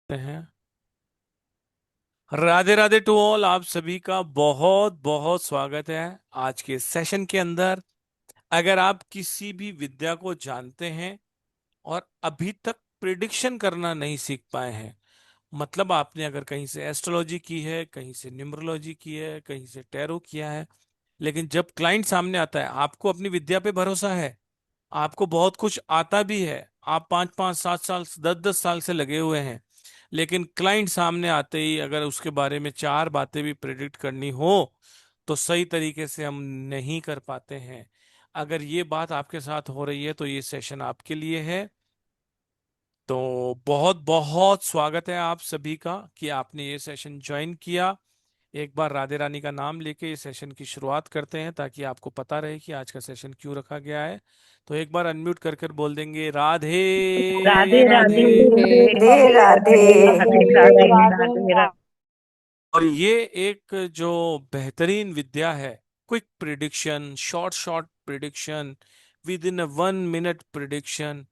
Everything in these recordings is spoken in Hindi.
हैं। राधे राधे टू ऑल, आप सभी का बहुत बहुत स्वागत है आज के सेशन के अंदर। अगर आप किसी भी विद्या को जानते हैं और अभी तक प्रिडिक्शन करना नहीं सीख पाए हैं, मतलब आपने अगर कहीं से एस्ट्रोलॉजी की है, कहीं से न्यूमरोलॉजी की है, कहीं से टैरो किया है, लेकिन जब क्लाइंट सामने आता है आपको अपनी विद्या पे भरोसा है, आपको बहुत कुछ आता भी है, आप 5 5 7 साल 10 10 साल से लगे हुए हैं, लेकिन क्लाइंट सामने आते ही अगर उसके बारे में चार बातें भी प्रेडिक्ट करनी हो तो सही तरीके से हम नहीं कर पाते हैं। अगर ये बात आपके साथ हो रही है तो ये सेशन आपके लिए है। तो बहुत बहुत स्वागत है आप सभी का कि आपने ये सेशन ज्वाइन किया। एक बार राधे रानी का नाम लेके इस सेशन की शुरुआत करते हैं ताकि आपको पता रहे कि आज का सेशन क्यों रखा गया है। तो एक बार अनम्यूट कर कर बोल देंगे, राधे राधे राधे। राधे। राधे राधे। राधे राधे राधे राधे। और ये एक जो बेहतरीन विद्या है, quick prediction, short short prediction, with in 1 minute prediction,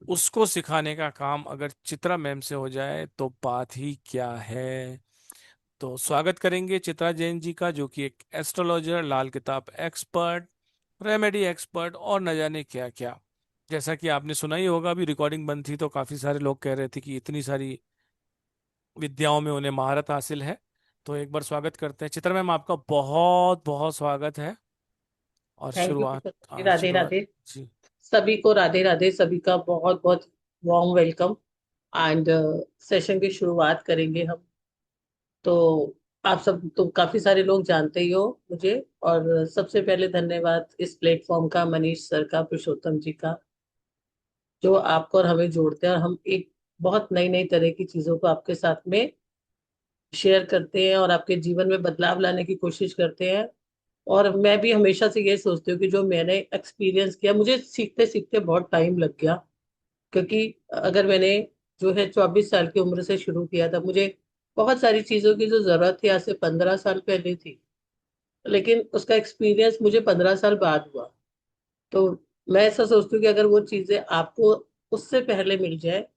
उसको सिखाने का काम अगर चित्रा मैम से हो जाए तो बात ही क्या है। तो स्वागत करेंगे चित्रा जैन जी का, जो कि एक एस्ट्रोलॉजर, लाल किताब एक्सपर्ट, रेमेडी एक्सपर्ट और न जाने क्या क्या। जैसा कि आपने सुना ही होगा, अभी रिकॉर्डिंग बंद थी तो काफी सारे लोग कह रहे थे कि इतनी सारी विद्याओं में उन्हें महारत हासिल है। तो एक बार स्वागत करते हैं चित्रा मैम, आपका बहुत बहुत स्वागत है। और थैंक यू शुरुआत जी। राधे शुरुआत राधे। जी। सभी को राधे राधे, सभी का बहुत बहुत वार्म वेलकम। एंड सेशन की शुरुआत करेंगे हम। तो आप सब तो काफी सारे लोग जानते ही हो मुझे। और सबसे पहले धन्यवाद इस प्लेटफॉर्म का, मनीष सर का, पुरुषोत्तम जी का, जो आपको और हमें जोड़ते हैं, और हम एक बहुत नई नई तरह की चीजों को आपके साथ में शेयर करते हैं और आपके जीवन में बदलाव लाने की कोशिश करते हैं। और मैं भी हमेशा से ये सोचती हूँ कि जो मैंने एक्सपीरियंस किया, मुझे सीखते सीखते बहुत टाइम लग गया। क्योंकि अगर मैंने जो है 24 साल की उम्र से शुरू किया था, मुझे बहुत सारी चीजों की जो जरूरत थी आज से 15 साल पहले थी, लेकिन उसका एक्सपीरियंस मुझे 15 साल बाद हुआ। तो मैं ऐसा सोचती हूँ कि अगर वो चीजें आपको उससे पहले मिल जाए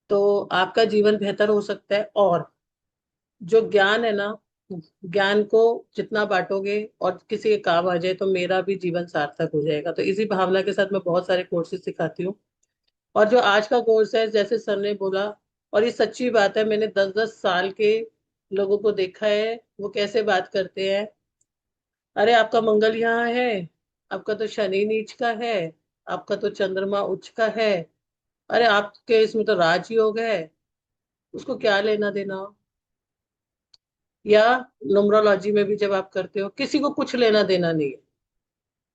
तो आपका जीवन बेहतर हो सकता है। और जो ज्ञान है ना, ज्ञान को जितना बांटोगे और किसी के काम आ जाए तो मेरा भी जीवन सार्थक हो जाएगा। तो इसी भावना के साथ मैं बहुत सारे कोर्सेज सिखाती हूँ। और जो आज का कोर्स है, जैसे सर ने बोला, और ये सच्ची बात है, मैंने 10 10 साल के लोगों को देखा है वो कैसे बात करते हैं। अरे आपका मंगल यहाँ है, आपका तो शनि नीच का है, आपका तो चंद्रमा उच्च का है, अरे आपके इसमें तो राजयोग है, उसको क्या लेना देना। या न्यूमरोलॉजी में भी जब आप करते हो, किसी को कुछ लेना देना नहीं है,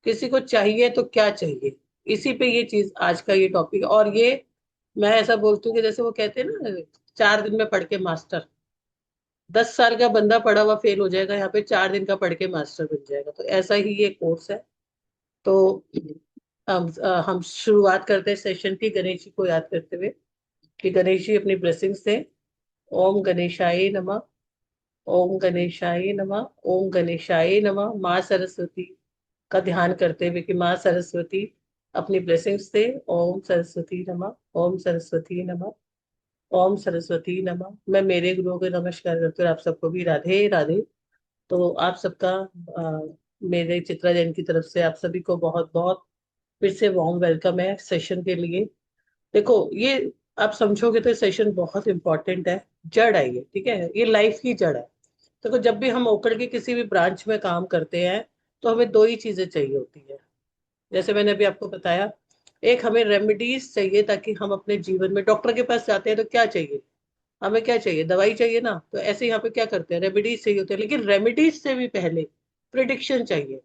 किसी को चाहिए तो क्या चाहिए। इसी पे ये चीज आज का ये टॉपिक। और ये मैं ऐसा बोलती हूँ कि जैसे वो कहते हैं ना, 4 दिन में पढ़ के मास्टर। 10 साल का बंदा पढ़ा हुआ फेल हो जाएगा, यहाँ पे 4 दिन का पढ़ के मास्टर बन जाएगा। तो ऐसा ही ये कोर्स है। तो हम शुरुआत करते हैं सेशन की, गणेश जी को याद करते हुए कि गणेश जी अपनी ब्लेसिंग्स दें। ओम गणेशाय नमः। ओम गणेशाय नमः। ओम गणेशाय नमः। माँ सरस्वती का ध्यान करते हुए कि माँ सरस्वती अपनी ब्लेसिंग्स दे। ओम सरस्वती नमः। ओम सरस्वती नमः। ओम सरस्वती नमः। मैं मेरे गुरुओं को नमस्कार करती हूँ और आप सबको भी राधे राधे। तो आप सबका मेरे चित्रा जैन की तरफ से आप सभी को बहुत बहुत फिर से वार्म वेलकम है सेशन के लिए। देखो ये आप समझोगे तो सेशन बहुत इंपॉर्टेंट है। जड़ है ये, ठीक है, ये लाइफ की जड़ है। देखो जब भी हम ओकड़ के किसी भी ब्रांच में काम करते हैं तो हमें दो ही चीजें चाहिए होती है। जैसे मैंने अभी आपको बताया, एक हमें रेमेडीज चाहिए ताकि हम अपने जीवन में डॉक्टर के पास जाते हैं तो क्या चाहिए, हमें क्या चाहिए, दवाई चाहिए ना। तो ऐसे यहाँ पे क्या करते हैं, रेमेडीज चाहिए होते हैं। लेकिन रेमेडीज से भी पहले प्रिडिक्शन चाहिए।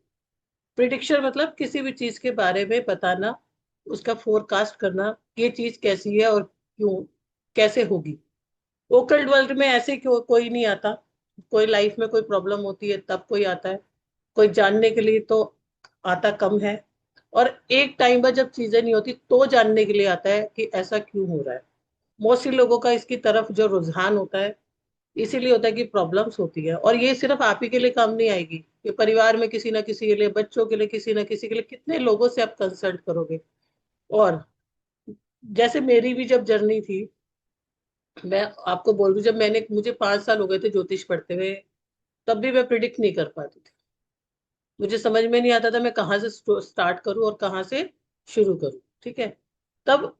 प्रिडिक्शन मतलब किसी भी चीज के बारे में बताना, उसका फोरकास्ट करना कि ये चीज कैसी है और क्यों, कैसे होगी। ओकल्ट वर्ल्ड में ऐसे क्यों कोई नहीं आता। कोई लाइफ में कोई प्रॉब्लम होती है तब कोई आता है, कोई जानने के लिए तो आता कम है। और एक टाइम पर जब चीजें नहीं होती तो जानने के लिए आता है कि ऐसा क्यों हो रहा है। मोस्टली लोगों का इसकी तरफ जो रुझान होता है इसीलिए होता है कि प्रॉब्लम्स होती है। और ये सिर्फ आप ही के लिए काम नहीं आएगी, ये परिवार में किसी ना किसी के लिए, बच्चों के लिए, किसी ना किसी के लिए, कितने लोगों से आप कंसल्ट करोगे। और जैसे मेरी भी जब जर्नी थी, मैं आपको बोल दूं, जब मैंने मुझे 5 साल हो गए थे ज्योतिष पढ़ते हुए, तब भी मैं प्रिडिक्ट नहीं कर पाती थी। मुझे समझ में नहीं आता था मैं कहाँ से स्टार्ट करूं और कहाँ से शुरू करूं। ठीक है। तब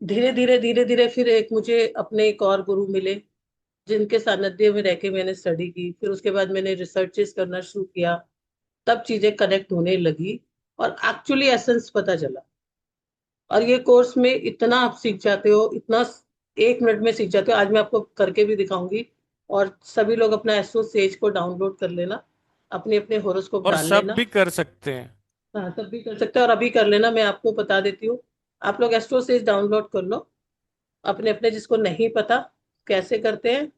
धीरे धीरे फिर एक मुझे अपने एक और गुरु मिले, जिनके सानिध्य में रह के मैंने स्टडी की, फिर उसके बाद मैंने रिसर्चेस करना शुरू किया। तब चीजें कनेक्ट होने लगी और एक्चुअली एसेंस पता चला। और ये कोर्स में इतना आप सीख जाते हो, इतना 1 मिनट में सीख जाते हो। आज मैं आपको करके भी दिखाऊंगी। और सभी लोग अपना एस्ट्रो सेज को डाउनलोड कर लेना, अपने अपने होरोस्कोप और डाल सब लेना। भी कर सकते हैं। हाँ, तब भी कर सकते हो और अभी कर लेना, मैं आपको बता देती हूँ। आप लोग एस्ट्रो सेज डाउनलोड कर लो अपने अपने, जिसको नहीं पता कैसे करते हैं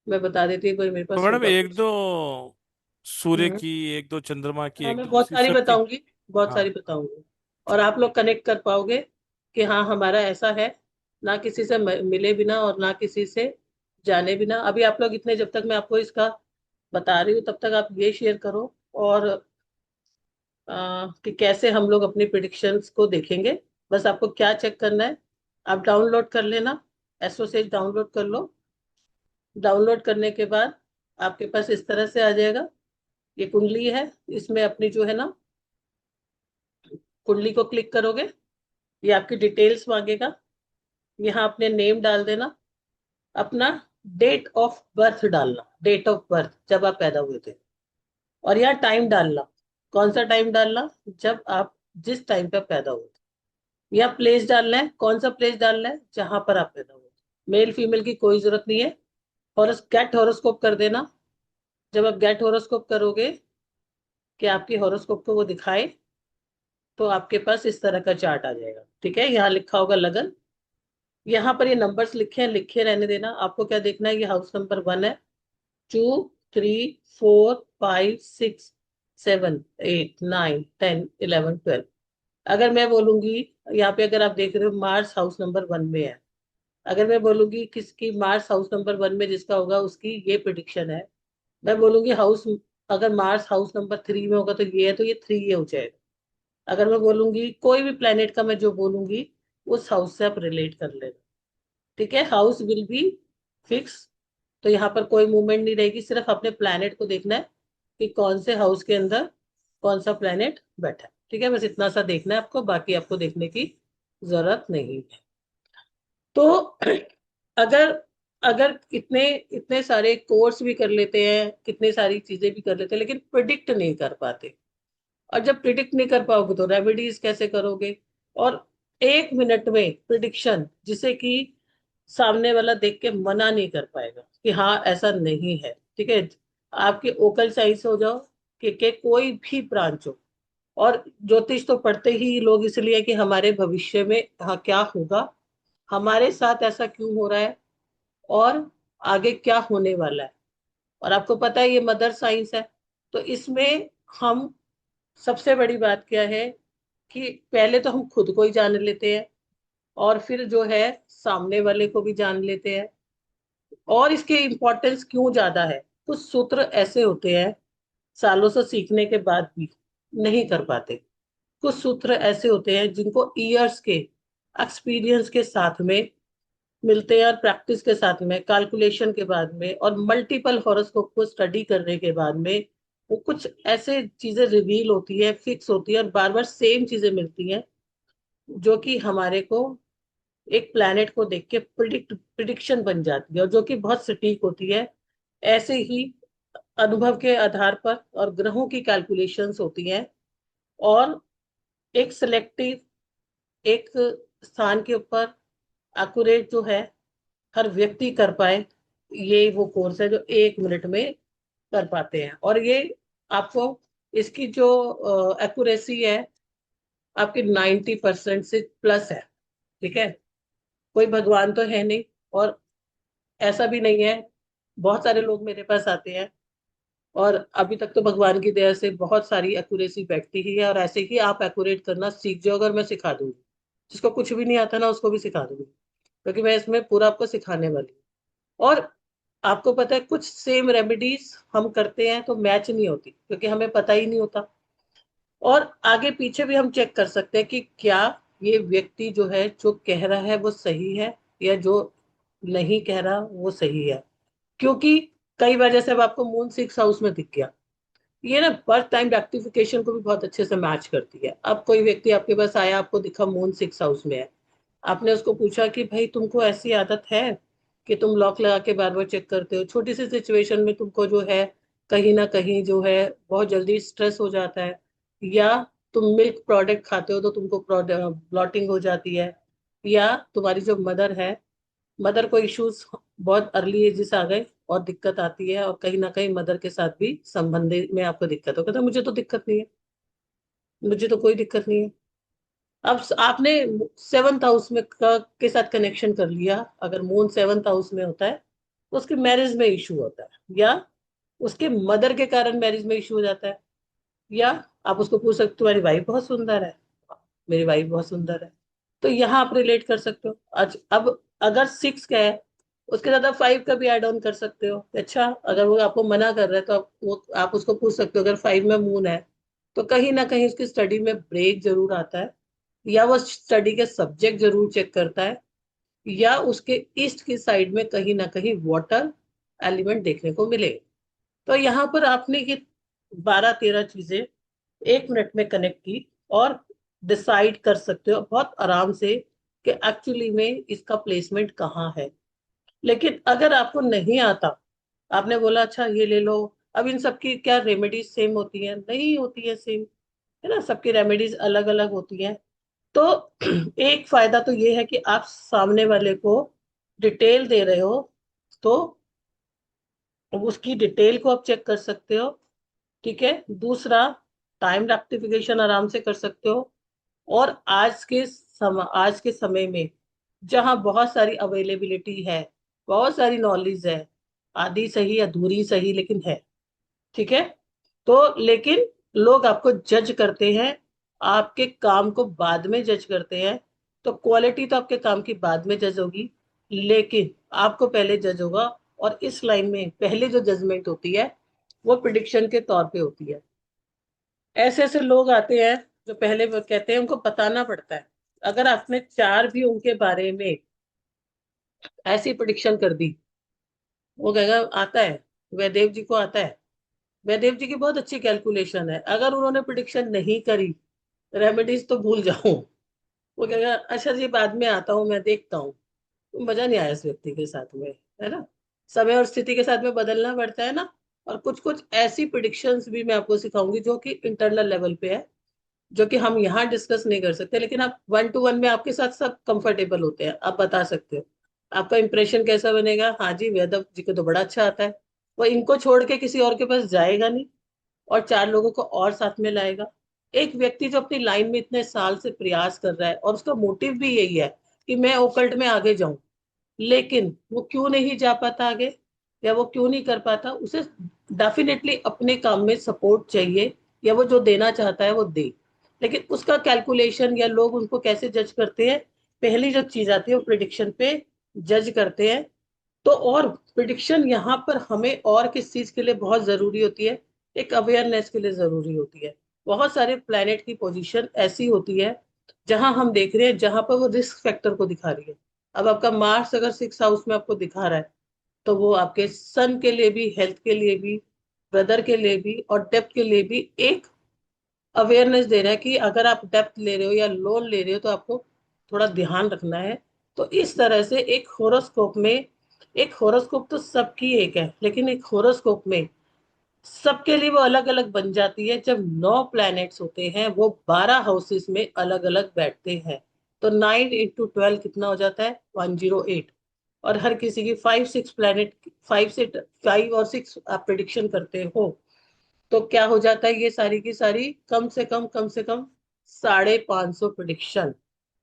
मैं बता देती हूँ। कोई मेरे तो पास मैडम होगा एक कुछ। दो सूर्य हम्म। की, एक दो चंद्रमा की, हाँ, एक मैं दो बहुत किसी सारी शक्ति। बताऊंगी, बहुत हाँ। सारी बताऊंगी। और आप लोग कनेक्ट कर पाओगे कि हाँ हमारा ऐसा है, ना किसी से मिले बिना और ना किसी से जाने बिना। अभी आप लोग इतने, जब तक मैं आपको इसका बता रही हूँ तब तक आप ये शेयर करो। और कि कैसे हम लोग अपनी प्रिडिक्शंस को देखेंगे। बस आपको क्या चेक करना है, आप डाउनलोड कर लेना, एसोसिएट डाउनलोड कर लो। डाउनलोड करने के बाद आपके पास इस तरह से आ जाएगा। ये कुंडली है, इसमें अपनी जो है ना, कुंडली को क्लिक करोगे, ये आपकी डिटेल्स मांगेगा। यहाँ अपने नेम डाल देना, अपना डेट ऑफ बर्थ डालना, डेट ऑफ बर्थ जब आप पैदा हुए थे। और यहाँ टाइम डालना, कौन सा टाइम डालना, जब आप जिस टाइम पे पैदा हुए थे। या प्लेस डालना है, कौन सा प्लेस डालना है जहां पर आप पैदा हुए थे। मेल फीमेल की कोई जरूरत नहीं है। गेट हॉरोस्कोप कर देना। जब आप गेट हॉरोस्कोप करोगे कि आपकी हॉरोस्कोप को वो दिखाए, तो आपके पास इस तरह का चार्ट आ जाएगा। ठीक है, यहाँ लिखा होगा लगन। यहाँ पर ये नंबर्स लिखे हैं, लिखे रहने देना। आपको क्या देखना है, ये हाउस नंबर 1 है, 2, 3, 4, 5, 6, 7, 8, 9, 10, 11, 12। अगर मैं बोलूंगी, यहाँ पे अगर आप देख रहे हो मार्स हाउस नंबर 1 में है, अगर मैं बोलूंगी किसकी मार्स हाउस नंबर 1 में जिसका होगा उसकी ये प्रिडिक्शन है। मैं बोलूंगी हाउस, अगर मार्स हाउस नंबर 3 में होगा तो ये है, तो ये 3 ये हो जाएगा। अगर मैं बोलूंगी कोई भी प्लेनेट का, मैं जो बोलूंगी उस हाउस से आप रिलेट कर लेना। ठीक है, हाउस विल बी फिक्स। तो यहाँ पर कोई मूवमेंट नहीं रहेगी, सिर्फ अपने प्लैनेट को देखना है कि कौन से हाउस के अंदर कौन सा प्लैनेट बैठा है। ठीक है, बस इतना सा देखना है आपको, बाकी आपको देखने की जरूरत नहीं है। तो अगर अगर इतने इतने सारे कोर्स भी कर लेते हैं, कितनी सारी चीजें भी कर लेते हैं, लेकिन प्रिडिक्ट नहीं कर पाते। और जब प्रिडिक्ट नहीं कर पाओगे तो रेमेडीज कैसे करोगे। और 1 मिनट में प्रिडिक्शन, जिसे कि सामने वाला देख के मना नहीं कर पाएगा कि हाँ ऐसा नहीं है। ठीक है, आपके ओकल साइंस हो जाओ कि कोई भी ब्रांच हो। और ज्योतिष तो पढ़ते ही लोग इसलिए कि हमारे भविष्य में हाँ क्या होगा, हमारे साथ ऐसा क्यों हो रहा है, और आगे क्या होने वाला है। और आपको पता है ये मदर साइंस है। तो इसमें हम, सबसे बड़ी बात क्या है कि पहले तो हम खुद को ही जान लेते हैं, और फिर जो है सामने वाले को भी जान लेते हैं। और इसकी इम्पोर्टेंस क्यों ज्यादा है, कुछ सूत्र ऐसे होते हैं सालों से सीखने के बाद भी नहीं कर पाते। कुछ सूत्र ऐसे होते हैं जिनको ईयर्स के एक्सपीरियंस के साथ में मिलते हैं, और प्रैक्टिस के साथ में, कैलकुलेशन के बाद में, और मल्टीपल हॉरोस्कोप को स्टडी करने के बाद में वो कुछ ऐसे चीजें रिवील होती है, फिक्स होती है, और बार बार सेम चीजें मिलती हैं, जो कि हमारे को एक प्लैनेट को देख के प्रिडिक्शन बन जाती है, और जो कि बहुत सटीक होती है। ऐसे ही अनुभव के आधार पर और ग्रहों की कैलकुलेशंस होती हैं। और एक सिलेक्टिव, एक स्थान के ऊपर एक्यूरेट जो है हर व्यक्ति कर पाए, ये वो कोर्स है जो 1 मिनट में कर पाते हैं। और ये आपको, इसकी जो एक्यूरेसी है आपकी 90% से प्लस है। ठीक है, कोई भगवान तो है नहीं, और ऐसा भी नहीं है। बहुत सारे लोग मेरे पास आते हैं, और अभी तक तो भगवान की दया से बहुत सारी एक्यूरेसी बैठती ही है। और ऐसे ही आप एक्यूरेट करना सीख जाओ, अगर मैं सिखा दूंगी। जिसको कुछ भी नहीं आता ना उसको भी सिखा दूंगी, क्योंकि मैं इसमें पूरा आपको सिखाने वाली हूँ। और आपको पता है कुछ सेम रेमेडीज हम करते हैं तो मैच नहीं होती, क्योंकि हमें पता ही नहीं होता। और आगे पीछे भी हम चेक कर सकते हैं कि क्या ये व्यक्ति जो है जो कह रहा है वो सही है, या जो नहीं कह रहा वो सही है, क्योंकि कई बार जैसे अब आपको मून 6 हाउस में दिख गया, ये ना बर्थ टाइम रेक्टिफिकेशन को भी बहुत अच्छे से मैच करती है। अब कोई व्यक्ति आपके पास आया, आपको दिखा मून 6 हाउस में है, आपने उसको पूछा कि भाई तुमको ऐसी आदत है कि तुम लॉक लगा के बार बार चेक करते हो, छोटी सी सिचुएशन में तुमको जो है कहीं ना कहीं जो है बहुत जल्दी स्ट्रेस हो जाता है, या तुम मिल्क प्रोडक्ट खाते हो तो तुमको ब्लॉटिंग हो जाती है, या तुम्हारी जो मदर है, मदर को इश्यूज बहुत अर्ली एजेस आ गए और दिक्कत आती है, और कहीं ना कहीं मदर के साथ भी संबंध में आपको दिक्कत हो, कहता मुझे तो दिक्कत नहीं है, मुझे तो कोई दिक्कत नहीं है। अब आपने 7th हाउस में के साथ कनेक्शन कर लिया, अगर मून 7th हाउस में होता है तो उसके मैरिज में इशू होता है, या उसके मदर के कारण मैरिज में इशू हो जाता है, या आप उसको पूछ सकते हो तुम्हारी वाइफ बहुत सुंदर है, मेरी वाइफ बहुत सुंदर है। तो यहाँ आप रिलेट कर सकते हो। आज अब अगर 6 का है, उसके साथ आप 5 का भी ऐड ऑन कर सकते हो। अच्छा, अगर वो आपको मना कर रहा है तो आप उसको पूछ सकते हो, अगर 5 में मून है तो कहीं ना कहीं उसकी स्टडी में ब्रेक जरूर आता है, या वो स्टडी के सब्जेक्ट जरूर चेक करता है, या उसके ईस्ट की साइड में कहीं ना कहीं वाटर एलिमेंट देखने को मिले। तो यहाँ पर आपने ये 12-13 चीजें 1 मिनट में कनेक्ट की, और डिसाइड कर सकते हो बहुत आराम से कि एक्चुअली में इसका प्लेसमेंट कहाँ है। लेकिन अगर आपको नहीं आता, आपने बोला अच्छा ये ले लो, अब इन सबकी क्या रेमेडीज सेम होती हैं? नहीं होती है सेम, है ना, सबकी रेमेडीज अलग अलग होती हैं। तो एक फायदा तो ये है कि आप सामने वाले को डिटेल दे रहे हो, तो उसकी डिटेल को आप चेक कर सकते हो। ठीक है, दूसरा, टाइम रेक्टिफिकेशन आराम से कर सकते हो। और आज के समय में जहाँ बहुत सारी अवेलेबिलिटी है, बहुत सारी नॉलेज है, आधी सही अधूरी सही लेकिन है, ठीक है, तो लेकिन लोग आपको जज करते हैं, आपके काम को बाद में जज करते हैं। तो क्वालिटी तो आपके काम की बाद में जज होगी, लेकिन आपको पहले जज होगा। और इस लाइन में पहले जो जजमेंट होती है वो प्रिडिक्शन के तौर पे होती है। ऐसे ऐसे लोग आते हैं जो पहले वो कहते हैं, उनको बताना पड़ता है। अगर आपने 4 भी उनके बारे में ऐसी प्रिडिक्शन कर दी, वो कहेगा आता है, वैदेव जी को आता है, वैदेव जी की बहुत अच्छी कैलकुलेशन है। अगर उन्होंने प्रिडिक्शन नहीं करी, रेमेडीज तो भूल जाओ, वो कहेगा अच्छा जी बाद में आता हूँ, मैं देखता हूँ। तो मजा नहीं आया इस व्यक्ति के साथ में, है ना। समय और स्थिति के साथ में बदलना पड़ता है ना। और कुछ कुछ ऐसी प्रिडिक्शंस भी मैं आपको सिखाऊंगी जो कि इंटरनल लेवल पे है, जो कि हम यहाँ डिस्कस नहीं कर सकते, लेकिन आप 1 to 1 में आपके साथ सब कंफर्टेबल होते हैं, आप बता सकते हो। आपका इंप्रेशन कैसा बनेगा? हाँ जी, वेदव जी को तो बड़ा अच्छा आता है। वो इनको छोड़ के किसी और के पास जाएगा नहीं, और 4 लोगों को और साथ में लाएगा। एक व्यक्ति जो अपनी लाइन में इतने साल से प्रयास कर रहा है और उसका मोटिव भी यही है कि मैं ओकल्ट में आगे जाऊं, लेकिन वो क्यों नहीं जा पाता आगे, या वो क्यों नहीं कर पाता, उसे डेफिनेटली अपने काम में सपोर्ट चाहिए, या वो जो देना चाहता है वो दे। लेकिन उसका कैलकुलेशन या लोग उनको कैसे जज करते हैं, पहली जो चीज आती है वो प्रिडिक्शन पे जज करते हैं। तो और प्रिडिक्शन यहाँ पर हमें और किस चीज के लिए बहुत जरूरी होती है? एक अवेयरनेस के लिए जरूरी होती है। बहुत सारे प्लैनेट की पोजीशन ऐसी होती है जहां हम देख रहे हैं, जहां पर वो रिस्क फैक्टर को दिखा रही है। अब आपका मार्स अगर 6 हाउस में आपको दिखा रहा है, तो वो आपके सन के लिए भी, हेल्थ के लिए भी, ब्रदर के लिए भी और डेप्थ के लिए भी एक अवेयरनेस दे रहा है कि अगर आप डेप्थ ले रहे हो या लोन ले रहे हो तो आपको थोड़ा ध्यान रखना है। तो इस तरह से एक होरोस्कोप में, एक होरोस्कोप तो सबकी एक है, लेकिन एक होरोस्कोप में सबके लिए वो अलग अलग बन जाती है जब 9 प्लैनेट्स होते हैं, वो 12 हाउसेस में अलग अलग बैठते हैं। तो 9 into 12 कितना हो जाता है? 108। और हर किसी की 5-6 प्लैनेट, 5 और 6 आप प्रिडिक्शन करते हो, तो क्या हो जाता है? ये सारी की सारी कम से कम 550 प्रिडिक्शन।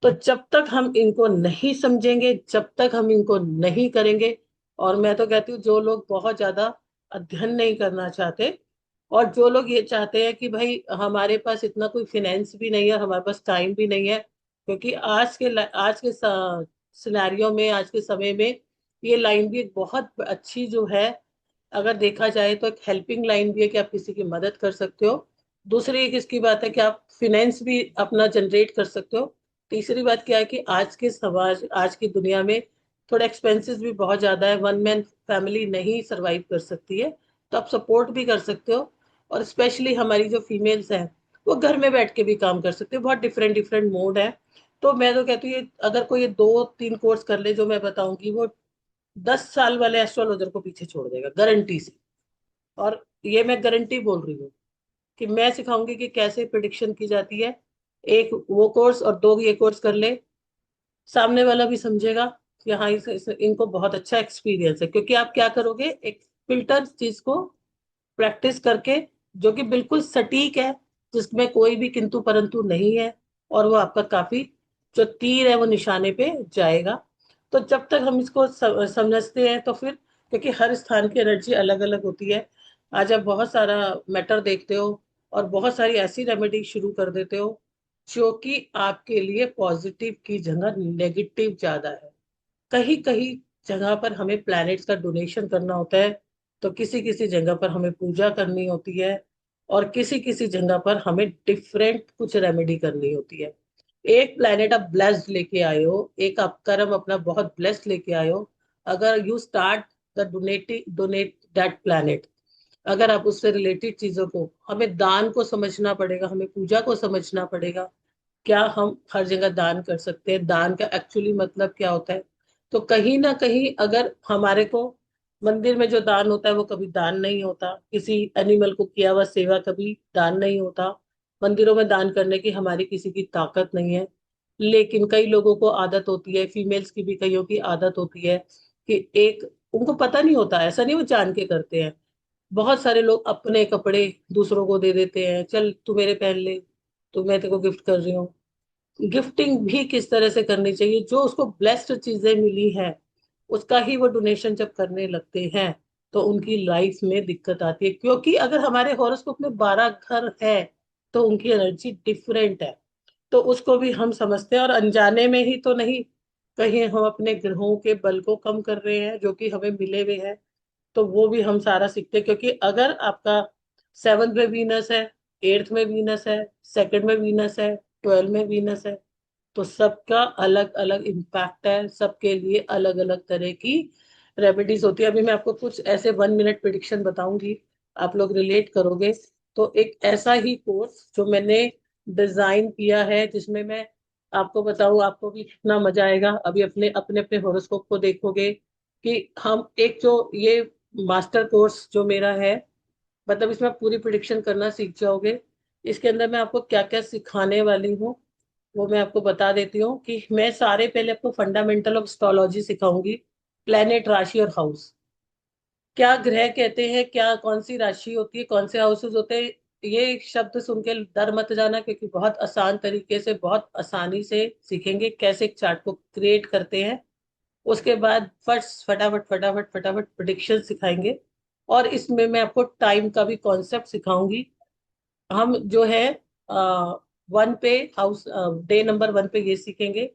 तो जब तक हम इनको नहीं समझेंगे, जब तक हम इनको नहीं करेंगे, और मैं तो कहती हूँ जो लोग बहुत ज्यादा अध्ययन नहीं करना चाहते, और जो लोग ये चाहते हैं कि भाई हमारे पास इतना कोई फिनेंस भी नहीं है, हमारे पास टाइम भी नहीं है, क्योंकि आज के सिनेरियो में, आज के समय में ये लाइन भी एक बहुत अच्छी जो है, अगर देखा जाए तो एक हेल्पिंग लाइन भी है कि आप किसी की मदद कर सकते हो। दूसरी एक इसकी बात है कि आप फिनेंस भी अपना जनरेट कर सकते हो। तीसरी बात क्या है कि आज के समाज, आज की दुनिया में थोड़ा एक्सपेंसेस भी बहुत ज्यादा है, वन मैन फैमिली नहीं सरवाइव कर सकती है, तो आप सपोर्ट भी कर सकते हो। और स्पेशली हमारी जो फीमेल्स हैं वो घर में बैठ के भी काम कर सकते हो, बहुत डिफरेंट डिफरेंट मोड है। तो मैं तो कहती हूँ अगर कोई ये 2-3 कोर्स कर ले जो मैं बताऊंगी, वो 10 साल वाले एस्ट्रोलॉजर को पीछे छोड़ देगा गारंटी से। और ये मैं गारंटी बोल रही हूँ कि मैं सिखाऊंगी कि कैसे प्रिडिक्शन की जाती है। एक वो कोर्स और दो ये कोर्स कर ले, सामने वाला भी समझेगा कि हाँ इनको बहुत अच्छा एक्सपीरियंस है, क्योंकि आप क्या करोगे, एक फिल्टर चीज को प्रैक्टिस करके, जो कि बिल्कुल सटीक है, जिसमें कोई भी किंतु परंतु नहीं है, और वो आपका काफी जो तीर है वो निशाने पे जाएगा। तो जब तक हम इसको समझते हैं तो फिर, क्योंकि हर स्थान की एनर्जी अलग अलग होती है। आज आप बहुत सारा मैटर देखते हो और बहुत सारी ऐसी रेमेडी शुरू कर देते हो जो कि आपके लिए पॉजिटिव की जगह नेगेटिव ज्यादा है। कहीं कहीं जगह पर हमें प्लैनेट्स का डोनेशन करना होता है, तो किसी किसी जगह पर हमें पूजा करनी होती है, और किसी किसी जगह पर हमें डिफरेंट कुछ रेमेडी करनी होती है। एक प्लैनेट आप ब्लेस्ड लेके आए हो, एक आप कर्म अपना बहुत ब्लेस्ड लेके आए हो, अगर you start the donate that planet, अगर आप उससे रिलेटेड चीजों को, हमें दान को समझना पड़ेगा, हमें पूजा को समझना पड़ेगा। क्या हम हर जगह दान कर सकते हैं, दान का एक्चुअली मतलब क्या होता है? तो कहीं ना कहीं अगर हमारे को, मंदिर में जो दान होता है वो कभी दान नहीं होता, किसी एनिमल को किया हुआ सेवा कभी दान नहीं होता। मंदिरों में दान करने की हमारी किसी की ताकत नहीं है। लेकिन कई लोगों को आदत होती है, फीमेल्स की भी कईयों की आदत होती है कि एक, उनको पता नहीं होता, ऐसा नहीं वो जान के करते हैं। बहुत सारे लोग अपने कपड़े दूसरों को दे देते हैं, चल तू मेरे पहन ले, तो मैं तेरे को गिफ्ट कर रही हूँ। गिफ्टिंग भी किस तरह से करनी चाहिए, जो उसको ब्लेस्ड चीजें मिली है उसका ही वो डोनेशन जब करने लगते हैं, तो उनकी लाइफ में दिक्कत आती है, क्योंकि अगर हमारे हॉरोस्कोप में 12 घर है तो उनकी एनर्जी डिफरेंट है। तो उसको भी हम समझते हैं, और अनजाने में ही तो नहीं, कहीं हम अपने ग्रहों के बल को कम कर रहे हैं जो कि हमें मिले हुए हैं। तो वो भी हम सारा सीखते हैं, क्योंकि अगर आपका 7th में वीनस है, 8th में वीनस है, 2nd में वीनस है, 12 में वीनस है, तो सबका अलग अलग इम्पैक्ट है, सबके लिए अलग अलग तरह की रेमेडीज होती है। अभी मैं आपको कुछ ऐसे 1 मिनट प्रिडिक्शन बताऊंगी, आप लोग रिलेट करोगे। तो एक ऐसा ही कोर्स जो मैंने डिजाइन किया है, जिसमें मैं आपको बताऊं, आपको भी कितना मजा आएगा, अभी अपने अपने अपने हॉरोस्कोप को देखोगे कि हम एक जो ये मास्टर कोर्स जो मेरा है, मतलब इसमें आप पूरी प्रिडिक्शन करना सीख जाओगे। इसके अंदर मैं आपको क्या क्या सिखाने वाली हूँ वो मैं आपको बता देती हूँ। कि मैं सारे पहले आपको फंडामेंटल ऑफ एस्ट्रोलॉजी सिखाऊंगी, प्लेनेट, राशि और हाउस, क्या ग्रह कहते हैं, क्या कौन सी राशि होती है, कौन से हाउसेस होते हैं। ये शब्द सुन के डर मत जाना, क्योंकि बहुत आसान तरीके से, बहुत आसानी से सीखेंगे कैसे एक चार्ट को क्रिएट करते हैं। उसके बाद फर्स्ट फटाफट फटाफट फटाफट प्रिडिक्शन सिखाएंगे, और इसमें मैं आपको टाइम का भी कॉन्सेप्ट सिखाऊंगी। हम जो है 1 पे, हाउस डे नंबर 1 पे ये सीखेंगे,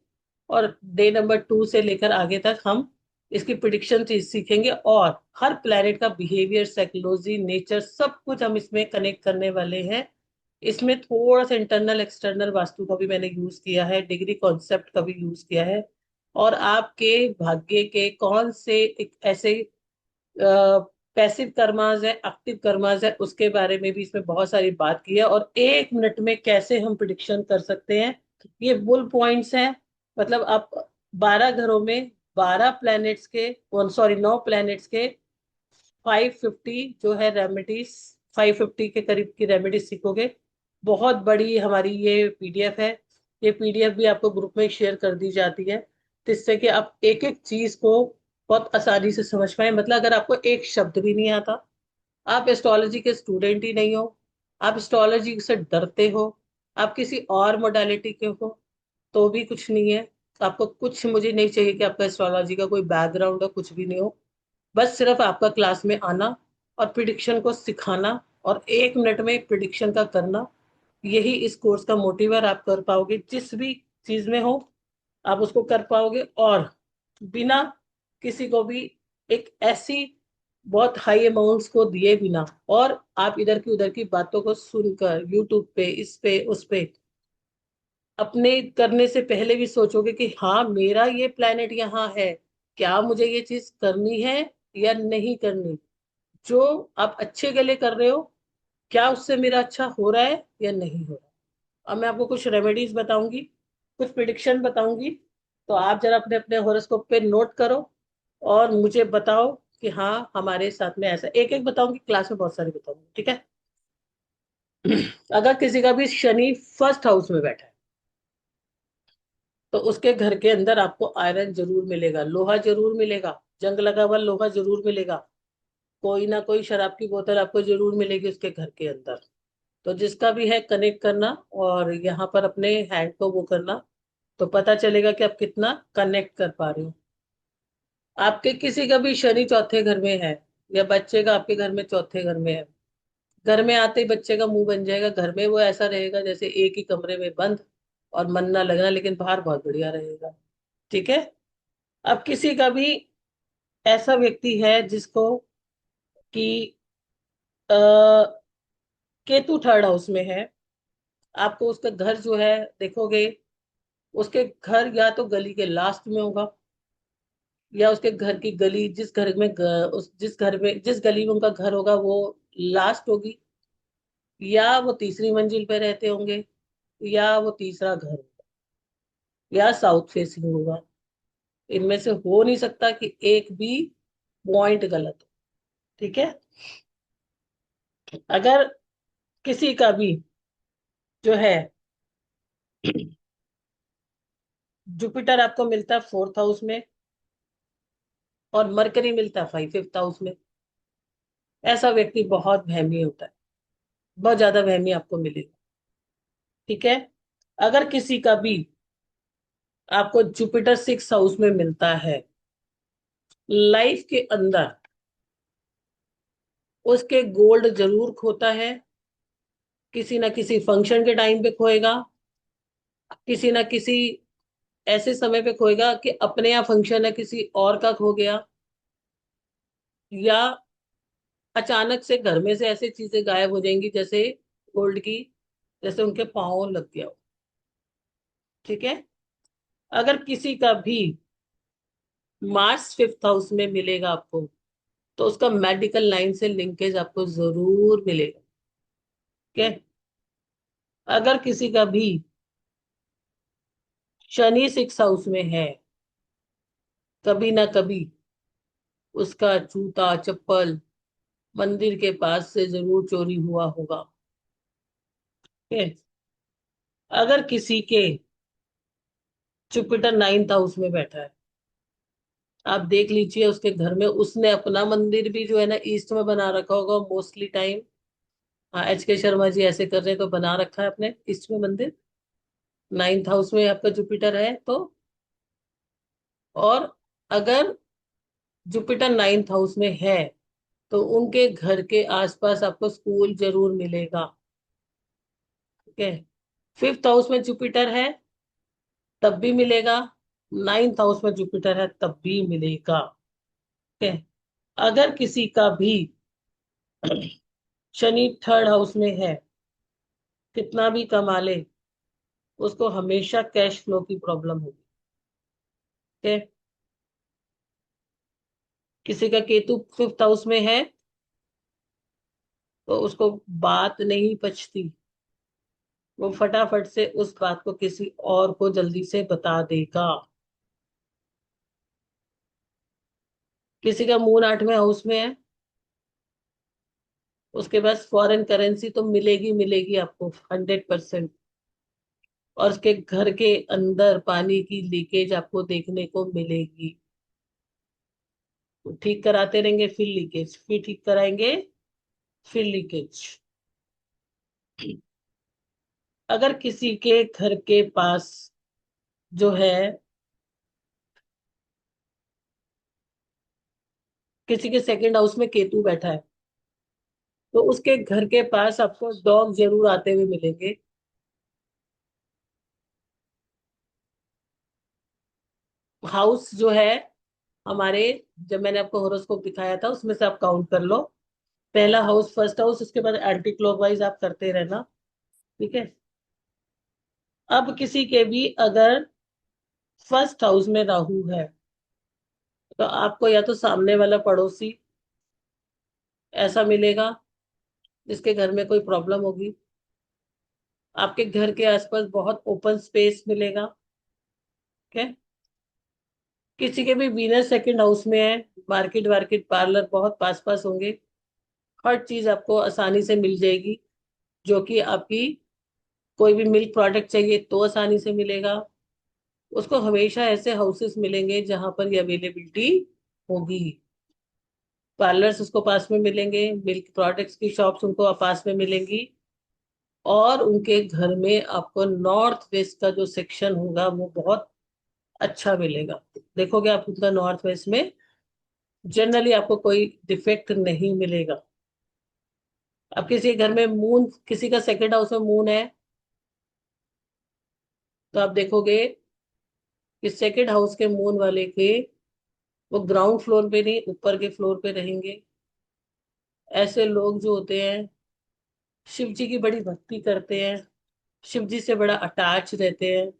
और डे नंबर 2 से लेकर आगे तक हम इसकी प्रिडिक्शन चीज सीखेंगे, और हर प्लेनेट का बिहेवियर, साइकोलॉजी, नेचर, सब कुछ हम इसमें कनेक्ट करने वाले हैं। इसमें थोड़ा सा इंटरनल एक्सटर्नल वास्तु का भी मैंने यूज किया है, डिग्री कॉन्सेप्ट का भी यूज किया है, और आपके भाग्य के कौन से एक ऐसे पैसिव कर्माज है, एक्टिव कर्माज है, उसके बारे में भी इसमें बहुत सारी बात की है, और 1 मिनट में कैसे हम प्रिडिक्शन कर सकते हैं। ये बुल पॉइंट्स हैं। मतलब आप 12 घरों में 12 प्लैनेट्स के, सॉरी 9 प्लैनेट्स के 550 जो है रेमेडीज, 550 के करीब की रेमेडीज सीखोगे। बहुत बड़ी हमारी ये पीडीएफ है। ये पीडीएफ भी आपको ग्रुप में शेयर कर दी जाती है, जिससे कि आप एक एक चीज को बहुत आसानी से समझ पाए। मतलब अगर आपको एक शब्द भी नहीं आता, आप एस्ट्रोलॉजी के स्टूडेंट ही नहीं हो, आप एस्ट्रोलॉजी से डरते हो, आप किसी और मोडालिटी के हो, तो भी कुछ नहीं है। आपको कुछ, मुझे नहीं चाहिए कि आपका एस्ट्रोलॉजी का कोई बैकग्राउंड हो, कुछ भी नहीं हो। बस सिर्फ आपका क्लास में आना और प्रिडिक्शन को सिखाना, और 1 मिनट में प्रिडिक्शन का करना, यही इस कोर्स का मोटिव है। और आप कर पाओगे, जिस भी चीज में हो आप उसको कर पाओगे, और बिना किसी को भी एक ऐसी बहुत हाई अमाउंट्स को दिए बिना, और आप इधर की उधर की बातों को सुनकर यूट्यूब पे, इस पे उस पे, अपने करने से पहले भी सोचोगे कि हाँ मेरा ये प्लेनेट यहाँ है, क्या मुझे ये चीज करनी है या नहीं करनी। जो आप अच्छे के लिए कर रहे हो, क्या उससे मेरा अच्छा हो रहा है या नहीं हो रहा। अब मैं आपको कुछ रेमेडीज बताऊंगी, कुछ प्रिडिक्शन बताऊंगी। तो आप जरा अपने अपने हॉरोस्कोप पे नोट करो और मुझे बताओ कि हाँ हमारे साथ में ऐसा। एक एक बताऊंगी, क्लास में बहुत सारे बताऊंगी, ठीक है। अगर किसी का भी शनि फर्स्ट हाउस में बैठा है, तो उसके घर के अंदर आपको आयरन जरूर मिलेगा, लोहा जरूर मिलेगा, जंग लगा हुआ लोहा जरूर मिलेगा। कोई ना कोई शराब की बोतल आपको जरूर मिलेगी उसके घर के अंदर। तो जिसका भी है कनेक्ट करना, और यहाँ पर अपने हैंड को वो करना, तो पता चलेगा कि आप कितना कनेक्ट कर पा रहे हो। आपके किसी का भी शनि चौथे घर में है, या बच्चे का आपके घर में चौथे घर में है, घर में आते ही बच्चे का मुंह बन जाएगा। घर में वो ऐसा रहेगा जैसे एक ही कमरे में बंद, और मन ना लगना, लेकिन बाहर बहुत बढ़िया रहेगा, ठीक है। अब किसी का भी ऐसा व्यक्ति है जिसको कि केतु थर्ड हाउस में है, आपको उसका घर जो है देखोगे, उसके घर या तो गली के लास्ट में होगा, या उसके घर की गली, जिस घर में उस जिस घर में जिस गली में उनका घर होगा वो लास्ट होगी, या वो तीसरी मंजिल पे रहते होंगे, या वो तीसरा घर होगा, या साउथ फेसिंग होगा। इनमें से हो नहीं सकता कि एक भी पॉइंट गलत हो, ठीक है। अगर किसी का भी जो है जुपिटर आपको मिलता है फोर्थ हाउस में, और मरकरी मिलता है फिफ्थ हाउस में, ऐसा व्यक्ति बहुत वहमी होता है, बहुत ज्यादा वहमी आपको मिलेगा, ठीक है। अगर किसी का भी आपको जुपिटर सिक्स हाउस में मिलता है, लाइफ के अंदर उसके गोल्ड जरूर खोता है, किसी ना किसी फंक्शन के टाइम पे खोएगा, किसी ना किसी ऐसे समय पे खोएगा कि अपने यहाँ फंक्शन है किसी और का खो गया, या अचानक से घर में से ऐसी चीजें गायब हो जाएंगी जैसे गोल्ड की, जैसे उनके पाँव लग गया हो, ठीक है। अगर किसी का भी मार्स फिफ्थ हाउस में मिलेगा आपको, तो उसका मेडिकल लाइन से लिंकेज आपको जरूर मिलेगा, ठीक है। अगर किसी का भी शनि सिक्स हाउस में है, कभी ना कभी उसका जूता चप्पल मंदिर के पास से जरूर चोरी हुआ होगा, ठीक है। अगर किसी के जुपिटर नाइन्थ हाउस में बैठा है, आप देख लीजिए उसके घर में उसने अपना मंदिर भी जो है ना ईस्ट में बना रखा होगा मोस्टली टाइम। हाँ, H K शर्मा जी ऐसे कर रहे हैं तो बना रखा है अपने ईस्ट में मंदिर, नाइन्थ हाउस में आपका जुपिटर है तो। और अगर जुपिटर नाइन्थ हाउस में है, तो उनके घर के आसपास आपको स्कूल जरूर मिलेगा, ठीक है। फिफ्थ हाउस में जुपिटर है तब भी मिलेगा, नाइन्थ हाउस में जुपिटर है तब भी मिलेगा, ठीक है। अगर किसी का भी शनि थर्ड हाउस में है, कितना भी कमा ले, उसको हमेशा कैश फ्लो की प्रॉब्लम होगी, ठीक है। किसी का केतु फिफ्थ हाउस में है, तो उसको बात नहीं पचती, वो फटाफट से उस बात को किसी और को जल्दी से बता देगा। किसी का मून आठवें हाउस में है, उसके पास फॉरेन करेंसी तो मिलेगी मिलेगी आपको 100%, और उसके घर के अंदर पानी की लीकेज आपको देखने को मिलेगी। तो ठीक कराते रहेंगे फिर लीकेज, फिर ठीक कराएंगे फिर लीकेज। अगर किसी के घर के पास जो है, किसी के सेकंड हाउस में केतु बैठा है, तो उसके घर के पास आपको डॉग जरूर आते हुए मिलेंगे। हाउस जो है हमारे, जब मैंने आपको होरोस्कोप दिखाया था उसमें से आप काउंट कर लो, पहला हाउस फर्स्ट हाउस, उसके बाद एंटी क्लॉकवाइज आप करते रहना, ठीक है। अब किसी के भी अगर फर्स्ट हाउस में राहु है, तो आपको या तो सामने वाला पड़ोसी ऐसा मिलेगा जिसके घर में कोई प्रॉब्लम होगी, आपके घर के आसपास बहुत ओपन स्पेस मिलेगा। ठीक है। किसी के भी बिजनेस सेकंड हाउस में है, मार्केट वार्केट पार्लर बहुत पास पास होंगे। हर चीज आपको आसानी से मिल जाएगी, जो कि आपकी कोई भी मिल्क प्रोडक्ट चाहिए तो आसानी से मिलेगा। उसको हमेशा ऐसे हाउसेस मिलेंगे जहां पर ये अवेलेबिलिटी होगी। पार्लर्स उसको पास में मिलेंगे, मिल्क प्रोडक्ट्स की शॉप्स उनको पास में मिलेंगी। और उनके घर में आपको नॉर्थ वेस्ट का जो सेक्शन होगा वो बहुत अच्छा मिलेगा। देखोगे आप उनका नॉर्थ वेस्ट में जनरली आपको कोई डिफेक्ट नहीं मिलेगा। अब किसी के घर में मून, किसी का सेकंड हाउस में मून है, तो आप देखोगे कि सेकंड हाउस के मून वाले के वो ग्राउंड फ्लोर पे नहीं ऊपर के फ्लोर पे रहेंगे। ऐसे लोग जो होते हैं शिव जी की बड़ी भक्ति करते हैं, शिव जी से बड़ा अटैच रहते हैं,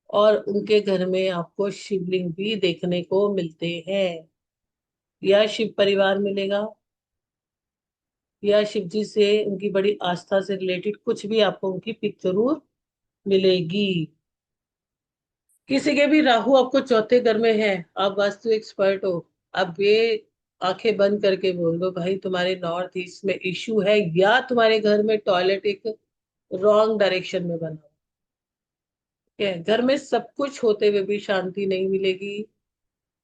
और उनके घर में आपको शिवलिंग भी देखने को मिलते हैं। या शिव परिवार मिलेगा, या शिव जी से उनकी बड़ी आस्था से रिलेटेड कुछ भी आपको उनकी पिक जरूर मिलेगी। किसी के भी राहु आपको चौथे घर में है, आप वास्तु एक्सपर्ट हो, अब ये आंखें बंद करके बोल दो भाई तुम्हारे नॉर्थ ईस्ट में इशू है, या तुम्हारे घर में टॉयलेट एक रॉन्ग डायरेक्शन में बना हुआ है। घर में सब कुछ होते हुए भी शांति नहीं मिलेगी,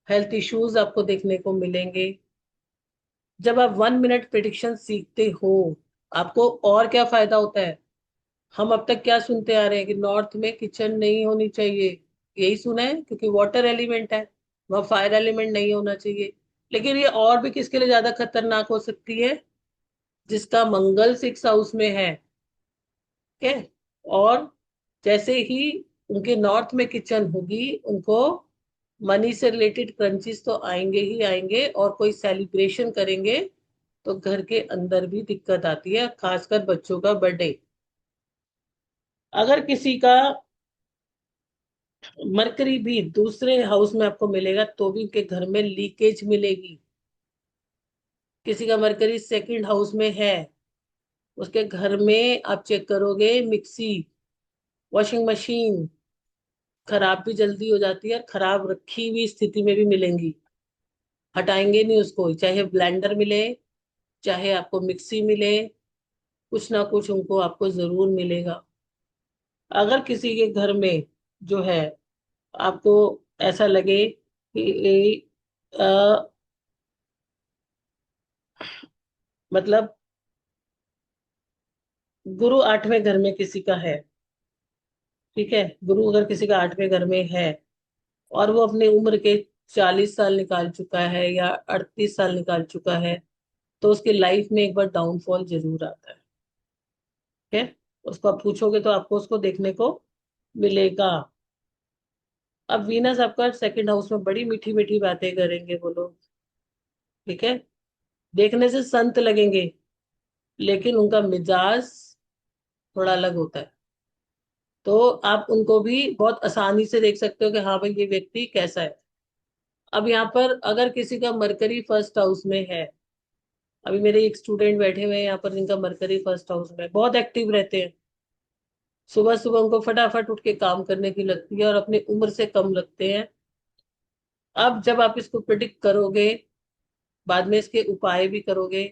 हेल्थ इश्यूज आपको देखने को मिलेंगे। जब आप 1 मिनट प्रिडिक्शन सीखते हो, आपको और क्या फायदा होता है। हम अब तक क्या सुनते आ रहे हैं कि नॉर्थ में किचन नहीं होनी चाहिए, यही सुना है क्योंकि वाटर एलिमेंट है, वह फायर एलिमेंट नहीं होना चाहिए। लेकिन ये और भी किसके लिए ज्यादा खतरनाक हो सकती है, जिसका मंगल 6 हाउस में है। ठीक है। और जैसे ही उनके नॉर्थ में किचन होगी, उनको मनी से रिलेटेड क्रंचिस तो आएंगे ही आएंगे, और कोई सेलिब्रेशन करेंगे तो घर के अंदर भी दिक्कत आती है, खासकर बच्चों का बर्थडे। अगर किसी का मरकरी भी दूसरे हाउस में आपको मिलेगा तो भी उनके घर में लीकेज मिलेगी। किसी का मरकरी सेकंड हाउस में है, उसके घर में आप चेक करोगे मिक्सी, वॉशिंग मशीन खराब भी जल्दी हो जाती है, और खराब रखी हुई स्थिति में भी मिलेंगी। हटाएंगे नहीं उसको, चाहे ब्लेंडर मिले चाहे आपको मिक्सी मिले, कुछ ना कुछ उनको आपको जरूर मिलेगा। अगर किसी के घर में जो है आपको ऐसा लगे कि अ, मतलब गुरु 8वें घर में किसी का है, ठीक है, गुरु अगर किसी का 8वें घर में है और वो अपनी उम्र के 40 साल निकाल चुका है या 38 साल निकाल चुका है, तो उसकी लाइफ में एक बार डाउनफॉल जरूर आता है। ठीक है। उसको आप पूछोगे तो आपको उसको देखने को मिलेगा। अब वीनस आपका सेकंड हाउस में बड़ी मीठी मीठी बातें करेंगे वो लोग। ठीक है। देखने से संत लगेंगे, लेकिन उनका मिजाज थोड़ा अलग होता है। तो आप उनको भी बहुत आसानी से देख सकते हो कि हाँ भाई ये व्यक्ति कैसा है। अब यहाँ पर अगर किसी का मरकरी फर्स्ट हाउस में है, अभी मेरे एक स्टूडेंट बैठे हुए हैं यहाँ पर जिनका मरकरी फर्स्ट हाउस में है, बहुत एक्टिव रहते हैं। सुबह सुबह उनको फटाफट उठ के काम करने की लगती है और अपनी उम्र से कम लगते हैं। अब जब आप इसको प्रिडिक्ट करोगे, बाद में इसके उपाय भी करोगे,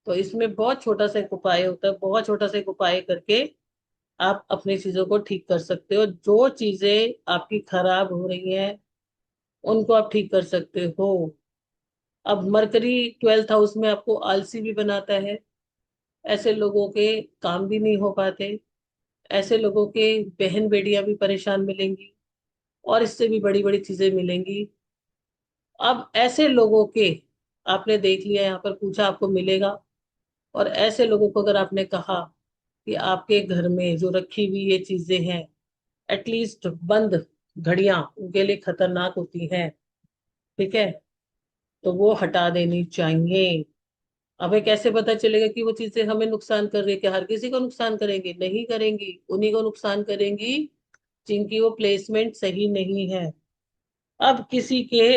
तो इसमें बहुत छोटा सा एक उपाय होता है, बहुत छोटा सा एक उपाय करके आप अपनी चीजों को ठीक कर सकते हो। जो चीजें आपकी खराब हो रही हैं उनको आप ठीक कर सकते हो। अब मरकरी 12th हाउस में आपको आलसी भी बनाता है, ऐसे लोगों के काम भी नहीं हो पाते, ऐसे लोगों के बहन बेटियां भी परेशान मिलेंगी, और इससे भी बड़ी बड़ी चीजें मिलेंगी। अब ऐसे लोगों के आपने देख लिया, यहाँ पर पूछा आपको मिलेगा, और ऐसे लोगों को अगर आपने कहा कि आपके घर में जो रखी हुई ये चीजें हैं, एटलीस्ट बंद घड़ियां उनके लिए खतरनाक होती हैं, ठीक है, तो वो हटा देनी चाहिए। हमें कैसे पता चलेगा कि वो चीजें हमें नुकसान कर रही है? क्या हर किसी को नुकसान करेंगी? नहीं करेंगी, उन्हीं को नुकसान करेंगी जिनकी वो प्लेसमेंट सही नहीं है। अब किसी के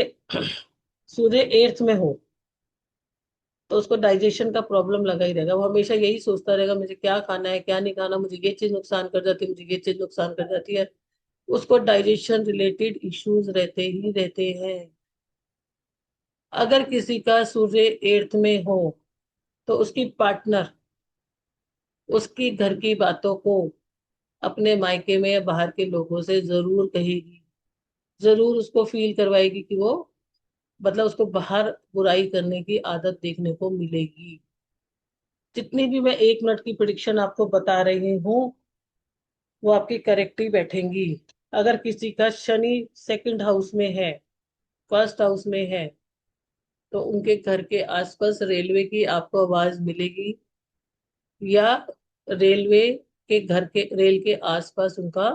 सूर्य एर्थ में हो तो उसको डाइजेशन का प्रॉब्लम लगा ही रहेगा। वो हमेशा यही सोचता रहेगा मुझे क्या खाना है क्या नहीं खाना, मुझे ये चीज नुकसान कर जाती है, मुझे ये चीज नुकसान कर जाती है। उसको डाइजेशन रिलेटेड इश्यूज रहते ही रहते हैं। अगर किसी का सूर्य एर्थ में हो तो उसकी पार्टनर उसकी घर की बातों को अपने मायके में या बाहर के लोगों से जरूर कहेगी, जरूर उसको फील करवाएगी कि वो, मतलब उसको बाहर बुराई करने की आदत देखने को मिलेगी। जितनी भी मैं 1 मिनट की प्रिडिक्शन आपको बता रही हूँ वो आपकी करेक्ट ही बैठेंगी। अगर किसी का शनि सेकंड हाउस में है, फर्स्ट हाउस में है, तो उनके घर के आसपास रेलवे की आपको आवाज मिलेगी, या रेलवे के घर के रेल के आसपास उनका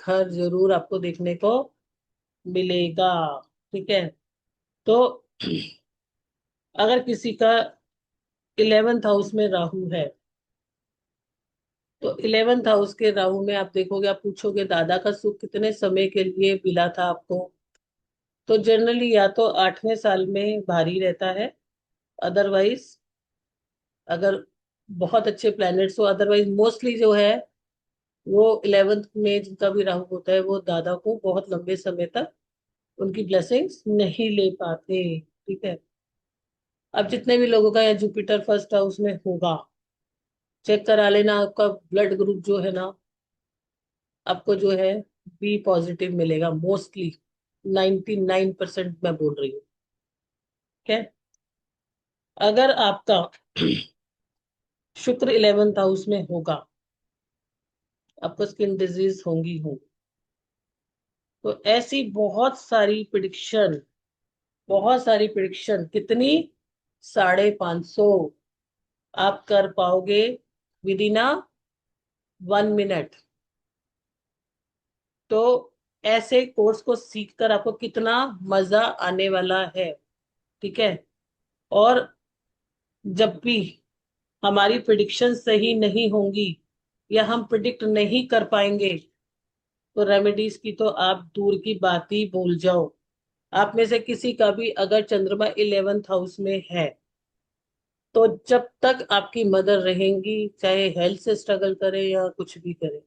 घर जरूर आपको देखने को मिलेगा। ठीक है। तो अगर किसी का 11th हाउस में राहु है, तो 11th हाउस के राहु में आप देखोगे, आप पूछोगे दादा का सुख कितने समय के लिए मिला था आपको, तो जनरली या तो 8वें साल में भारी रहता है, अदरवाइज अगर बहुत अच्छे प्लैनेट्स हो, अदरवाइज मोस्टली जो है वो 11th में जिनका भी राहु होता है वो दादा को बहुत लंबे समय तक उनकी ब्लेसिंग्स नहीं ले पाते। ठीक है। अब जितने भी लोगों का या जुपिटर फर्स्ट हाउस में होगा, चेक करा लेना, आपका ब्लड ग्रुप जो है ना, आपको जो है बी पॉजिटिव मिलेगा मोस्टली। 99% मैं बोल रही हूँ। ठीक है। अगर आपका शुक्र 11th हाउस में होगा, आपको स्किन डिजीज होंगी। तो ऐसी बहुत सारी प्रिडिक्शन कितनी, 550 आप कर पाओगे विद इन अ 1 मिनट। तो ऐसे कोर्स को सीखकर आपको कितना मजा आने वाला है। ठीक है। और जब भी हमारी प्रिडिक्शन सही नहीं होंगी या हम प्रिडिक्ट नहीं कर पाएंगे, तो रेमेडीज की तो आप दूर की बात ही भूल जाओ। आप में से किसी का भी अगर चंद्रमा 11th हाउस में है, तो जब तक आपकी मदर रहेंगी, चाहे हेल्थ से स्ट्रगल करे या कुछ भी करे,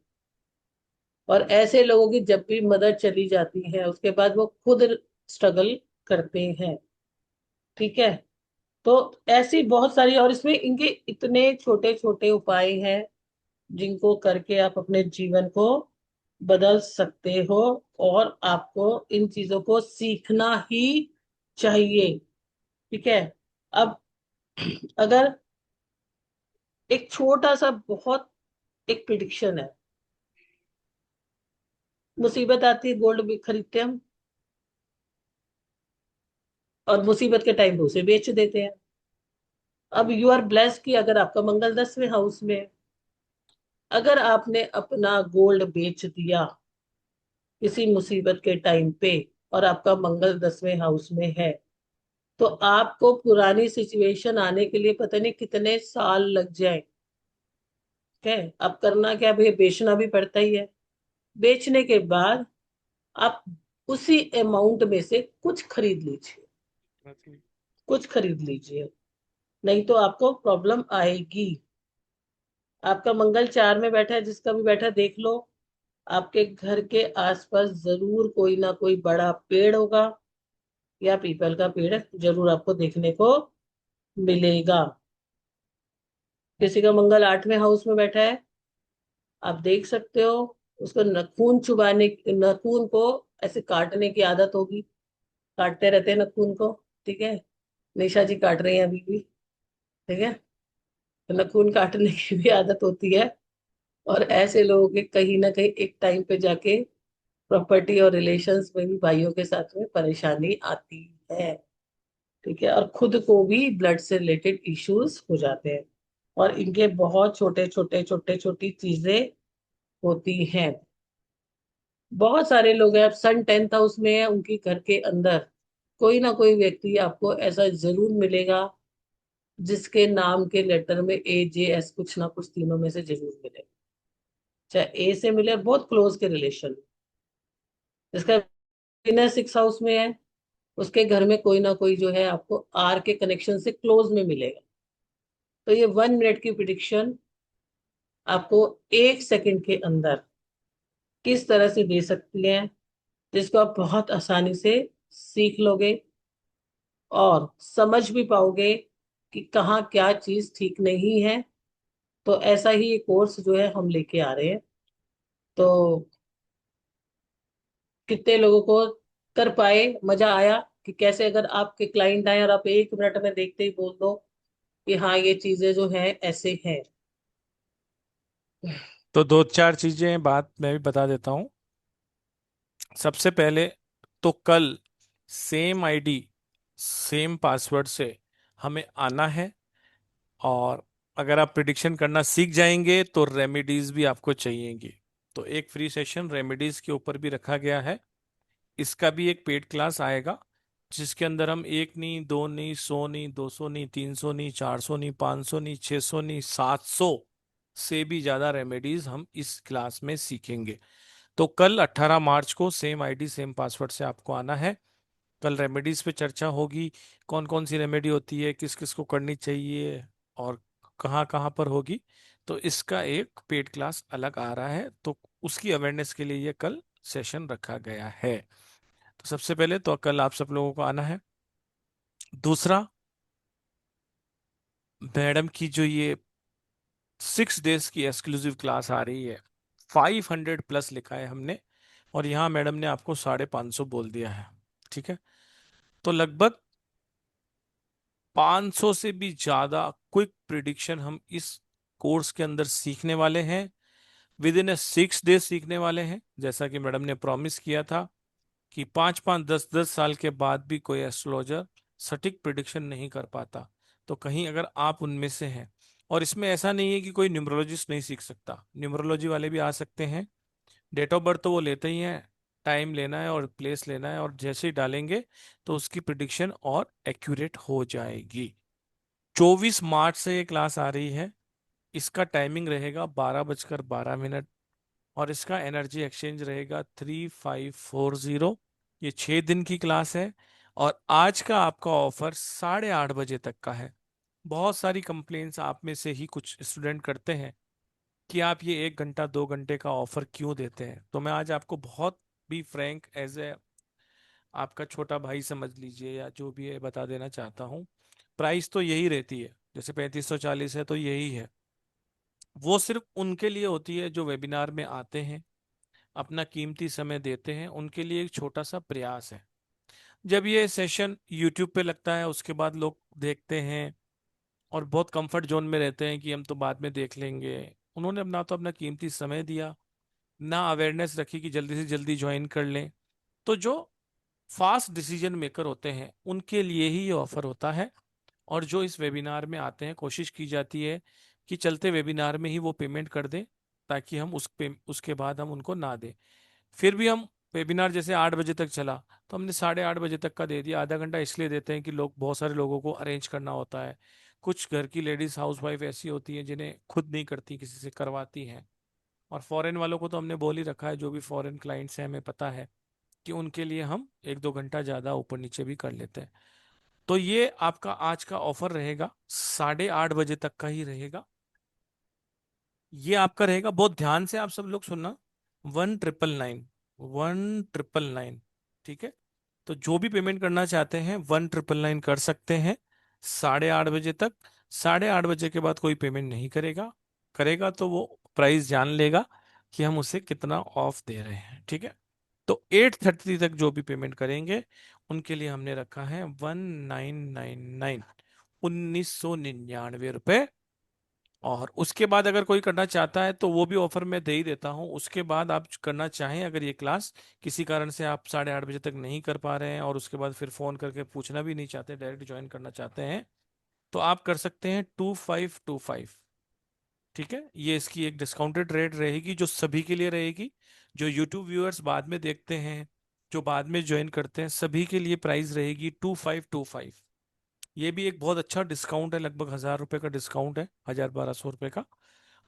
और ऐसे लोगों की जब भी मदर चली जाती है उसके बाद वो खुद स्ट्रगल करते हैं। ठीक है। तो ऐसी बहुत सारी, और इसमें इनके इतने छोटे छोटे उपाय हैं जिनको करके आप अपने जीवन को बदल सकते हो। और आपको इन चीजों को सीखना ही चाहिए। ठीक है। अब अगर एक छोटा सा बहुत एक प्रिडिक्शन है, मुसीबत आती है गोल्ड भी खरीदते हैं हम, और मुसीबत के टाइम पे उसे बेच देते हैं। अब यू आर ब्लेस्ड कि अगर आपका मंगल 10वें हाउस में है, अगर आपने अपना गोल्ड बेच दिया किसी मुसीबत के टाइम पे और आपका मंगल 10वें हाउस में है, तो आपको पुरानी सिचुएशन आने के लिए पता नहीं कितने साल लग जाए। ठीक है। अब करना क्या भैया, बेचना भी पड़ता ही है। बेचने के बाद आप उसी अमाउंट में से कुछ खरीद लीजिए, कुछ खरीद लीजिए, नहीं तो आपको प्रॉब्लम आएगी। आपका मंगल 4 में बैठा है, जिसका भी बैठा है देख लो, आपके घर के आसपास जरूर कोई ना कोई बड़ा पेड़ होगा, या पीपल का पेड़ जरूर आपको देखने को मिलेगा। किसी का मंगल 8वें हाउस में बैठा है, आप देख सकते हो, उसको नखून को ऐसे काटने की आदत होगी, काटते रहते हैं नखून को। ठीक है। निशा जी काट रही हैं अभी भी। ठीक है। तो नखून काटने की भी आदत होती है। और ऐसे लोगों के कहीं ना कहीं एक टाइम पे जाके प्रॉपर्टी और रिलेशंस में भी भाइयों के साथ में परेशानी आती है। ठीक है। और खुद को भी ब्लड से रिलेटेड इश्यूज हो जाते हैं। और इनके बहुत छोटे छोटी चीजें होती हैं। बहुत सारे लोग हैं, अब सन 10th हाउस में है, उनकी घर के अंदर कोई ना कोई व्यक्ति आपको ऐसा जरूर मिलेगा जिसके नाम के लेटर में AJS कुछ ना कुछ तीनों में से जरूर मिले। चाहे ए से मिले और बहुत क्लोज के रिलेशन, जिसका विनर 6th हाउस में है, उसके घर में कोई ना कोई जो है आपको आर के कनेक्शन से क्लोज में मिलेगा। तो ये 1 मिनट की प्रिडिक्शन आपको 1 सेकंड के अंदर किस तरह से दे सकती है, जिसको आप बहुत आसानी से सीख लोगे और समझ भी पाओगे कि कहाँ क्या चीज ठीक नहीं है। तो ऐसा ही एक कोर्स जो है हम लेके आ रहे हैं। तो कितने लोगों को कर पाए, मजा आया कि कैसे अगर आपके क्लाइंट आए और आप 1 मिनट में देखते ही बोल दो कि हाँ ये चीजें जो है ऐसे हैं। तो दो चार चीजें बात मैं भी बता देता हूँ। सबसे पहले तो कल सेम आईडी सेम पासवर्ड से हमें आना है। और अगर आप प्रिडिक्शन करना सीख जाएंगे तो रेमेडीज भी आपको चाहिएंगी। तो एक फ्री सेशन रेमेडीज के ऊपर भी रखा गया है। इसका भी एक पेड क्लास आएगा, जिसके अंदर हम एक नहीं, दो नहीं, 100 नहीं, 200 नहीं, 300 नहीं, 400 नहीं, 500 नहीं, 600 नहीं, 700 से भी ज्यादा रेमेडीज हम इस क्लास में सीखेंगे। तो कल 18 मार्च को सेम आईडी सेम पासवर्ड से आपको आना है। कल रेमेडीज पे चर्चा होगी। कौन कौन सी रेमेडी होती है, किस किस को करनी चाहिए, और कहाँ कहाँ पर होगी। तो इसका एक पेड क्लास अलग आ रहा है, तो उसकी अवेयरनेस के लिए ये कल सेशन रखा गया है। तो सबसे पहले तो कल आप सब लोगों को आना है। दूसरा, मैडम की जो ये 6 डेज की एक्सक्लूसिव क्लास आ रही है, 500+ लिखा है हमने, और यहाँ मैडम ने आपको 550 बोल दिया है। ठीक है। तो लगभग 500 से भी ज्यादा क्विक प्रिडिक्शन हम इस कोर्स के अंदर सीखने वाले हैं। विद इन ए 6 डेज सीखने वाले हैं, जैसा कि मैडम ने प्रॉमिस किया था कि 5 5 10 10 साल के बाद भी कोई एस्ट्रोलॉजर सटीक प्रिडिक्शन नहीं कर पाता। तो कहीं अगर आप उनमें से हैं, और इसमें ऐसा नहीं है कि कोई न्यूमरोलॉजिस्ट नहीं सीख सकता, न्यूमरोलॉजी वाले भी आ सकते हैं। डेट ऑफ बर्थ तो वो लेते ही हैं, टाइम लेना है और प्लेस लेना है, और जैसे ही डालेंगे तो उसकी प्रिडिक्शन और एक्यूरेट हो जाएगी। 24 मार्च से ये क्लास आ रही है। इसका टाइमिंग रहेगा 12:12। और इसका एनर्जी एक्सचेंज रहेगा 3540। ये 6 दिन की क्लास है। और आज का आपका ऑफर 8:30 बजे तक का है। बहुत सारी कंप्लेंट्स आप में से ही कुछ स्टूडेंट करते हैं कि आप ये 1 घंटा 2 घंटे का ऑफर क्यों देते हैं। तो मैं आज आपको बहुत भी फ्रैंक, एज ए आपका छोटा भाई समझ लीजिए या जो भी है, बता देना चाहता हूँ। प्राइस तो यही रहती है, जैसे 3540 है तो यही है। वो सिर्फ उनके लिए होती है जो वेबिनार में आते हैं, अपना कीमती समय देते हैं, उनके लिए एक छोटा सा प्रयास है। जब ये सेशन यूट्यूब पे लगता है उसके बाद लोग देखते हैं और बहुत कंफर्ट जोन में रहते हैं कि हम तो बाद में देख लेंगे। उन्होंने अपना तो अपना कीमती समय दिया, ना अवेयरनेस रखी कि जल्दी से जल्दी ज्वाइन कर लें। तो जो फास्ट डिसीजन मेकर होते हैं उनके लिए ही ये ऑफर होता है। और जो इस वेबिनार में आते हैं, कोशिश की जाती है कि चलते वेबिनार में ही वो पेमेंट कर दें, ताकि हम उसके बाद हम उनको ना दें। फिर भी हम, वेबिनार जैसे 8 बजे तक चला, तो हमने 8:30 बजे तक का दे दिया। आधा घंटा इसलिए देते हैं कि लोग, बहुत सारे लोगों को अरेंज करना होता है। कुछ घर की लेडीज हाउस वाइफ ऐसी होती हैं जिन्हें खुद नहीं करती, किसी से करवाती हैं। और फॉरेन वालों को तो हमने बोल ही रखा है, जो भी फॉरेन क्लाइंट्स हैं हमें पता है कि उनके लिए हम 1 2 घंटा ज़्यादा ऊपर नीचे भी कर लेते हैं। तो ये आपका आज का ऑफर रहेगा, 8:30 बजे तक का ही रहेगा। ये आपका रहेगा, बहुत ध्यान से आप सब लोग सुनना। 1999, 1999। ठीक है। तो जो भी पेमेंट करना चाहते हैं 1999 कर सकते हैं, 8:30 बजे तक। 8:30 बजे के बाद कोई पेमेंट नहीं करेगा। करेगा तो वो प्राइस जान लेगा कि हम उसे कितना ऑफ दे रहे हैं। ठीक है। तो 8:30 तक जो भी पेमेंट करेंगे उनके लिए हमने रखा है 1999, 1999 रुपये। और उसके बाद अगर कोई करना चाहता है तो वो भी ऑफर मैं दे ही देता हूँ। उसके बाद आप करना चाहें, अगर ये क्लास किसी कारण से आप 8:30 बजे तक नहीं कर पा रहे हैं और उसके बाद फिर फोन करके पूछना भी नहीं चाहते, डायरेक्ट ज्वाइन करना चाहते हैं, तो आप कर सकते हैं 2525। ठीक है। ये इसकी एक डिस्काउंटेड रेट रहेगी जो सभी के लिए रहेगी। जो यूट्यूब व्यूअर्स बाद में देखते हैं, जो बाद में ज्वाइन करते हैं, सभी के लिए प्राइस रहेगी 2525। ये भी एक बहुत अच्छा डिस्काउंट है, लगभग 1000 रुपये का डिस्काउंट है, 1200 रुपये का।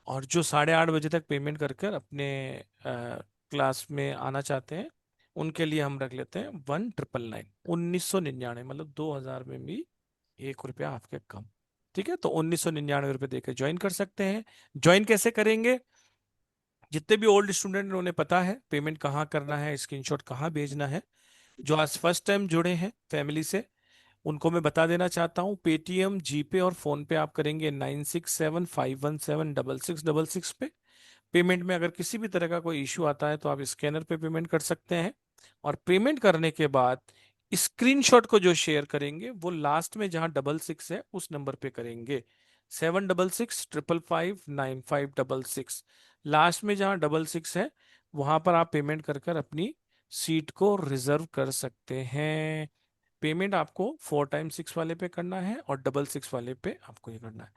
और जो 8:30 बजे तक पेमेंट कर कर अपने क्लास में आना चाहते हैं, उनके लिए हम रख लेते हैं 1999, 1999, मतलब 2000 में भी 1 रुपया आपके कम। ठीक है, तो 1999 रुपये देकर ज्वाइन कर सकते हैं। ज्वाइन कैसे करेंगे? जितने भी ओल्ड स्टूडेंट उन्हें पता है पेमेंट कहाँ करना है, स्क्रीनशॉट कहाँ भेजना है। जो आज फर्स्ट टाइम जुड़े हैं फैमिली से, उनको मैं बता देना चाहता हूँ, पेटीएम, जीपे और फोन पे आप करेंगे 9675176666 पे। पेमेंट में अगर किसी भी तरह का कोई इश्यू आता है तो आप स्कैनर पे पेमेंट कर सकते हैं। और पेमेंट करने के बाद स्क्रीनशॉट को जो शेयर करेंगे वो लास्ट में जहां 66 है उस नंबर पे करेंगे, 7665559566। लास्ट में जहां 66 है वहां पर आप पेमेंट कर कर अपनी सीट को रिजर्व कर सकते हैं। पेमेंट आपको 4x6 वाले पे करना है और 66 वाले पे आपको ये करना है।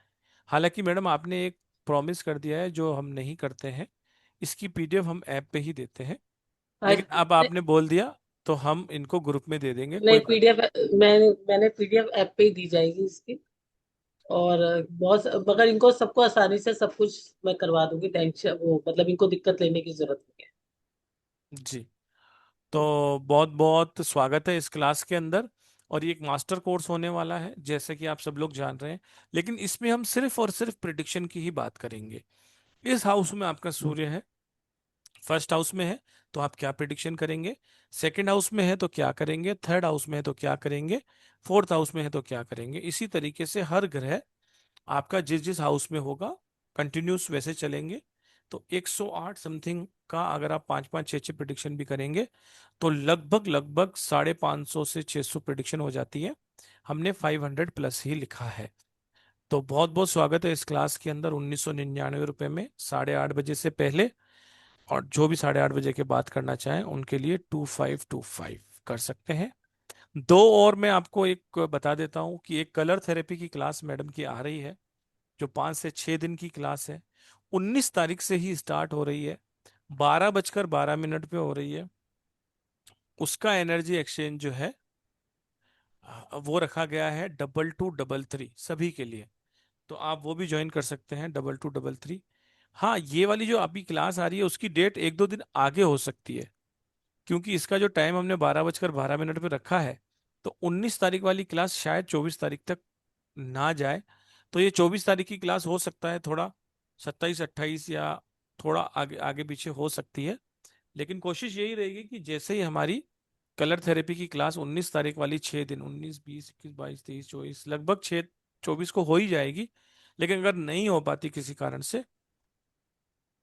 हालांकि मैडम आपने एक प्रॉमिस कर दिया है जो हम नहीं करते हैं, इसकी पीडीएफ हम ऐप पे ही देते हैं। आज लेकिन अब आपने बोल दिया तो हम इनको ग्रुप में दे देंगे, नहीं, कोई बात। पीडीएफ मैंने पीडीएफ ऐप पे ही दी जाएगी इसकी। और बहुत, मगर इनको सबको आसानी से सब कुछ मैं करवा दूंगी, टेंशन वो मतलब इनको दिक्कत लेने की जरूरत नहीं जी, तो बहुत बहुत स्वागत है इस क्लास के अंदर। और ये एक मास्टर कोर्स होने वाला है जैसे कि आप सब लोग जान रहे हैं। लेकिन इसमें हम सिर्फ और सिर्फ प्रिडिक्शन की ही बात करेंगे। इस हाउस में आपका है। सूर्य है, फर्स्ट हाउस में है तो आप क्या प्रिडिक्शन करेंगे, सेकंड हाउस में है तो क्या करेंगे, थर्ड हाउस में है तो क्या करेंगे, फोर्थ हाउस में है तो क्या करेंगे। इसी तरीके से हर ग्रह आपका जिस जिस हाउस में होगा कंटिन्यूस वैसे चलेंगे। तो 108 समथिंग का अगर आप 5 5 6 6 प्रिडिक्शन भी करेंगे तो लगभग लगभग 550 से 600 प्रिडिक्शन हो जाती है। हमने 500 प्लस ही लिखा है। तो बहुत बहुत स्वागत है इस क्लास के अंदर 1999 रुपए में 8:30 बजे से पहले। और जो भी 8:30 बजे के बाद करना चाहें उनके लिए 2525 कर सकते हैं। दो और मैं आपको एक बता देता हूं कि एक कलर थेरेपी की क्लास मैडम की आ रही है, जो 5 से 6 दिन की क्लास है। 19 तारीख से ही स्टार्ट हो रही है, 12:12 पे हो रही है। उसका एनर्जी एक्सचेंज जो है वो रखा गया है 2233 सभी के लिए। तो आप वो भी ज्वाइन कर सकते हैं 2233। हाँ, ये वाली जो अभी क्लास आ रही है उसकी डेट 1 2 दिन आगे हो सकती है, क्योंकि इसका जो टाइम हमने 12:12 पे रखा है। तो 19 तारीख वाली क्लास शायद 24 तारीख तक ना जाए। तो ये 24 तारीख की क्लास हो सकता है थोड़ा 27 28 या थोड़ा आगे आगे पीछे हो सकती है। लेकिन कोशिश यही रहेगी कि जैसे ही हमारी कलर थेरेपी की क्लास 19 तारीख वाली 6 दिन, 19 20 21 22 23 24, लगभग 6 24 को हो ही जाएगी। लेकिन अगर नहीं हो पाती किसी कारण से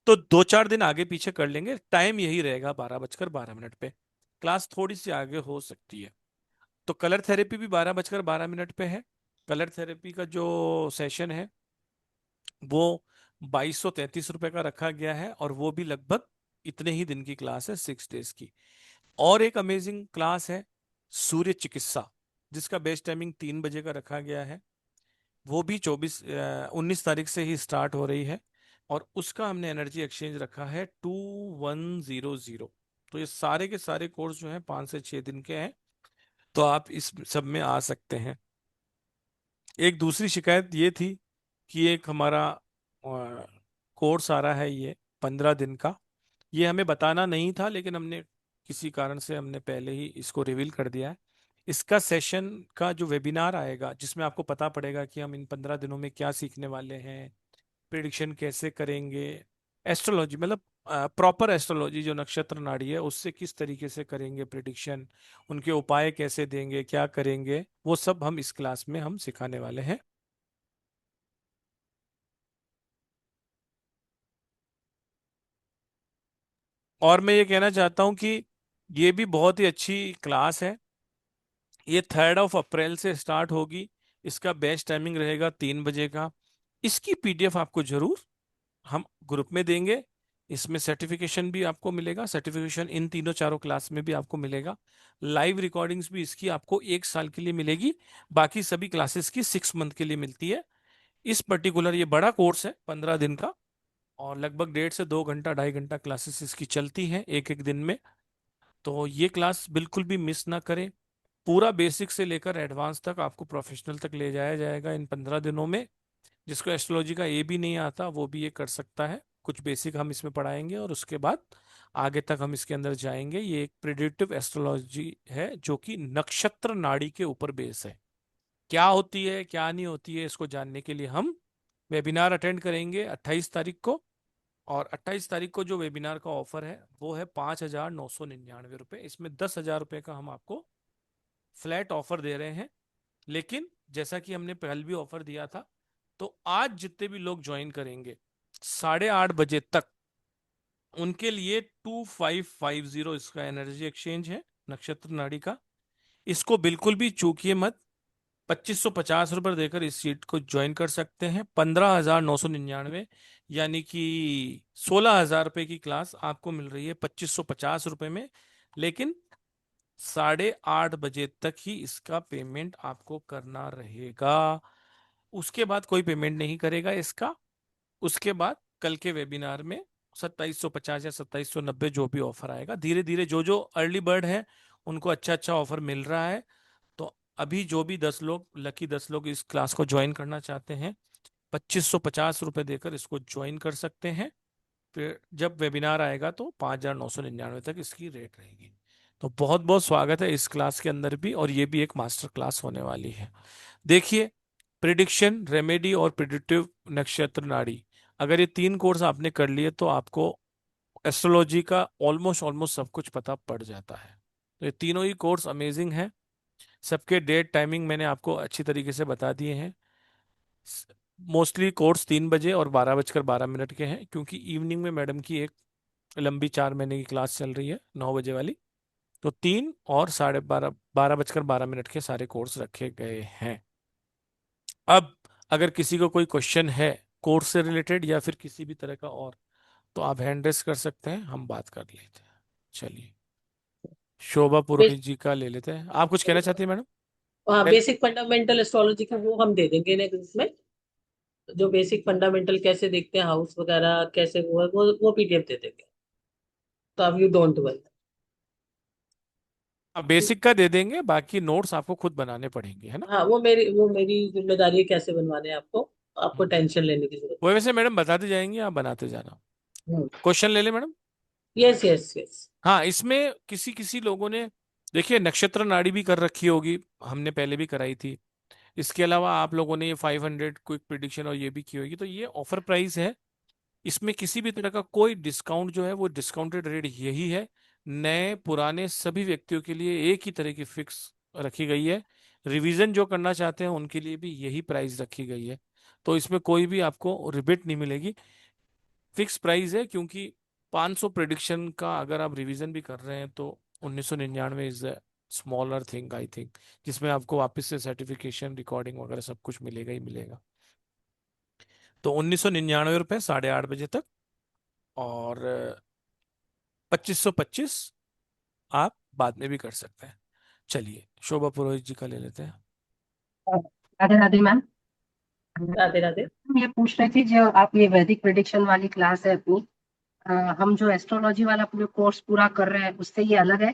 तो 2 4 दिन आगे पीछे कर लेंगे, टाइम यही रहेगा 12:12 पे। क्लास थोड़ी सी आगे हो सकती है। तो कलर थेरेपी भी 12:12 पे है। कलर थेरेपी का जो सेशन है वो 2233 रुपए का रखा गया है, और वो भी लगभग इतने ही दिन की क्लास है, 6 डेज की। और एक अमेजिंग क्लास है सूर्य चिकित्सा, जिसका बेस्ट टाइमिंग 3 बजे का रखा गया है। वो भी 19 तारीख से ही स्टार्ट हो रही है। और उसका हमने एनर्जी एक्सचेंज रखा है 2100। तो ये सारे के सारे कोर्स जो हैं 5 से 6 दिन के हैं। तो आप इस सब में आ सकते हैं। एक दूसरी शिकायत ये थी कि एक हमारा कोर्स आ रहा है ये 15 दिन का। ये हमें बताना नहीं था लेकिन हमने किसी कारण से हमने पहले ही इसको रिवील कर दिया है। इसका सेशन का जो वेबिनार आएगा जिसमें आपको पता पड़ेगा कि हम इन 15 दिनों में क्या सीखने वाले हैं, प्रिडिक्शन कैसे करेंगे, एस्ट्रोलॉजी मतलब प्रॉपर एस्ट्रोलॉजी जो नक्षत्र नाड़ी है उससे किस तरीके से करेंगे प्रिडिक्शन, उनके उपाय कैसे देंगे, क्या करेंगे, वो सब हम इस क्लास में हम सिखाने वाले हैं। और मैं ये कहना चाहता हूँ कि ये भी बहुत ही अच्छी क्लास है। ये 3 अप्रैल से स्टार्ट होगी। इसका बेस्ट टाइमिंग रहेगा 3 बजे का। इसकी पीडीएफ आपको जरूर हम ग्रुप में देंगे। इसमें सर्टिफिकेशन भी आपको मिलेगा, सर्टिफिकेशन इन तीनों चारों क्लास में भी आपको मिलेगा। लाइव रिकॉर्डिंग्स भी इसकी आपको 1 साल के लिए मिलेगी। बाकी सभी क्लासेस की 6 मंथ के लिए मिलती है। इस पर्टिकुलर ये बड़ा कोर्स है 15 दिन का, और लगभग 1.5 से 2 घंटा 2.5 घंटा क्लासेस इसकी चलती हैं एक एक दिन में। तो ये क्लास बिल्कुल भी मिस ना करें। पूरा बेसिक से लेकर एडवांस तक आपको प्रोफेशनल तक ले जाया जाएगा इन 15 दिनों में। जिसको एस्ट्रोलॉजी का ए भी नहीं आता वो भी ये कर सकता है। कुछ बेसिक हम इसमें पढ़ाएंगे और उसके बाद आगे तक हम इसके अंदर जाएंगे। ये एक प्रिडिक्टिव एस्ट्रोलॉजी है जो कि नक्षत्र नाड़ी के ऊपर बेस है। क्या होती है क्या नहीं होती है इसको जानने के लिए हम वेबिनार अटेंड करेंगे 28 तारीख को। और 28 तारीख को जो वेबिनार का ऑफर है वो है 5,999 रुपये। इसमें 10,000 रुपये का हम आपको फ्लैट ऑफर दे रहे हैं। लेकिन जैसा कि हमने पहले भी ऑफर दिया था, तो आज जितने भी लोग ज्वाइन करेंगे 8:30 बजे तक, उनके लिए 2550 इसका एनर्जी एक्सचेंज है नक्षत्र नाड़ी का। इसको बिल्कुल भी चूकिए मत। 2550 रुपये देकर इस सीट को ज्वाइन कर सकते हैं। 15,999 यानी कि 16,000 रुपये की क्लास आपको मिल रही है 2550 रुपये में। लेकिन 8:30 बजे तक ही इसका पेमेंट आपको करना रहेगा। उसके बाद कोई पेमेंट नहीं करेगा इसका। उसके बाद कल के वेबिनार में 2750 या 2790 जो भी ऑफर आएगा, धीरे धीरे जो जो अर्ली बर्ड है उनको अच्छा अच्छा ऑफर मिल रहा है। तो अभी जो भी 10 लोग, लकी 10 लोग इस क्लास को ज्वाइन करना चाहते हैं, 2550 रुपये देकर इसको ज्वाइन कर सकते हैं। फिर जब वेबिनार आएगा तो 5,999 तक इसकी रेट रहेगी। तो बहुत बहुत स्वागत है इस क्लास के अंदर भी, और ये भी एक मास्टर क्लास होने वाली है। देखिए, प्रिडिक्शन, रेमेडी और प्रिडिक्टिव नक्षत्र नाड़ी, अगर ये 3 कोर्स आपने कर लिए तो आपको एस्ट्रोलॉजी का ऑलमोस्ट ऑलमोस्ट सब कुछ पता पड़ जाता है। तो ये तीनों ही कोर्स अमेजिंग है। सबके डेट टाइमिंग मैंने आपको अच्छी तरीके से बता दिए हैं। मोस्टली कोर्स 3 बजे और 12:12 के हैं, क्योंकि इवनिंग में मैडम की एक लंबी 4 महीने की क्लास चल रही है 9 बजे वाली। तो 3 और 12:30, 12:12 के सारे कोर्स रखे गए हैं। अब अगर किसी को कोई क्वेश्चन है कोर्स से रिलेटेड या फिर किसी भी तरह का और, तो आप हैंड रेस कर सकते हैं, हम बात कर लेते हैं। चलिए, शोभा पुरोहित जी का ले लेते हैं। आप कुछ कहना चाहती हैं मैडम? हाँ, पहले बेसिक फंडामेंटल एस्ट्रोलॉजी का वो हम दे देंगे नेक्स्ट में। जो बेसिक फंडामेंटल कैसे देखते हैं हाउस वगैरह कैसे, वो है वो पीडीएफ दे देंगे। तो अब यू डोंट वरी। आप बेसिक का दे देंगे, बाकी नोट्स आपको खुद बनाने पड़ेंगे, है ना? हाँ, वो मेरी जिम्मेदारी है कैसे बनवाने हैं आपको। आपको हम्म। टेंशन लेने की जरूरत वो वैसे मैडम बताते जाएंगे, आप बनाते जाना। नहीं। क्वेश्चन ले ले मैडम। Yes yes yes. हाँ, इसमें किसी किसी लोगों ने, देखिए, नक्षत्र नाड़ी भी कर रखी होगी, हमने पहले भी कराई थी। इसके अलावा आप लोगों ने ये 500 क्विक प्रिडिक्शन और ये भी की होगी। तो ये ऑफर प्राइस है। इसमें किसी भी तरह का कोई डिस्काउंट जो है वो डिस्काउंटेड रेट यही है। नए पुराने सभी व्यक्तियों के लिए एक ही तरह की फिक्स रखी गई है। रिवीजन जो करना चाहते हैं उनके लिए भी यही प्राइस रखी गई है। तो इसमें कोई भी आपको रिबेट नहीं मिलेगी। फिक्स प्राइस है, क्योंकि 500 प्रिडिक्शन का अगर आप रिवीजन भी कर रहे हैं तो 1999 is smaller thing I think, जिसमें आपको वापस से सर्टिफिकेशन, रिकॉर्डिंग वगैरह सब कुछ मिलेगा ही मिलेगा। तो 1999 रुपये 8:30 बजे तक। और 2525 आप बाद में भी कर सकते हैं। चलिए, शोभा पुरोहित जी का ले लेते हैं। राधे राधे मैम। राधे राधे। ये पूछ रहे थे जो आप ये वैदिक प्रिडिक्शन वाली क्लास है अपनी, हम जो एस्ट्रोलॉजी वाला पूरा कोर्स पूरा कर रहे हैं उससे ये अलग है?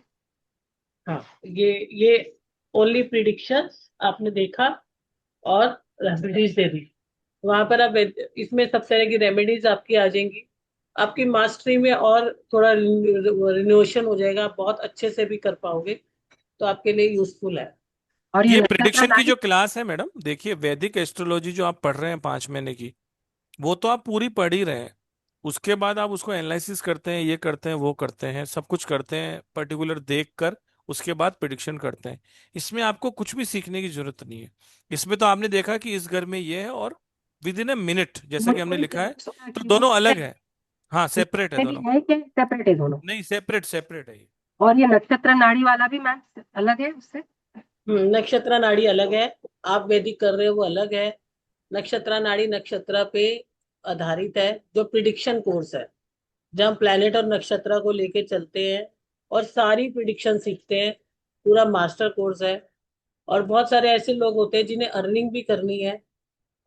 हाँ, ये ओनली प्रिडिक्शंस आपने देखा और रेमेडीज दे दी। वहां पर अब इसमें सब तरह की रेमेडीज आपकी आ जाएंगी। आपकी मास्टरी में और थोड़ा रिनोवेशन हो जाएगा, आप बहुत अच्छे से भी कर पाओगे। तो आपके लिए यूजफुल है। और ये ये नक्षत्र प्रिडिक्शन की नाड़ी? जो क्लास है मैडम, देखिए, वैदिक एस्ट्रोलॉजी जो आप पढ़ रहे हैं 5 महीने की, वो तो आप पूरी पढ़ ही रहे हैं। उसके बाद आप उसको एनालिसिस करते हैं, ये करते हैं, वो करते हैं, सब कुछ करते हैं पर्टिकुलर देख कर। उसके बाद प्रिडिक्शन करते हैं। इसमें आपको कुछ भी सीखने की जरूरत नहीं है। इसमें तो आपने देखा कि इस घर में ये है, और विद इन ए मिनट जैसा कि वही हमने वही लिखा है। क्लास होगा तो कि वो दोनों अलग है। हाँ, सेपरेट है इसमें भी दोनों। है क्या, सेपरेट है दोनों? नहीं, सेपरेट सेपरेट है ये। और ये नक्षत्र नाड़ी वाला भी मैम अलग है उससे? नक्षत्र नाड़ी अलग है। आप वैदिक कर रहे हो वो अलग है। नक्षत्र नाड़ी नक्षत्र पे आधारित है, जो प्रिडिक्शन कोर्स है, जहाँ प्लैनेट और नक्षत्र को लेके चलते हैं और सारी प्रिडिक्शन सीखते हैं। पूरा मास्टर कोर्स है। और बहुत सारे ऐसे लोग होते हैं जिन्हें अर्निंग भी करनी है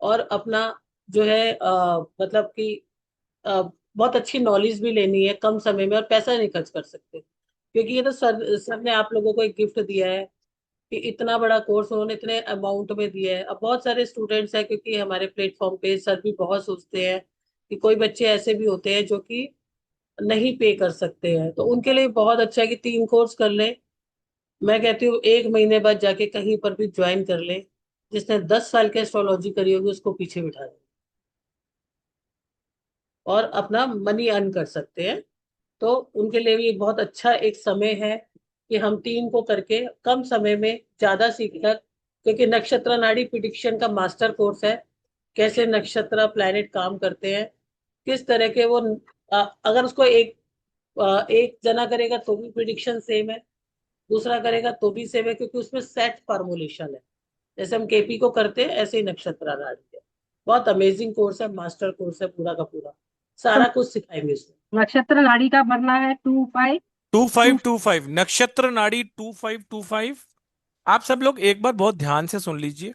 और अपना जो है मतलब कि बहुत अच्छी नॉलेज भी लेनी है कम समय में, और पैसा नहीं खर्च कर सकते। क्योंकि ये तो सर ने आप लोगों को एक गिफ्ट दिया है कि इतना बड़ा कोर्स उन्होंने इतने अमाउंट में दिया है। अब बहुत सारे स्टूडेंट्स हैं, क्योंकि हमारे प्लेटफॉर्म पे सर भी बहुत सोचते हैं कि कोई बच्चे ऐसे भी होते हैं जो कि नहीं पे कर सकते हैं, तो उनके लिए बहुत अच्छा है कि 3 कोर्स कर ले। मैं कहती हूँ 1 महीने बाद जाके कहीं पर भी ज्वाइन कर ले। जिसने 10 साल की एस्ट्रोलॉजी करी होगी उसको पीछे बिठा दे और अपना मनी अर्न कर सकते हैं। तो उनके लिए भी बहुत अच्छा एक समय है कि हम 3 को करके कम समय में ज्यादा सीखकर, क्योंकि नक्षत्र नाड़ी प्रिडिक्शन का मास्टर कोर्स है। कैसे नक्षत्र प्लैनेट काम करते हैं, किस तरह के वो, अगर उसको एक जना करेगा तो भी प्रिडिक्शन सेम है, दूसरा करेगा तो भी सेम है, क्योंकि उसमें सेट फॉर्मुलेशन है। जैसे हम केपी को करते हैं ऐसे ही नक्षत्र नाड़ी है। बहुत अमेजिंग कोर्स है, मास्टर कोर्स है पूरा का पूरा। तो सारा कुछ सिखाएंगे इसमें। नक्षत्र नाड़ी का भरना है 25 टू। 2525 नक्षत्र नाड़ी 2525। आप सब लोग एक बार बहुत ध्यान से सुन लीजिए।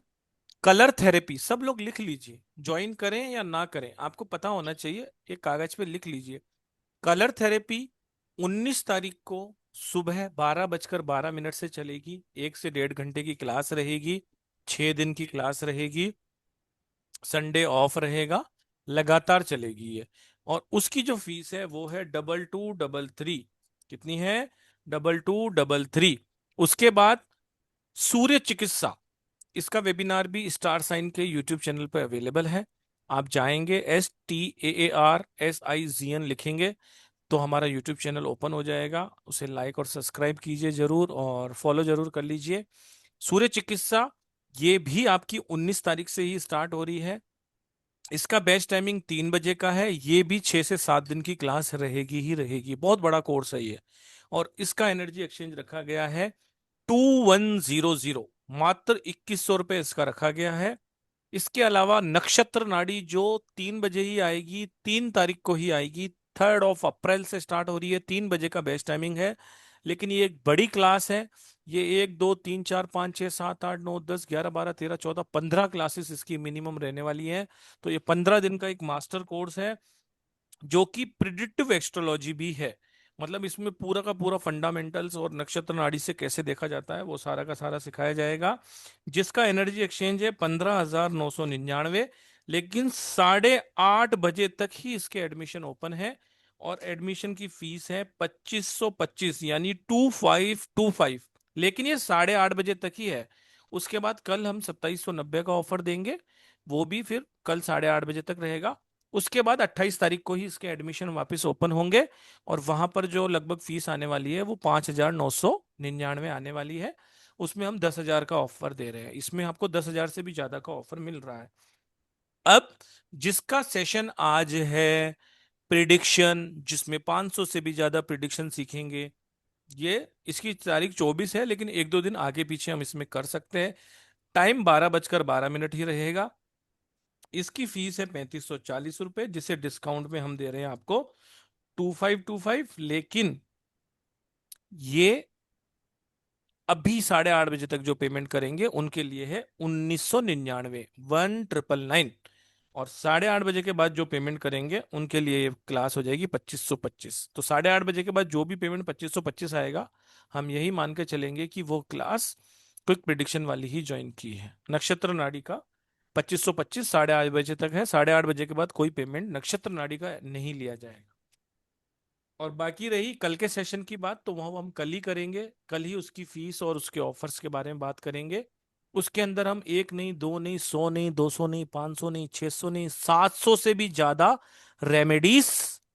कलर थेरेपी सब लोग लिख लीजिए, ज्वाइन करें या ना करें आपको पता होना चाहिए, एक कागज पे लिख लीजिए। कलर थेरेपी 19 तारीख को सुबह 12:12 से चलेगी। 1 से 1.5 घंटे की क्लास रहेगी, 6 दिन की क्लास रहेगी, संडे ऑफ रहेगा, लगातार चलेगी ये। और उसकी जो फीस है वो है 2233। कितनी है? 2233। उसके बाद सूर्य चिकित्सा, इसका वेबिनार भी स्टार साइन के यूट्यूब चैनल पर अवेलेबल है। आप जाएंगे STAARSIZN लिखेंगे तो हमारा यूट्यूब चैनल ओपन हो जाएगा। उसे लाइक और सब्सक्राइब कीजिए जरूर और फॉलो जरूर कर लीजिए। सूर्य चिकित्सा ये भी आपकी 19 तारीख से ही स्टार्ट हो रही है। इसका बेस्ट टाइमिंग 3 बजे का है। ये भी 6 से 7 दिन की क्लास रहेगी ही रहेगी, बहुत बड़ा कोर्स है ये। और इसका एनर्जी एक्सचेंज रखा गया है 2100, मात्र 2100 रुपये इसका रखा गया है। इसके अलावा नक्षत्र नाड़ी जो 3 बजे ही आएगी, 3 तारीख को ही आएगी, 3 अप्रैल से स्टार्ट हो रही है, 3 बजे का बेस्ट टाइमिंग है। लेकिन ये एक बड़ी क्लास है। ये 1 2 3 4 5 6 7 8 9 10 11 12 13 14 15 क्लासेस इसकी मिनिमम रहने वाली है। तो ये 15 दिन का एक मास्टर कोर्स है जो कि प्रिडिक्टिव एस्ट्रोलॉजी भी है। मतलब इसमें पूरा का पूरा फंडामेंटल्स और नक्षत्र नाड़ी से कैसे देखा जाता है वो सारा का सारा सिखाया जाएगा। जिसका एनर्जी एक्सचेंज है 15,999। लेकिन 8:30 बजे तक ही इसके एडमिशन ओपन है। और एडमिशन की फीस है 2525, यानी 2525। लेकिन ये 8:30 बजे तक ही है। उसके बाद कल हम 2790 का ऑफर देंगे, वो भी फिर कल 8:30 बजे तक रहेगा। उसके बाद 28 तारीख को ही इसके एडमिशन वापस ओपन होंगे। और वहां पर जो लगभग फीस आने वाली है वो 5,999 आने वाली है। उसमें हम 10,000 का ऑफर दे रहे हैं, इसमें आपको 10,000 से भी ज्यादा का ऑफर मिल रहा है। अब जिसका सेशन आज है प्रिडिक्शन, जिसमें 500 से भी ज्यादा प्रिडिक्शन सीखेंगे, ये इसकी तारीख 24 है, लेकिन 1 2 दिन आगे पीछे हम इसमें कर सकते हैं। टाइम 12:12 ही रहेगा। इसकी फीस है 3540 रुपए, जिसे डिस्काउंट में हम दे रहे हैं आपको 2525। लेकिन ये अभी 8:30 बजे तक जो पेमेंट करेंगे उनके लिए है 1999, 1999। और 8:30 बजे के बाद जो पेमेंट करेंगे उनके लिए ये क्लास हो जाएगी 2525। तो 8:30 बजे के बाद जो भी पेमेंट 2525 आएगा, हम यही मान के चलेंगे कि वो क्लास क्विक प्रिडिक्शन वाली ही ज्वाइन की है। नक्षत्र नाड़ी का 2525 8:30 बजे तक है। 8:30 बजे के बाद कोई पेमेंट नक्षत्र नाड़ी का नहीं लिया जाएगा। और बाकी रही कल के सेशन की बात, तो वह हम कल ही करेंगे। कल ही उसकी फीस और उसके ऑफर्स के बारे में बात करेंगे। उसके अंदर हम एक नहीं, दो नहीं, 100 नहीं, 200 नहीं, 500 नहीं, 600 नहीं, 700 से भी ज्यादा रेमेडीज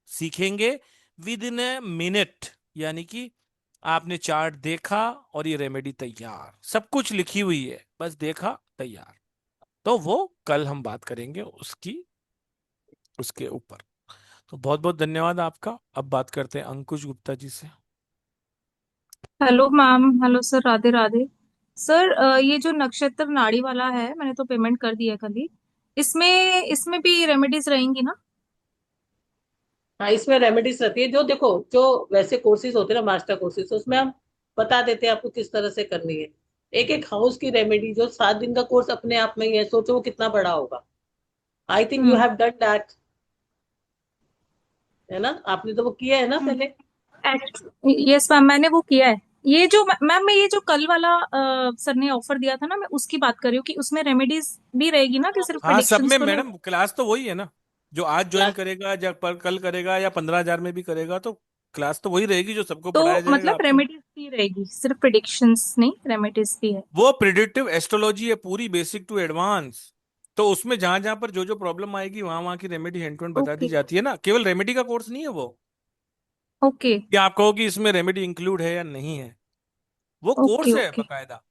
सीखेंगे विद इन ए मिनट। यानी कि आपने चार्ट देखा और ये रेमेडी तैयार, सब कुछ लिखी हुई है, बस देखा तैयार। तो वो कल हम बात करेंगे उसकी, उसके ऊपर। तो बहुत बहुत धन्यवाद आपका। अब बात करते हैं अंकुश गुप्ता जी से। Hello ma'am. Hello sir, Radhe Radhe. Sir, ये जो नक्षत्र नाड़ी वाला है मैंने तो पेमेंट कर दिया कल ही। इसमें इसमें भी रेमेडीज रहेंगी ना? हाँ, इसमें रेमेडीज रहती है। जो देखो, जो वैसे कोर्सेज होते हैं ना मास्टर कोर्सेज, उसमें हम बता देते हैं आपको किस तरह से करनी है। एक एक हाउस की रेमेडी, जो 7 दिन का कोर्स अपने आप में ही है, सोचो वो कितना बड़ा होगा। I think you hmm. Have done that, है ना? आपने तो वो किया है ना पहले। यस मैम, मैंने वो किया है। ये जो मैम, मैं ये जो कल वाला सर ने ऑफर दिया था ना, मैं उसकी बात कर रही हूँ कि उसमें रेमेडीज भी रहेगी ना, कि सिर्फ हाँ सब प्रिडिक्शंस में तो नहीं? मैडम, क्लास तो वही है ना। जो आज ज्वाइन क्लास करेगा या पर कल करेगा या 15,000 में भी करेगा, तो क्लास तो वही रहेगी जो सबको तो पढ़ाया जाएगा मतलब आपको। रेमेडीज भी रहेगी, सिर्फ प्रिडिक्शंस नहीं, रेमेडीज भी है? वो प्रिडिक्टिव एस्ट्रोलॉजी है, पूरी बेसिक टू एडवांस। तो उसमें जहां जहां पर जो जो प्रॉब्लम आएगी वहां वहां की रेमेडी हैंड टू हैंड बता दी ओके। जाती है ना, केवल रेमेडी का कोर्स नहीं है वो ओके। कि आप कहो कि इसमें रेमेडी इंक्लूड है या नहीं है। वो ओके। कोर्स है ओके। बकायदा,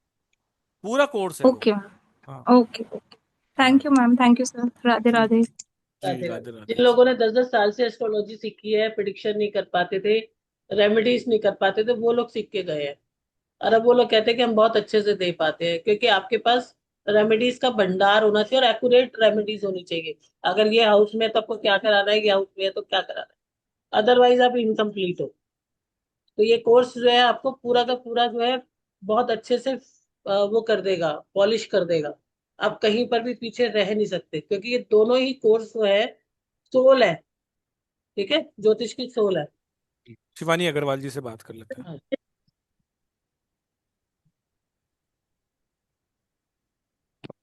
पूरा कोर्स है वो। ओके हाँ। मैम। ओके। ओके। हाँ। Thank you ma'am, thank you sir, Radhe जी राधे। जी, राधे राधे राधे। राधे जिन जी। लोगों ने 10-10 साल से एस्ट्रोलॉजी सीखी है, प्रिडिक्शन नहीं कर पाते थे, रेमेडीज नहीं कर पाते थे, वो लोग सीख के गए हैं। और अब वो लोग कहते हैं कि हम बहुत अच्छे से दे पाते हैं, क्योंकि आपके पास रेमेडीज का भंडार होना चाहिए और एक्यूरेट रेमेडीज होनी चाहिए। अगर ये हाउस में है तो आपको क्या कराना है, ये हाउस में है तो क्या कराना है, अदरवाइज आप इनकम्प्लीट हो। तो ये कोर्स जो है आपको पूरा का पूरा जो है बहुत अच्छे से वो कर देगा, पॉलिश कर देगा। आप कहीं पर भी पीछे रह नहीं सकते, क्योंकि ये दोनों ही कोर्स जो है सोल है। ठीक है, ज्योतिष की सोल है। शिवानी अग्रवाल जी से बात कर लेते हैं। हाँ।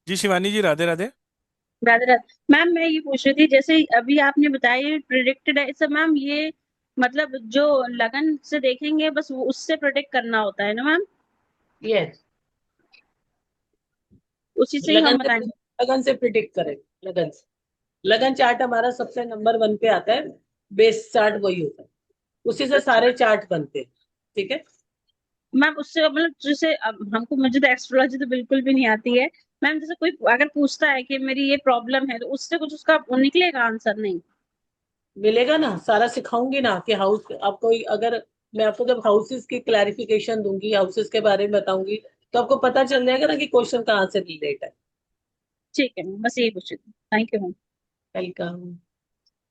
जी शिवानी जी, राधे राधे। राधे राधे मैम। मैं ये पूछ रही थी, जैसे अभी आपने बताया प्रिडिक्टेड है सब मैम, ये मतलब जो लगन से देखेंगे बस वो उससे प्रिडिक्ट करना होता है ना मैम? यस। उसी से ही हम बताएंगे? लगन से प्रिडिक्ट करें। लगन से लगन चार्ट हमारा सबसे नंबर 1 पे आता है। बेस चार्ट वही होता है, उसी से सारे चार्ट बनते हैं। ठीक है। मैम उससे मतलब जैसे अब हमको, मुझे तो एस्ट्रोलॉजी तो बिल्कुल भी नहीं आती है मैम। जैसे कोई अगर पूछता है कि मेरी ये प्रॉब्लम है, तो उससे कुछ उसका निकलेगा आंसर? नहीं? मिलेगा ना, सारा सिखाऊंगी ना कि हाउस आपको अगर मैं आपको जब हाउसेस की क्लैरिफिकेशन दूंगी, हाउसेस के बारे में बताऊंगी, तो आपको पता चल जाएगा ना कि क्वेश्चन कहाँ से रिलेट है। ठीक है मैम, बस यही पूछ रही थी। Thank you ma'am. Welcome.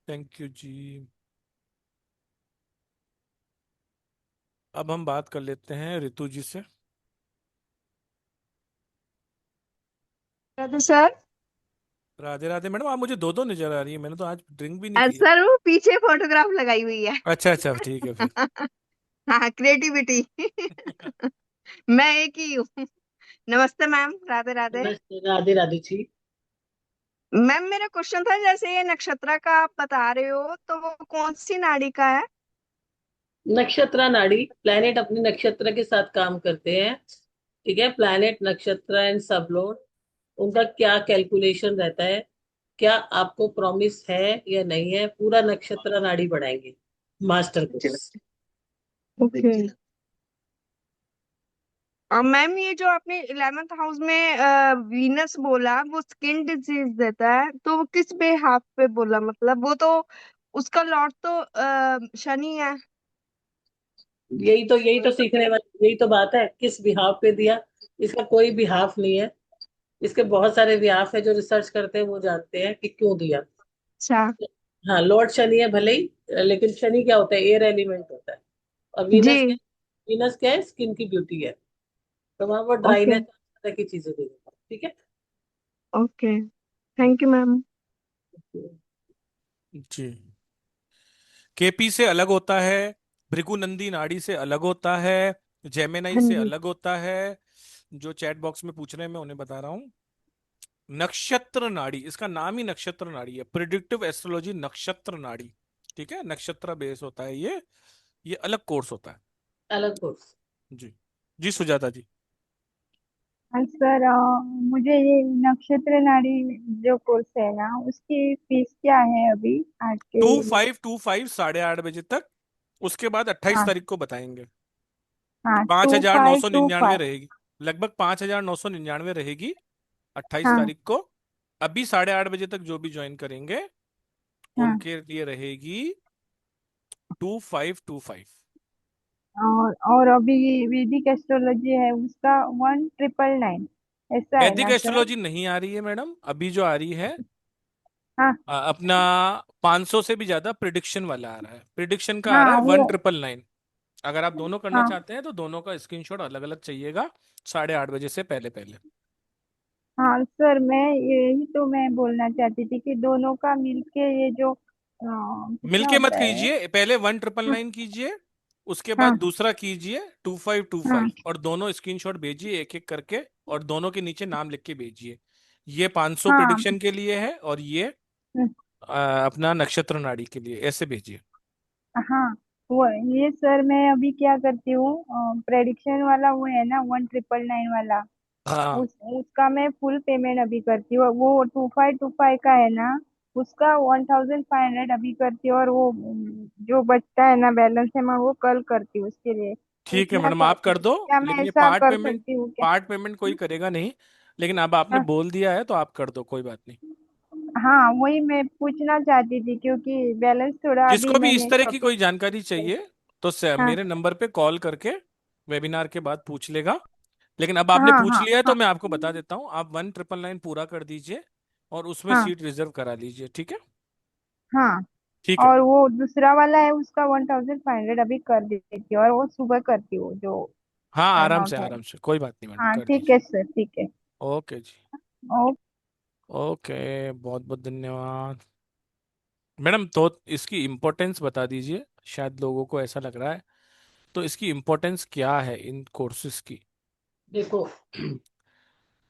Thank you जी। अब हम बात कर लेते हैं रितु जी से। तो सर, राधे राधे मैडम, आप मुझे दो दो नजर आ रही है, मैंने तो आज ड्रिंक भी नहीं की है। सर वो पीछे फोटोग्राफ लगाई हुई है। अच्छा अच्छा, ठीक है फिर। हाँ, क्रिएटिविटी। मैं एक ही हूँ। नमस्ते मैम, राधे राधे। नमस्ते, राधे राधे जी। मैम मेरा क्वेश्चन था, जैसे ये नक्षत्र का आप बता रहे हो, तो वो कौन सी नाड़ी का है? नक्षत्र नाड़ी, प्लैनेट अपने नक्षत्र के साथ काम करते हैं। ठीक है, प्लैनेट नक्षत्र एंड सब लॉर्ड, उनका क्या कैलकुलेशन रहता है, क्या आपको प्रॉमिस है या नहीं है, पूरा नक्षत्र नाड़ी बढ़ाएंगे। Master course. ओके। और मैम ये जो आपने 11th हाउस में वीनस बोला, वो स्किन डिजीज देता है, तो वो किस बेहाफ पे बोला? मतलब वो तो उसका लॉर्ड तो शनि है। यही तो सीखने वाली, यही तो बात है, किस बिहाफ पे दिया। इसका कोई बिहाफ नहीं है, इसके बहुत सारे बिहाफ है। जो रिसर्च करते हैं वो जानते हैं कि क्यों दिया। अच्छा। हाँ, लॉर्ड शनि है भले ही, लेकिन शनि क्या होता है, एयर एलिमेंट होता है। और जी। वीनस क्या है, स्किन की ब्यूटी है। तो वहां वो ओके। ड्राइनेस तरह की चीजें दे देता है। ठीक है। Okay, thank you ma'am. जी। केपी से अलग होता है, भृगुनंदी नाड़ी से अलग होता है, जेमिनाई हाँ से जी। अलग होता है। जो चैट बॉक्स में पूछ रहे हैं मैं उन्हें बता रहा हूँ। नक्षत्र नाड़ी, इसका नाम ही नक्षत्र नाड़ी है, प्रिडिक्टिव एस्ट्रोलॉजी नक्षत्र नाड़ी। ठीक है, नक्षत्र बेस होता है ये अलग कोर्स होता है। अलग कोर्स। जी। जी सुजाता जी। सर, मुझे ये नक्षत्र नाड़ी जो कोर्स है ना, उसकी फीस क्या है अभी आज के? 2525 8:30 तक। उसके बाद 28 तारीख हाँ। को बताएंगे। हाँ, पांच टू हजार नौ फाइव सौ टू निन्यानवे फाइव रहेगी। लगभग 5,999 रहेगी 28 हाँ। तारीख को। अभी 8:30 तक जो भी ज्वाइन करेंगे हाँ। उनके लिए रहेगी 2525। और अभी वैदिक एस्ट्रोलॉजी है उसका 1999, ऐसा है वैदिक ना सर? एस्ट्रोलॉजी नहीं आ रही है मैडम, अभी जो आ रही है हाँ। अपना 500 से भी ज्यादा प्रिडिक्शन वाला आ रहा है। प्रिडिक्शन का आ रहा हाँ है वो। 1999। अगर आप दोनों करना हाँ। चाहते हैं तो दोनों का स्क्रीनशॉट अलग अलग चाहिएगा, 8:30 से पहले पहले। हाँ सर, मैं यही तो मैं बोलना चाहती थी कि दोनों का मिलके ये जो कितना मिलके मत होता है? कीजिए, पहले वन ट्रिपल हाँ। नाइन कीजिए, उसके बाद हाँ। दूसरा कीजिए 2525, हाँ। और दोनों स्क्रीनशॉट भेजिए एक एक करके, और दोनों के नीचे नाम लिख के भेजिए। ये 500 हाँ। प्रिडिक्शन के लिए है और ये अपना नक्षत्र नाड़ी के लिए ऐसे भेजिए। हाँ, वो ये सर मैं अभी क्या करती हूँ, प्रेडिक्शन वाला वो है ना 1999 वाला, हाँ उसका मैं फुल पेमेंट अभी करती हूँ। वो 2525 का है ना, उसका 1500 अभी करती हूँ, और वो जो बचता है ना बैलेंस है, मैं वो कल करती हूँ उसके लिए। ठीक है इतना मैडम, आप कर कर दो। क्या मैं लेकिन ये ऐसा कर सकती हूँ क्या? पार्ट पेमेंट कोई करेगा नहीं। लेकिन अब आपने हाँ, बोल दिया है तो आप कर दो, कोई बात नहीं। हाँ, वही मैं पूछना चाहती थी, क्योंकि बैलेंस थोड़ा अभी जिसको भी इस मैंने तरह की शॉपिंग। कोई जानकारी चाहिए तो हाँ, मेरे नंबर पे कॉल करके वेबिनार के बाद पूछ लेगा। लेकिन अब आपने हाँ, पूछ हाँ, लिया है तो हाँ, मैं आपको बता देता हूँ, आप 1999 पूरा कर दीजिए और उसमें हाँ, सीट रिजर्व करा लीजिए, ठीक है। हाँ। ठीक है। और वो दूसरा वाला है, उसका 1500 अभी कर देती हूँ, और वो सुबह करती हूँ जो हाँ अमाउंट है। आराम से कोई बात नहीं मैडम, हाँ, कर ठीक है दीजिए। सर, ठीक है। ओके जी। ओ, ओके, बहुत बहुत धन्यवाद मैडम। तो इसकी इम्पोर्टेंस बता दीजिए, शायद लोगों को ऐसा लग रहा है, तो इसकी इम्पोर्टेंस क्या है इन कोर्सेज की। देखो,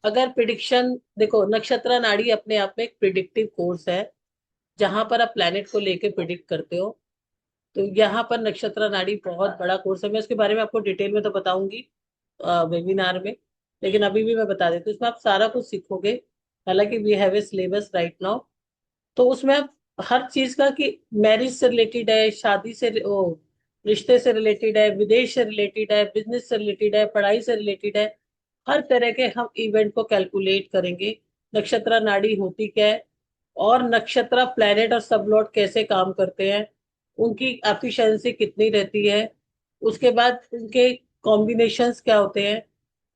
अगर प्रिडिक्शन, देखो नक्षत्र नाड़ी अपने आप में एक प्रिडिक्टिव कोर्स है, जहां पर आप प्लैनेट को लेके प्रिडिक्ट करते हो। तो यहाँ पर नक्षत्र नाड़ी बहुत बड़ा कोर्स है, मैं उसके बारे में आपको डिटेल में तो बताऊंगी वेबिनार में, लेकिन अभी भी मैं बता देती हूँ, उसमें आप सारा कुछ सीखोगे। हालांकि we have a syllabus right now, तो उसमें आप हर चीज का, कि मैरिज से रिलेटेड है, शादी से ओ रिश्ते से रिलेटेड है, विदेश से रिलेटेड है, बिजनेस से रिलेटेड है, पढ़ाई से रिलेटेड है, हर तरह के हम इवेंट को कैलकुलेट करेंगे। नक्षत्र नाड़ी होती क्या है, और नक्षत्र प्लैनेट और सबलॉट कैसे काम करते हैं, उनकी एफिशिएंसी कितनी रहती है, उसके बाद उनके कॉम्बिनेशंस क्या होते हैं,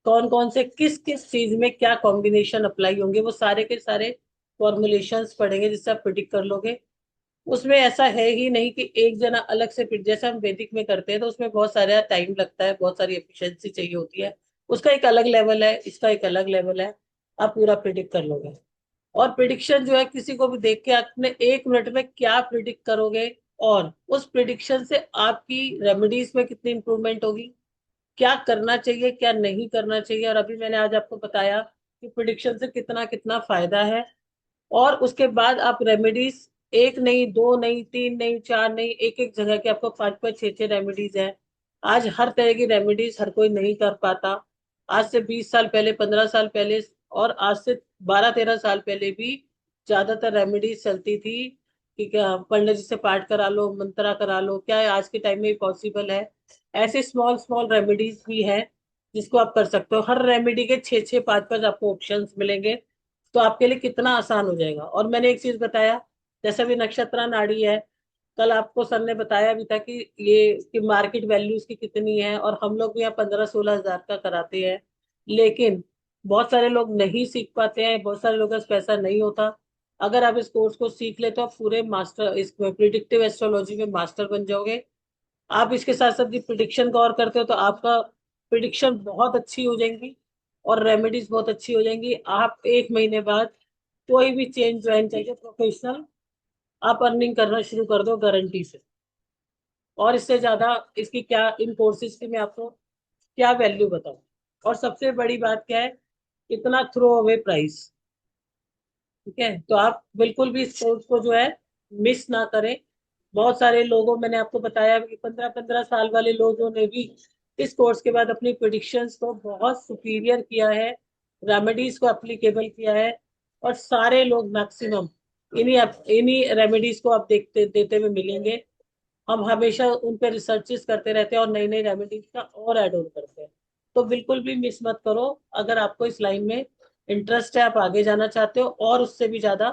कौन कौन से किस किस चीज में क्या कॉम्बिनेशन अप्लाई होंगे, वो सारे के सारे फॉर्मुलेशंस पढ़ेंगे जिससे आप प्रिडिक्ट कर लोगे। उसमें ऐसा है ही नहीं कि एक जना अलग से जैसे हम वैदिक में करते हैं तो उसमें बहुत सारा टाइम लगता है, बहुत सारी एफिशिएंसी चाहिए होती है, उसका एक अलग लेवल है, इसका एक अलग लेवल है। आप पूरा प्रिडिक्ट कर लोगे। और प्रिडिक्शन जो है, किसी को भी देख के आपने 1 मिनट में क्या प्रिडिक्ट करोगे, और उस प्रिडिक्शन से आपकी रेमेडीज में कितनी इंप्रूवमेंट होगी, क्या करना चाहिए क्या नहीं करना चाहिए, और अभी मैंने आज आपको बताया कि प्रिडिक्शन से कितना कितना फायदा है। और उसके बाद आप रेमेडीज, एक नहीं, दो नहीं, तीन नहीं, चार नहीं, एक एक जगह के आपको 5 5 6 6 रेमेडीज है। आज हर तरह की रेमेडीज हर कोई नहीं कर पाता। आज से 20 साल पहले, 15 साल पहले, और आज से 12 13 साल पहले भी ज्यादातर रेमेडीज चलती थी कि क्या पंडित जी से पाठ करा लो, मंत्रा करा लो, क्या है आज के टाइम में पॉसिबल है। ऐसे स्मॉल स्मॉल रेमेडीज भी है जिसको आप कर सकते हो। हर रेमेडी के 6 6 5 5 आपको ऑप्शंस मिलेंगे, तो आपके लिए कितना आसान हो जाएगा। और मैंने एक चीज बताया, जैसे भी नक्षत्र नाड़ी है, कल आपको सर ने बताया भी था कि ये कि मार्केट वैल्यू इसकी कितनी है, और हम लोग भी यहाँ 15 16 हजार का कराते हैं। लेकिन बहुत सारे लोग नहीं सीख पाते हैं, बहुत सारे लोगों के पास पैसा नहीं होता। अगर आप इस कोर्स को सीख ले तो आप पूरे मास्टर, इस प्रिडिक्टिव एस्ट्रोलॉजी में मास्टर बन जाओगे। आप इसके साथ साथ प्रिडिक्शन का और करते हो तो आपका प्रिडिक्शन बहुत अच्छी हो जाएंगी, और रेमेडीज बहुत अच्छी हो जाएंगी। आप 1 महीने बाद कोई भी चेंज ज्वाइन चाहिए प्रोफेशनल, आप अर्निंग करना शुरू कर दो गारंटी से। और इससे ज्यादा इसकी क्या, इन कोर्सेज की मैं आपको क्या वैल्यू बताऊं। और सबसे बड़ी बात क्या है, इतना थ्रो अवे प्राइस। ठीक है, तो आप बिल्कुल भी इस कोर्स को जो है मिस ना करें। बहुत सारे लोगों, मैंने आपको बताया कि 15 15 साल वाले लोगों ने भी इस कोर्स के बाद अपनी प्रिडिक्शंस को बहुत सुपीरियर किया है, रेमेडीज को एप्लीकेबल किया है। और सारे लोग मैक्सिमम इन्हीं इन्हीं रेमेडीज को आप देखते देते हुए मिलेंगे। हम हमेशा उन पे रिसर्चेस करते रहते हैं और नई नई रेमेडीज का और ऐड ऑन करते हैं। तो बिल्कुल भी मिस मत करो। अगर आपको इस लाइन में इंटरेस्ट है, आप आगे जाना चाहते हो और उससे भी ज्यादा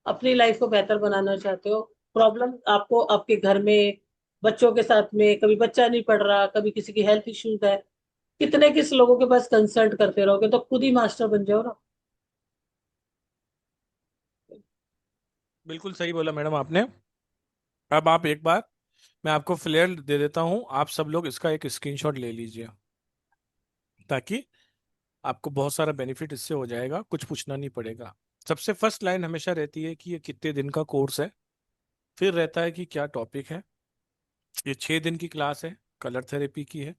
अपनी लाइफ को बेहतर बनाना चाहते हो, प्रॉब्लम आपको आपके घर में, बच्चों के साथ में, कभी बच्चा नहीं पढ़ रहा, कभी किसी की हेल्थ इश्यूज है, कितने किस लोगों के पास कंसल्ट करते रहोगे, तो खुद ही मास्टर बन जाओ ना। बिल्कुल सही बोला मैडम आपने। अब आप एक बार, मैं आपको फ्लेयर दे देता हूँ, आप सब लोग इसका एक स्क्रीनशॉट ले लीजिए, ताकि आपको बहुत सारा बेनिफिट इससे हो जाएगा, कुछ पूछना नहीं पड़ेगा। सबसे फर्स्ट लाइन हमेशा रहती है कि ये कितने दिन का कोर्स है, फिर रहता है कि क्या टॉपिक है। ये 6 दिन की क्लास है, कलर थेरेपी की है,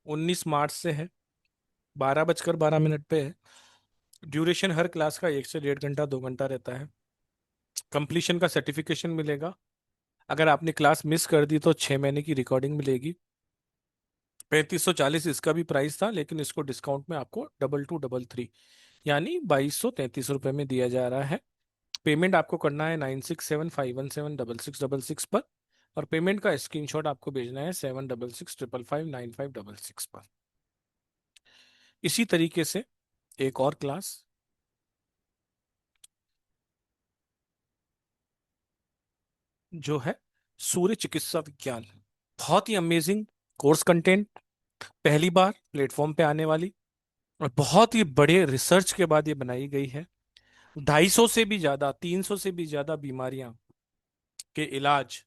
19 मार्च से है, 12 बजकर 12 मिनट पे है। ड्यूरेशन हर क्लास का 1 से 1.5 घंटा 2 घंटा रहता है। कंप्लीशन का सर्टिफिकेशन मिलेगा। अगर आपने क्लास मिस कर दी तो 6 महीने की रिकॉर्डिंग मिलेगी। 3540 इसका भी प्राइस था, लेकिन इसको डिस्काउंट में आपको 2233 यानी 2233 रुपये में दिया जा रहा है। पेमेंट आपको करना है 9675176666 पर, और पेमेंट का स्क्रीनशॉट आपको भेजना है 7665559566 पर। इसी तरीके से एक और क्लास जो है सूर्य चिकित्सा विज्ञान, बहुत ही अमेजिंग कोर्स कंटेंट, पहली बार प्लेटफॉर्म पे आने वाली और बहुत ही बड़े रिसर्च के बाद ये बनाई गई है। 250 से भी ज्यादा, 300 से भी ज्यादा बीमारियां के इलाज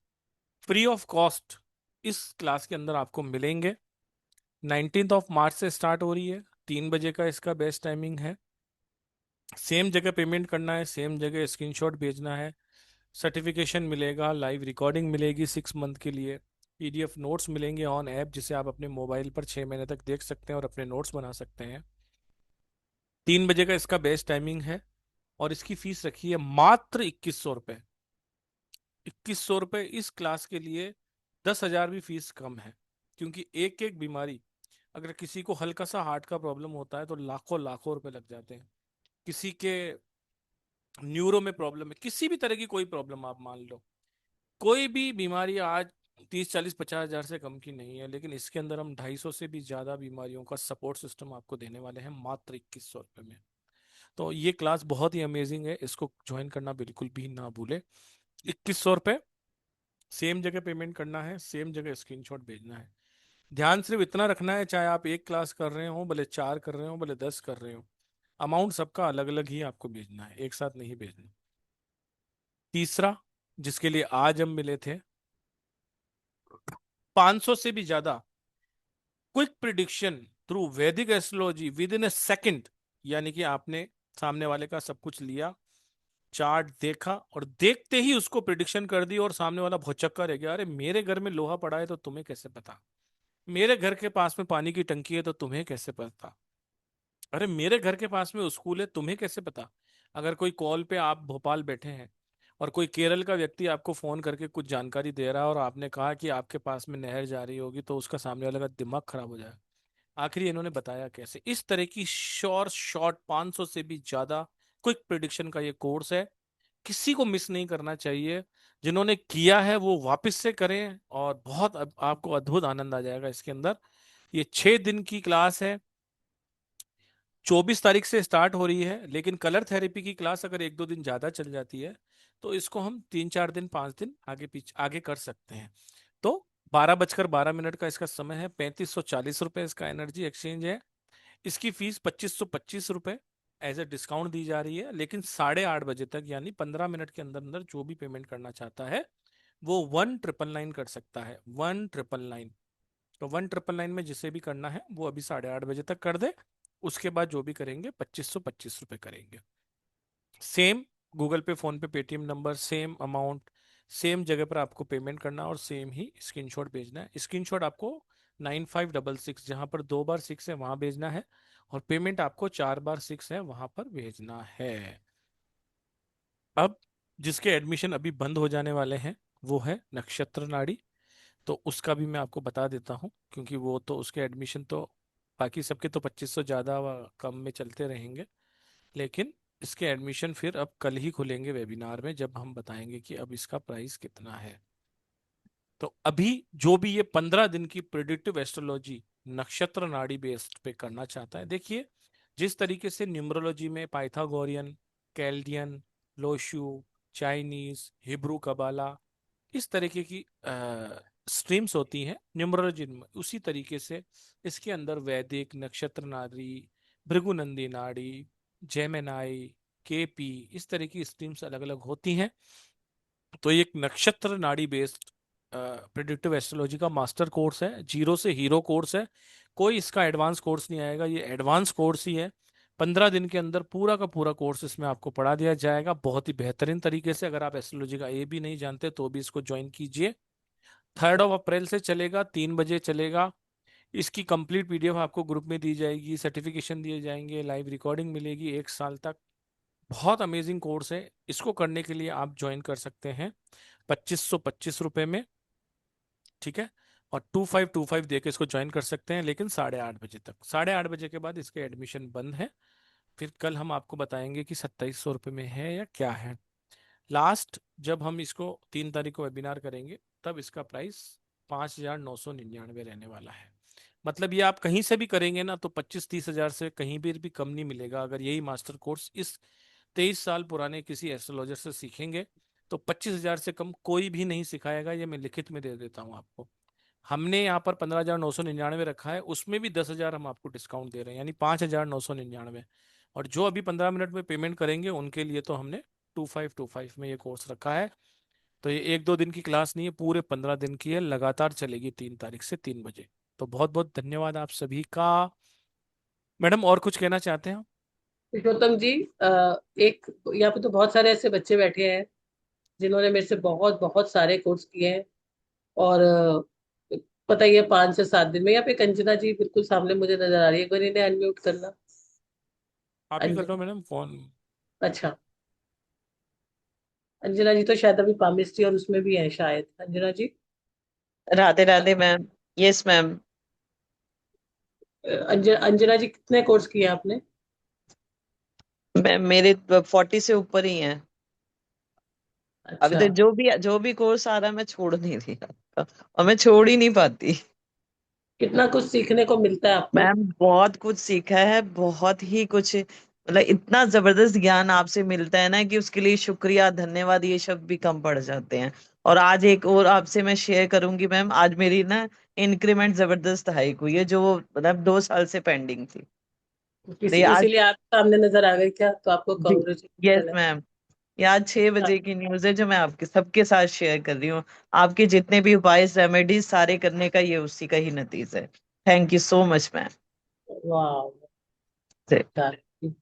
फ्री ऑफ कॉस्ट इस क्लास के अंदर आपको मिलेंगे। 19 मार्च से स्टार्ट हो रही है, 3 बजे का इसका बेस्ट टाइमिंग है। सेम जगह पेमेंट करना है, सेम जगह स्क्रीनशॉट भेजना है। सर्टिफिकेशन मिलेगा, लाइव रिकॉर्डिंग मिलेगी 6 मंथ के लिए, पीडीएफ नोट्स मिलेंगे ऑन ऐप, जिसे आप अपने मोबाइल पर 6 महीने तक देख सकते हैं और अपने नोट्स बना सकते हैं। 3 बजे का इसका बेस्ट टाइमिंग है, और इसकी फीस रखी है मात्र 2100 रुपये। 2100 रुपये इस क्लास के लिए 10,000 भी फीस कम है, क्योंकि एक एक बीमारी, अगर किसी को हल्का सा हार्ट का प्रॉब्लम होता है तो लाखों लाखों रुपए लग जाते हैं। किसी के न्यूरो में प्रॉब्लम है, किसी भी तरह की कोई प्रॉब्लम आप मान लो, कोई भी बीमारी आज 30 40 50 हजार से कम की नहीं है, लेकिन इसके अंदर हम 250 से भी ज्यादा बीमारियों का सपोर्ट सिस्टम आपको देने वाले हैं मात्र 2100 रुपये में। तो ये क्लास बहुत ही अमेजिंग है, इसको ज्वाइन करना बिल्कुल भी ना भूले। 2100 रुपये, सेम जगह पेमेंट करना है, सेम जगह स्क्रीनशॉट भेजना है। ध्यान सिर्फ इतना रखना है, चाहे आप एक क्लास कर रहे हो, भले 4 कर रहे हो, भले 10 कर रहे हो, अमाउंट सबका अलग अलग ही आपको भेजना है, एक साथ नहीं भेजना। तीसरा, जिसके लिए आज हम मिले थे, 500 से भी ज्यादा क्विक प्रिडिक्शन थ्रू वैदिक astrology with in A second, यानी कि आपने सामने वाले का सब कुछ लिया, चार्ट देखा और देखते ही उसको प्रिडिक्शन कर दी, और सामने वाला भौचक्का रह गया, अरे मेरे घर में लोहा पड़ा है तो तुम्हें कैसे पता, मेरे घर के पास में पानी की टंकी है तो तुम्हें कैसे पता, अरे मेरे घर के पास में स्कूल है तुम्हें कैसे पता। अगर कोई कॉल पे आप भोपाल बैठे हैं और कोई केरल का व्यक्ति आपको फोन करके कुछ जानकारी दे रहा है और आपने कहा कि आपके पास में नहर जा रही होगी, तो उसका सामने वाले का दिमाग खराब हो जाएगा, आखिर इन्होंने बताया कैसे। इस तरह की शॉर्ट 500 से भी ज्यादा क्विक प्रिडिक्शन का ये कोर्स है, किसी को मिस नहीं करना चाहिए। जिन्होंने किया है वो वापस से करें, और बहुत आपको अद्भुत आनंद आ जाएगा इसके अंदर। ये 6 दिन की क्लास है, 24 तारीख से स्टार्ट हो रही है, लेकिन कलर थेरेपी की क्लास अगर 1 2 दिन ज्यादा चल जाती है तो इसको हम 3 4 दिन 5 दिन आगे पीछे आगे कर सकते हैं। तो 12:12 का इसका समय है, 3540 रुपये इसका एनर्जी एक्सचेंज है। इसकी फीस 2525 रुपये एज ए डिस्काउंट दी जा रही है, लेकिन 8:30 बजे तक यानी 15 मिनट के अंदर अंदर जो भी पेमेंट करना चाहता है वो 1999 कर सकता है, 1999। तो 1999 में जिसे भी करना है वो अभी 8:30 बजे तक कर दे, उसके बाद जो भी करेंगे 2525 रुपये करेंगे। सेम गूगल पे, फोन पे, Paytm number, same amount, same जगह पर आपको पेमेंट करना और सेम ही स्क्रीनशॉट भेजना है। स्क्रीनशॉट आपको 9566, जहां पर 2 बार 6 है वहां भेजना है, और पेमेंट आपको 4 बार 6 है वहां पर भेजना है। अब जिसके एडमिशन अभी बंद हो जाने वाले हैं वो है नक्षत्र नाड़ी, तो उसका भी मैं आपको बता देता हूँ, क्योंकि वो तो उसके एडमिशन तो बाकी सबके तो 2500 ज़्यादा कम में चलते रहेंगे, लेकिन इसके एडमिशन फिर अब कल ही खुलेंगे वेबिनार में, जब हम बताएंगे कि अब इसका प्राइस कितना है। तो अभी जो भी ये 15 दिन की प्रिडिक्टिव एस्ट्रोलॉजी नक्षत्र नाड़ी बेस्ड पे करना चाहता है, देखिए जिस तरीके से न्यूमरोलॉजी में Pythagorean, Chaldean, Lo Shu, Chinese, Hebrew Kabbalah, इस तरीके की स्ट्रीम्स होती हैं न्यूमरोलॉजी में, उसी तरीके से इसके अंदर वैदिक, नक्षत्र नाड़ी, भृगुनंदी नाड़ी, जेमिनाई, केपी, इस तरह की स्ट्रीम्स अलग अलग होती हैं। तो ये एक नक्षत्र नाड़ी बेस्ड प्रिडिक्टिव एस्ट्रोलॉजी का मास्टर कोर्स है, जीरो से हीरो कोर्स है, कोई इसका एडवांस कोर्स नहीं आएगा, ये एडवांस कोर्स ही है। 15 दिन के अंदर पूरा का पूरा कोर्स इसमें आपको पढ़ा दिया जाएगा बहुत ही बेहतरीन तरीके से। अगर आप एस्ट्रोलॉजी का ए भी नहीं जानते तो भी इसको ज्वाइन कीजिए। 3 अप्रैल से चलेगा, 3 बजे चलेगा। इसकी कंप्लीट पीडीएफ आपको ग्रुप में दी जाएगी, सर्टिफिकेशन दिए जाएंगे, लाइव रिकॉर्डिंग मिलेगी 1 साल तक। बहुत अमेजिंग कोर्स है। इसको करने के लिए आप ज्वाइन कर सकते हैं 2525 रुपए में, ठीक है। और 2525 दे के इसको ज्वाइन कर सकते हैं, लेकिन 8:30 बजे तक। 8:30 बजे के बाद इसके एडमिशन बंद है। फिर कल हम आपको बताएंगे कि 2700 रुपये में है या क्या है। लास्ट जब हम इसको 3 तारीख को वेबिनार करेंगे, तब इसका प्राइस 5,999 रहने वाला है। मतलब ये आप कहीं से भी करेंगे ना, तो 25-30 हजार से कहीं भी कम नहीं मिलेगा। अगर यही मास्टर कोर्स इस 23 साल पुराने किसी एस्ट्रोलॉजर से सीखेंगे, तो 25 हजार से कम कोई भी नहीं सिखाएगा। ये मैं लिखित में दे देता हूँ आपको। हमने यहाँ पर 15,999 रखा है, उसमें भी 10 हजार हम आपको डिस्काउंट दे रहे हैं, यानी 5,999। और जो अभी 15 मिनट में पेमेंट करेंगे उनके लिए तो हमने 2525 में ये कोर्स रखा है। तो ये 1-2 दिन की क्लास नहीं है, पूरे 15 दिन की है, लगातार चलेगी 3 तारीख से 3 बजे। तो बहुत बहुत धन्यवाद आप सभी का। मैडम और कुछ कहना चाहते हैं? पुरुषोत्तम जी, एक यहाँ पे तो बहुत सारे ऐसे बच्चे बैठे हैं जिन्होंने मेरे से बहुत बहुत सारे कोर्स किए हैं। और पता ही है, 5 से 7 दिन में। यहाँ पे कंचना जी बिल्कुल सामने मुझे नजर आ रही है, एक बार इन्हें अनम्यूट करना। आप ही कर लो अंजना। Madam phone. अच्छा, अंजना जी तो शायद अभी पामिस्ट्री और उसमें भी है शायद। Anjana ji. Radhe Radhe ma'am. Yes ma'am. Anjana ji, कितने कोर्स किए आपने? मैम मेरे 40 से ऊपर ही हैं। अभी अच्छा। तो जो भी कोर्स आ रहा है मैं छोड़ नहीं रही और मैं छोड़ ही नहीं पाती। कितना कुछ सीखने को मिलता है आपको। मैम बहुत कुछ सीखा है, बहुत ही कुछ, मतलब इतना जबरदस्त ज्ञान आपसे मिलता है ना कि उसके लिए शुक्रिया धन्यवाद ये शब्द भी कम पड़ जाते हैं। और आज एक और आपसे मैं शेयर करूंगी मैम, आज मेरी ना इंक्रीमेंट जबरदस्त हाइक हुई है, जो मतलब 2 साल से पेंडिंग थी। तो किसी ये आज, इसीलिए आप सामने नजर आ गई क्या? तो आपको जी, यस कांग्रेचुलेशन है। मैम, ये आज 6 बजे की न्यूज है जो मैं आपके सबके साथ शेयर कर रही हूँ। आपके जितने भी उपाय रेमेडीज सारे करने का ये उसी का ही नतीजा है। Thank you so much ma'am. वाह। जी, जी।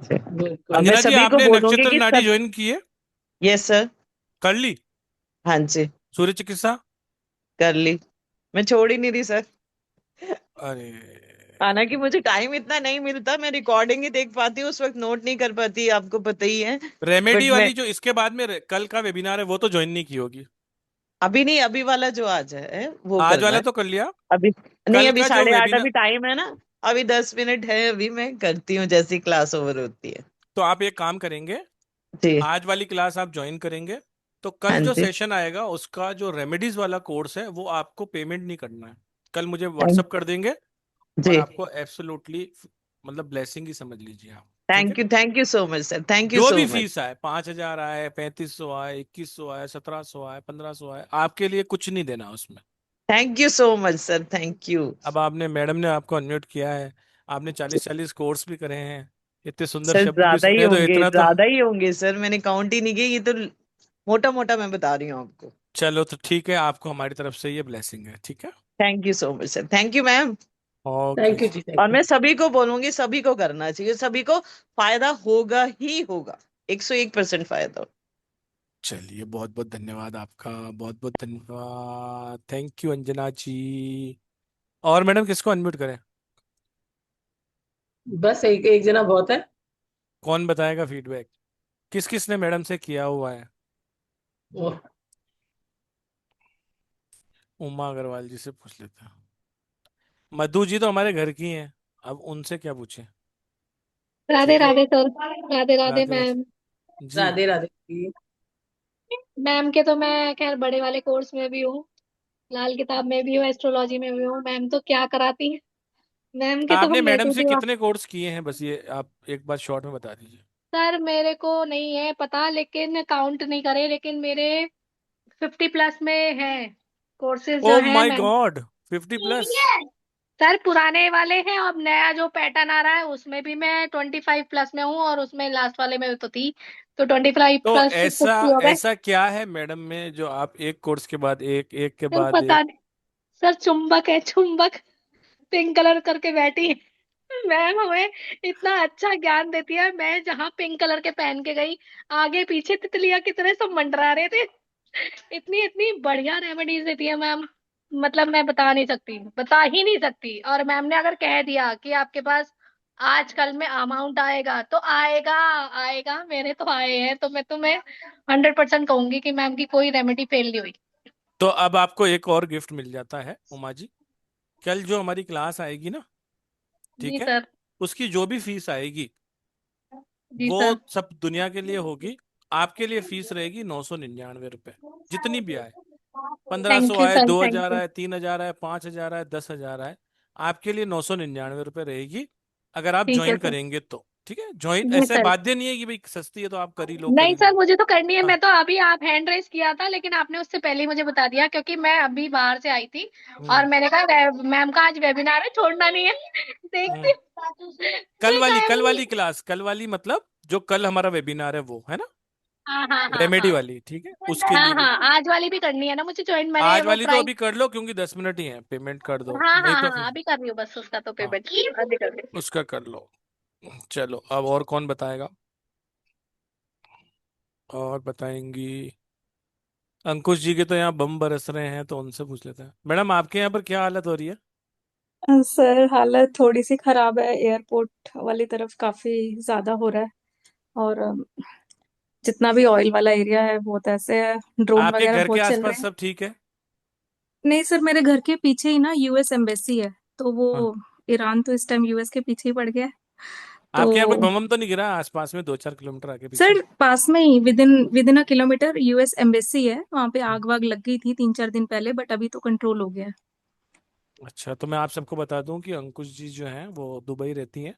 और मैं अंजना जी, सभी को आपने बोलूंगी नक्षत्र कि नाटी सब, ज्वाइन की है? Yes sir. कर ली? हाँ जी, सूर्य चिकित्सा? कर ली। मैं छोड़ ही नहीं रही सर। अरे, हालांकि मुझे टाइम इतना नहीं मिलता, मैं रिकॉर्डिंग ही देख पाती हूँ, उस वक्त नोट नहीं कर पाती, आपको पता ही है। रेमेडी बट मैं वाली जो इसके बाद में कल का वेबिनार है, वो तो ज्वाइन नहीं की होगी? अभी नहीं, अभी वाला जो आज है वो आज करना वाला है। तो कर लिया। अभी नहीं, कल अभी का जो 8:30 वेबिनार, अभी टाइम है ना। अभी 10 मिनट है, अभी मैं करती हूँ जैसी क्लास ओवर होती है। तो आप एक काम करेंगे, जी। आज वाली क्लास आप ज्वाइन करेंगे, तो हाँ कल जो जी। सेशन आएगा उसका जो रेमेडीज वाला कोर्स है वो आपको पेमेंट नहीं करना है। कल मुझे थैंक व्हाट्सअप कर देंगे, और जी। आपको एब्सोल्युटली मतलब ब्लेसिंग ही समझ लीजिए आप, ठीक है। Thank you so much sir, thank you जो सो भी मच। फीस आए, 5,000 आए, 3500 आए, 2100 आए, 1700 आए, 1500 आए, आपके लिए कुछ नहीं देना उसमें। Thank you so much sir, thank you. अब आपने, मैडम ने आपको अनम्यूट किया है, आपने 40-40 कोर्स भी करे हैं, इतने सुंदर सर शब्द भी ज्यादा ही सुने, तो होंगे, इतना तो। ज्यादा ही होंगे सर, मैंने काउंट ही नहीं किया, ये तो मोटा मोटा मैं बता रही हूँ आपको। चलो तो ठीक है, आपको हमारी तरफ से ये ब्लेसिंग है, ठीक है। Thank you so much sir, thank you ma'am. Okay thank you जी। जी, और थैंक यू। मैं सभी को बोलूंगी, सभी को करना चाहिए, सभी को फायदा होगा ही होगा, 101% फायदा। चलिए, बहुत बहुत धन्यवाद आपका, बहुत बहुत धन्यवाद, थैंक यू अंजना जी। और मैडम किसको अनम्यूट करें? बस एक एक जना बहुत है। कौन बताएगा फीडबैक, किस किस ने मैडम से किया हुआ है? वो उमा अग्रवाल जी से पूछ लेते हैं। मधु जी तो हमारे घर की हैं, अब उनसे क्या पूछें? राधे ठीक है। राधे सर। राधे राधे राधे मैम। राधे जी। राधे राधे जी। मैम के तो मैं खैर बड़े वाले कोर्स में भी हूँ, लाल किताब में भी हूँ, एस्ट्रोलॉजी में भी हूँ। मैम तो क्या कराती हैं, मैम के तो आपने हम मैडम से मैसेज। कितने कोर्स किए हैं, बस ये आप एक बार शॉर्ट में बता दीजिए। सर मेरे को नहीं है पता, लेकिन काउंट नहीं करे, लेकिन मेरे 50+ में है कोर्सेज ओ जो है माय मैम। गॉड, 50+! सर पुराने वाले हैं, अब नया जो पैटर्न आ रहा है उसमें भी मैं 25+ में हूँ, और उसमें लास्ट वाले में तो थी, तो 25 तो प्लस ऐसा 50 हो गए। ऐसा क्या है मैडम में जो आप एक कोर्स के बाद एक, एक के सर बाद पता एक? नहीं। सर चुंबक है, चुंबक, पिंक कलर करके बैठी है मैम, हमें इतना अच्छा ज्ञान देती है। मैं जहाँ पिंक कलर के पहन के गई, आगे पीछे तितलियां की तरह सब मंडरा रहे थे। इतनी इतनी बढ़िया रेमेडीज देती है मैम, मतलब मैं बता नहीं सकती, बता ही नहीं सकती। और मैम ने अगर कह दिया कि आपके पास आजकल में अमाउंट आएगा तो आएगा, आएगा, मेरे तो आए हैं, तो मैं तुम्हें 100% कहूंगी कि मैम की कोई रेमेडी फेल नहीं हुई। तो अब आपको एक और गिफ्ट मिल जाता है उमा जी। कल जो हमारी क्लास आएगी ना, जी ठीक है, सर। उसकी जो भी फीस आएगी जी वो सर। सब दुनिया के लिए होगी। आपके लिए फीस रहेगी 999 रुपए, जितनी भी आए। 1500 थैंक यू आए, सर, दो थैंक हजार यू। आए, 3000 आए, 5000 आए, 10,000 आए, आपके लिए 999 रुपये रहेगी, अगर आप ठीक है ज्वाइन सर। करेंगे तो। ठीक है, ज्वाइन जी ऐसे सर। बाध्य नहीं है कि भाई सस्ती है तो आप कर नहीं ही सर, लो। मुझे तो करनी है। हाँ। मैं तो अभी, आप हैंड रेस किया था लेकिन आपने उससे पहले ही मुझे बता दिया, क्योंकि मैं अभी बाहर से आई थी और हम्म। मैंने कहा मैम का आज वेबिनार है, छोड़ना नहीं है। हम्म। देखती कोई गायब कल नहीं वाली है। क्लास, कल वाली मतलब जो कल हमारा वेबिनार है वो है ना, हाँ हाँ हाँ रेमेडी हाँ। वाली, ठीक है, उसके हाँ लिए भी। हाँ, आज वाली भी करनी है ना मुझे ज्वाइन, मैंने आज वो वाली तो प्राइस। अभी कर लो क्योंकि 10 मिनट ही है, पेमेंट कर दो हाँ नहीं हाँ तो हाँ, फिर। अभी कर रही हूँ बस उसका तो हाँ, पेमेंट अभी कर रही हूँ। उसका कर लो। चलो अब और कौन बताएगा, और बताएंगी। अंकुश जी के तो यहाँ बम बरस रहे हैं, तो उनसे पूछ लेते हैं। मैडम आपके यहाँ पर क्या हालत हो रही है? सर हालत थोड़ी सी खराब है, एयरपोर्ट वाली तरफ काफी ज्यादा हो रहा है। और जितना भी ऑयल वाला एरिया है बहुत ऐसे है, ड्रोन आपके वगैरह घर के बहुत चल रहे आसपास हैं। सब ठीक है? नहीं सर, मेरे घर के पीछे ही ना यूएस एम्बेसी है, तो वो हाँ। ईरान तो इस टाइम यूएस के पीछे ही पड़ गया है। तो आपके यहाँ कोई बम तो नहीं गिरा आसपास में, 2-4 किलोमीटर आगे पीछे? सर पास में ही within within a kilometre US embassy है, वहां पे आग वाग लग गई थी 3-4 दिन पहले, बट अभी तो कंट्रोल हो गया है। अच्छा, तो मैं आप सबको बता दूं कि अंकुश जी जो हैं वो दुबई रहती हैं,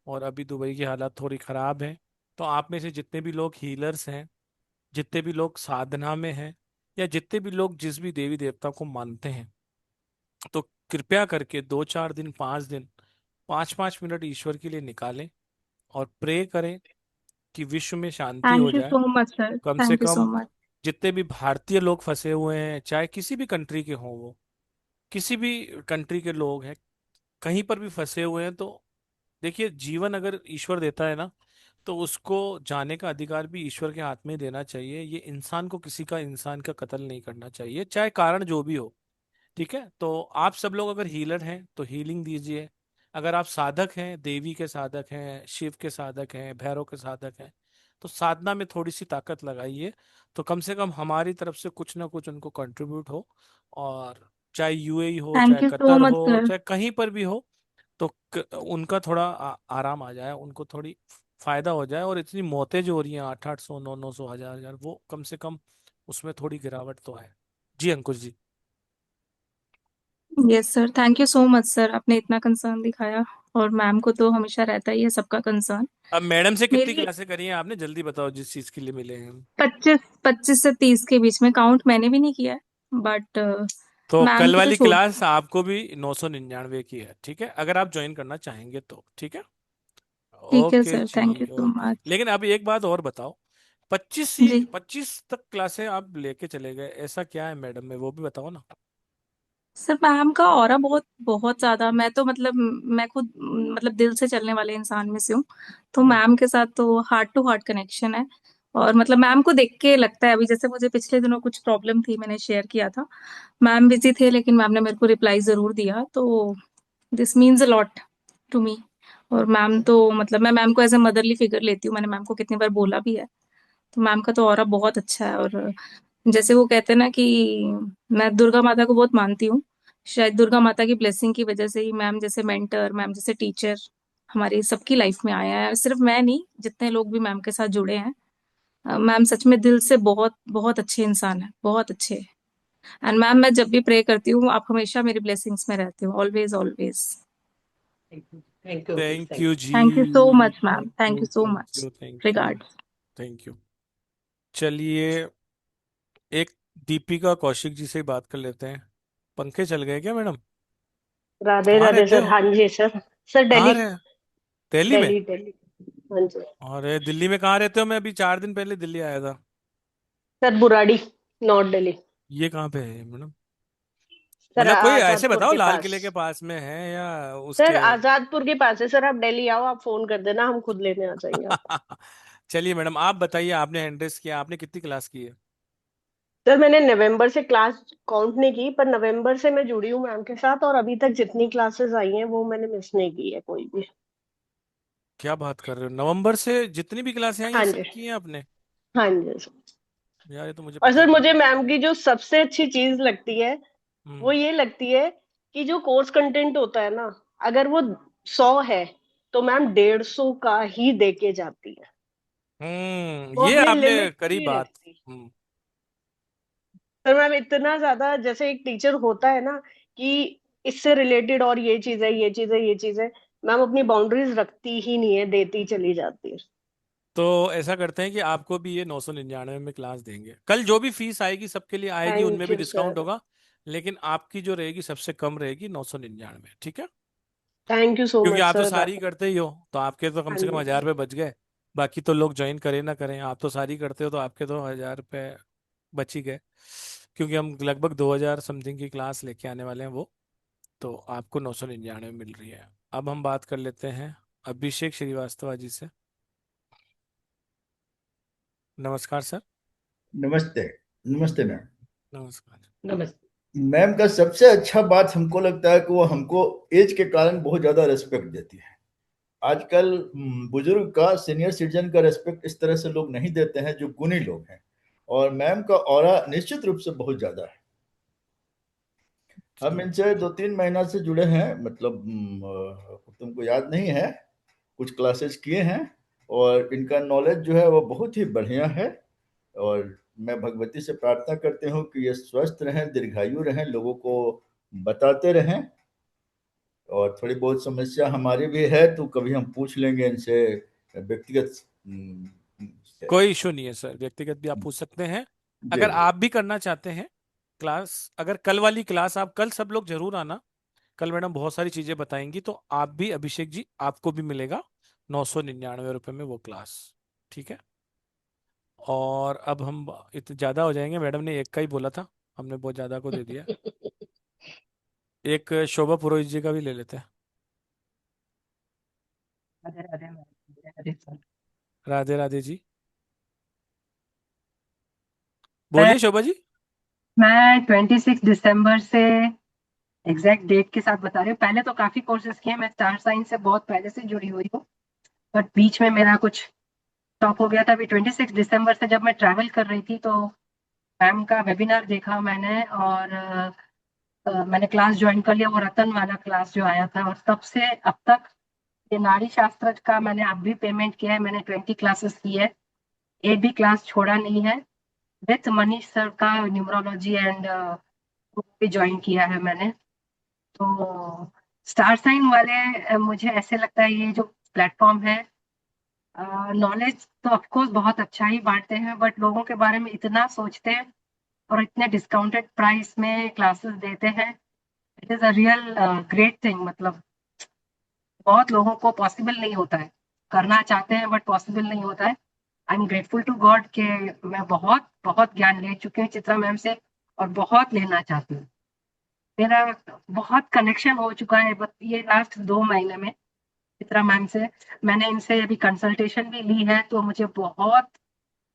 और अभी दुबई की हालत थोड़ी ख़राब है। तो आप में से जितने भी लोग हीलर्स हैं, जितने भी लोग साधना में हैं, या जितने भी लोग जिस भी देवी देवता को मानते हैं, तो कृपया करके 2-4 दिन, 5 दिन, 5-5 मिनट ईश्वर के लिए निकालें और प्रे करें कि विश्व में शांति हो थैंक यू जाए। सो मच सर, कम से thank you so come much. जितने भी भारतीय लोग फंसे हुए हैं, चाहे किसी भी कंट्री के हों, वो किसी भी कंट्री के लोग हैं, कहीं पर भी फंसे हुए हैं, तो देखिए, जीवन अगर ईश्वर देता है ना, तो उसको जाने का अधिकार भी ईश्वर के हाथ में ही देना चाहिए। ये इंसान को किसी का, इंसान का कत्ल नहीं करना चाहिए, चाहे कारण जो भी हो। ठीक है, तो आप सब लोग अगर हीलर हैं तो हीलिंग दीजिए। अगर आप साधक हैं, देवी के साधक हैं, शिव के साधक हैं, भैरव के साधक हैं, तो साधना में थोड़ी सी ताकत लगाइए, तो कम से कम हमारी तरफ से कुछ ना कुछ उनको कंट्रीब्यूट हो। और चाहे यूएई हो, थैंक चाहे यू सो कतर मच हो, सर। चाहे कहीं पर भी हो, तो उनका थोड़ा आराम आ जाए, उनको थोड़ी फायदा हो जाए, और इतनी मौतें जो हो रही हैं, 800, 900, 1000, वो कम से कम उसमें थोड़ी गिरावट तो है। जी Ankush ji. Yes sir, thank you so much sir, आपने इतना कंसर्न दिखाया। और मैम को तो हमेशा रहता ही है सबका कंसर्न। अब मैडम से कितनी मेरी क्लासें करी हैं आपने, जल्दी बताओ, जिस चीज के लिए मिले हैं हम। 25 से 30 के बीच में, काउंट मैंने भी नहीं किया है, बट तो मैम कल की तो वाली छोड़। क्लास आपको भी 999 की है, ठीक है, अगर आप ज्वाइन करना चाहेंगे तो। ठीक है। ठीक है ओके सर, जी। Thank you so okay, much. लेकिन अभी एक बात और बताओ, जी 25 तक क्लासें आप लेके चले गए, ऐसा क्या है मैडम में, वो भी बताओ ना। सर, मैम का ऑरा बहुत बहुत ज्यादा, मैं तो मतलब मैं खुद मतलब दिल से चलने वाले इंसान में से हूँ। तो हम्म। मैम के साथ तो हार्ट टू हार्ट कनेक्शन है। और मतलब मैम को देख के लगता है, अभी जैसे मुझे पिछले दिनों कुछ प्रॉब्लम थी, मैंने शेयर किया था। मैम बिजी थे लेकिन मैम ने मेरे को रिप्लाई जरूर दिया, तो this means a lot to me. और मैम तो मतलब मैं मैम को एज ए मदरली फिगर लेती हूँ, मैंने मैम को कितनी बार बोला भी है। तो मैम का तो ऑरा बहुत अच्छा है। और जैसे वो कहते हैं ना कि मैं दुर्गा माता को बहुत मानती हूँ, शायद दुर्गा माता की ब्लेसिंग की वजह से ही मैम जैसे मेंटर, मैम जैसे टीचर हमारी सबकी लाइफ में आया है। सिर्फ मैं नहीं, जितने लोग भी मैम के साथ जुड़े हैं। मैम सच में दिल से बहुत बहुत अच्छे इंसान है, बहुत अच्छे। एंड मैम, मैं जब भी प्रे करती हूँ आप हमेशा मेरी ब्लेसिंग्स में रहते हो, always always. Thank you Ankush, thank thank you you. Ji. Thank you so much ma'am, thank thank you, you so thank much. You, thank you, regard. Thank you. चलिए, एक दीपिका कौशिक जी से बात कर लेते हैं। पंखे चल गए क्या मैडम? राधे कहाँ राधे रहते सर। हो? हाँ जी सर। सर कहाँ दिल्ली। रहे? दिल्ली में? दिल्ली दिल्ली। हाँ जी। अरे दिल्ली में कहाँ रहते हो? मैं अभी 4 दिन पहले दिल्ली आया था। Sir Burari, north Delhi. ये कहाँ पे है मैडम? सर मतलब कोई ऐसे आजादपुर बताओ, के लाल पास। किले के पास में है या सर उसके? आजादपुर के पास है सर, आप दिल्ली आओ, आप फोन कर देना, हम खुद लेने आ जाएंगे आपको। चलिए मैडम, आप बताइए, आपने हैंड्रेस किया, आपने कितनी क्लास की है? सर मैंने नवंबर से क्लास काउंट नहीं की, पर नवंबर से मैं जुड़ी हूँ मैम के साथ, और अभी तक जितनी क्लासेस आई हैं वो मैंने मिस नहीं की है कोई भी। क्या बात कर रहे हो, नवंबर से जितनी भी क्लासें आई हैं हाँ सब जी। की हैं आपने? हाँ जी सर। यार ये तो मुझे और पता ही सर नहीं मुझे था। मैम की जो सबसे अच्छी चीज लगती है वो हम्म। ये लगती है कि जो कोर्स कंटेंट होता है ना, अगर वो 100 है तो मैम 150 का ही दे के जाती है। वो ये अपने आपने लिमिट करी नहीं बात। रखती। हम्म। सर मैम इतना ज्यादा, जैसे एक टीचर होता है ना कि इससे रिलेटेड और ये चीज है, ये चीज है, ये चीज है, मैम अपनी बाउंड्रीज रखती ही नहीं है, देती चली जाती है। तो ऐसा करते हैं कि आपको भी ये 999 में क्लास देंगे, कल जो भी फीस आएगी सबके लिए आएगी, उनमें थैंक भी यू डिस्काउंट सर। होगा। लेकिन आपकी जो रहेगी सबसे कम रहेगी 999, ठीक है? थैंक यू सो क्योंकि मच आप तो सर। सारी करते ही हो, तो आपके तो कम हाँ से कम जी। 1000 रुपये बच गए। बाकी तो लोग ज्वाइन करें ना करें, आप तो सारी करते हो तो आपके तो 1000 रुपये बच ही गए। क्योंकि हम लगभग 2000 समथिंग की क्लास लेके आने वाले हैं वो, तो आपको 999 मिल रही है। अब हम बात कर लेते हैं अभिषेक श्रीवास्तव जी से। नमस्कार सर। नमस्ते। नमस्ते मैम। नमस्कार। नमस्ते। मैम का सबसे अच्छा बात हमको लगता है कि वो हमको एज के कारण बहुत ज्यादा रेस्पेक्ट देती है। आजकल बुजुर्ग का, सीनियर सिटीजन का रेस्पेक्ट इस तरह से लोग नहीं देते हैं जो गुणी लोग हैं। और मैम का ऑरा निश्चित रूप से बहुत ज्यादा है। हम जी। इनसे 2-3 महीना से जुड़े हैं, मतलब तुमको याद नहीं है, कुछ क्लासेस किए हैं। और इनका नॉलेज जो है वो बहुत ही बढ़िया है। और मैं भगवती से प्रार्थना करती हूँ कि ये स्वस्थ रहें, दीर्घायु रहें, लोगों को बताते रहें। और थोड़ी बहुत समस्या हमारी भी है तो कभी हम पूछ लेंगे इनसे व्यक्तिगत। से। कोई इशू नहीं है सर, व्यक्तिगत भी आप पूछ सकते हैं। जी अगर जी। आप भी करना चाहते हैं क्लास, अगर कल वाली क्लास, आप कल सब लोग जरूर आना। कल मैडम बहुत सारी चीजें बताएंगी, तो आप भी, अभिषेक जी, आपको भी मिलेगा 999 रुपये में वो क्लास, ठीक है? और अब हम इतने ज्यादा हो जाएंगे, मैडम ने एक का ही बोला था, हमने बहुत ज्यादा को दे दिया। एक शोभा पुरोहित जी का भी ले लेते हैं। Radhe Radhe ma'am, Radhe Radhe sir. राधे राधे जी। मैं बोलिए शोभा जी। मैं 26 दिसंबर से एग्जैक्ट डेट के साथ बता रही हूँ। पहले तो काफी कोर्सेज किए, मैं स्टार साइंस से बहुत पहले से जुड़ी हुई हूँ, बट बीच में मेरा कुछ स्टॉप हो गया था। अभी 26 दिसंबर से जब मैं ट्रैवल कर रही थी तो मैम का वेबिनार देखा मैंने, और मैंने क्लास ज्वाइन कर लिया, वो रतन वाला क्लास जो आया था, और तब से अब तक ये नारी शास्त्र का मैंने अब भी पेमेंट किया है। मैंने 20 क्लासेस की है, एक भी क्लास छोड़ा नहीं है। विथ मनीष सर का न्यूमरोलॉजी एंड भी ज्वाइन किया है मैंने। तो स्टार साइन वाले मुझे ऐसे लगता है ये जो प्लेटफॉर्म है, नॉलेज तो ऑफकोर्स बहुत अच्छा ही बांटते हैं, बट लोगों के बारे में इतना सोचते हैं और इतने डिस्काउंटेड प्राइस में क्लासेस देते हैं। It is a real great thing. मतलब बहुत लोगों को पॉसिबल नहीं होता है, करना चाहते हैं बट पॉसिबल नहीं होता है। I am grateful to God कि मैं बहुत बहुत ज्ञान ले चुकी हूँ चित्रा मैम से, और बहुत लेना चाहती हूँ। मेरा बहुत कनेक्शन हो चुका है बस ये लास्ट 2 महीने में चित्रा मैम से। मैंने इनसे अभी कंसल्टेशन भी ली है, तो मुझे बहुत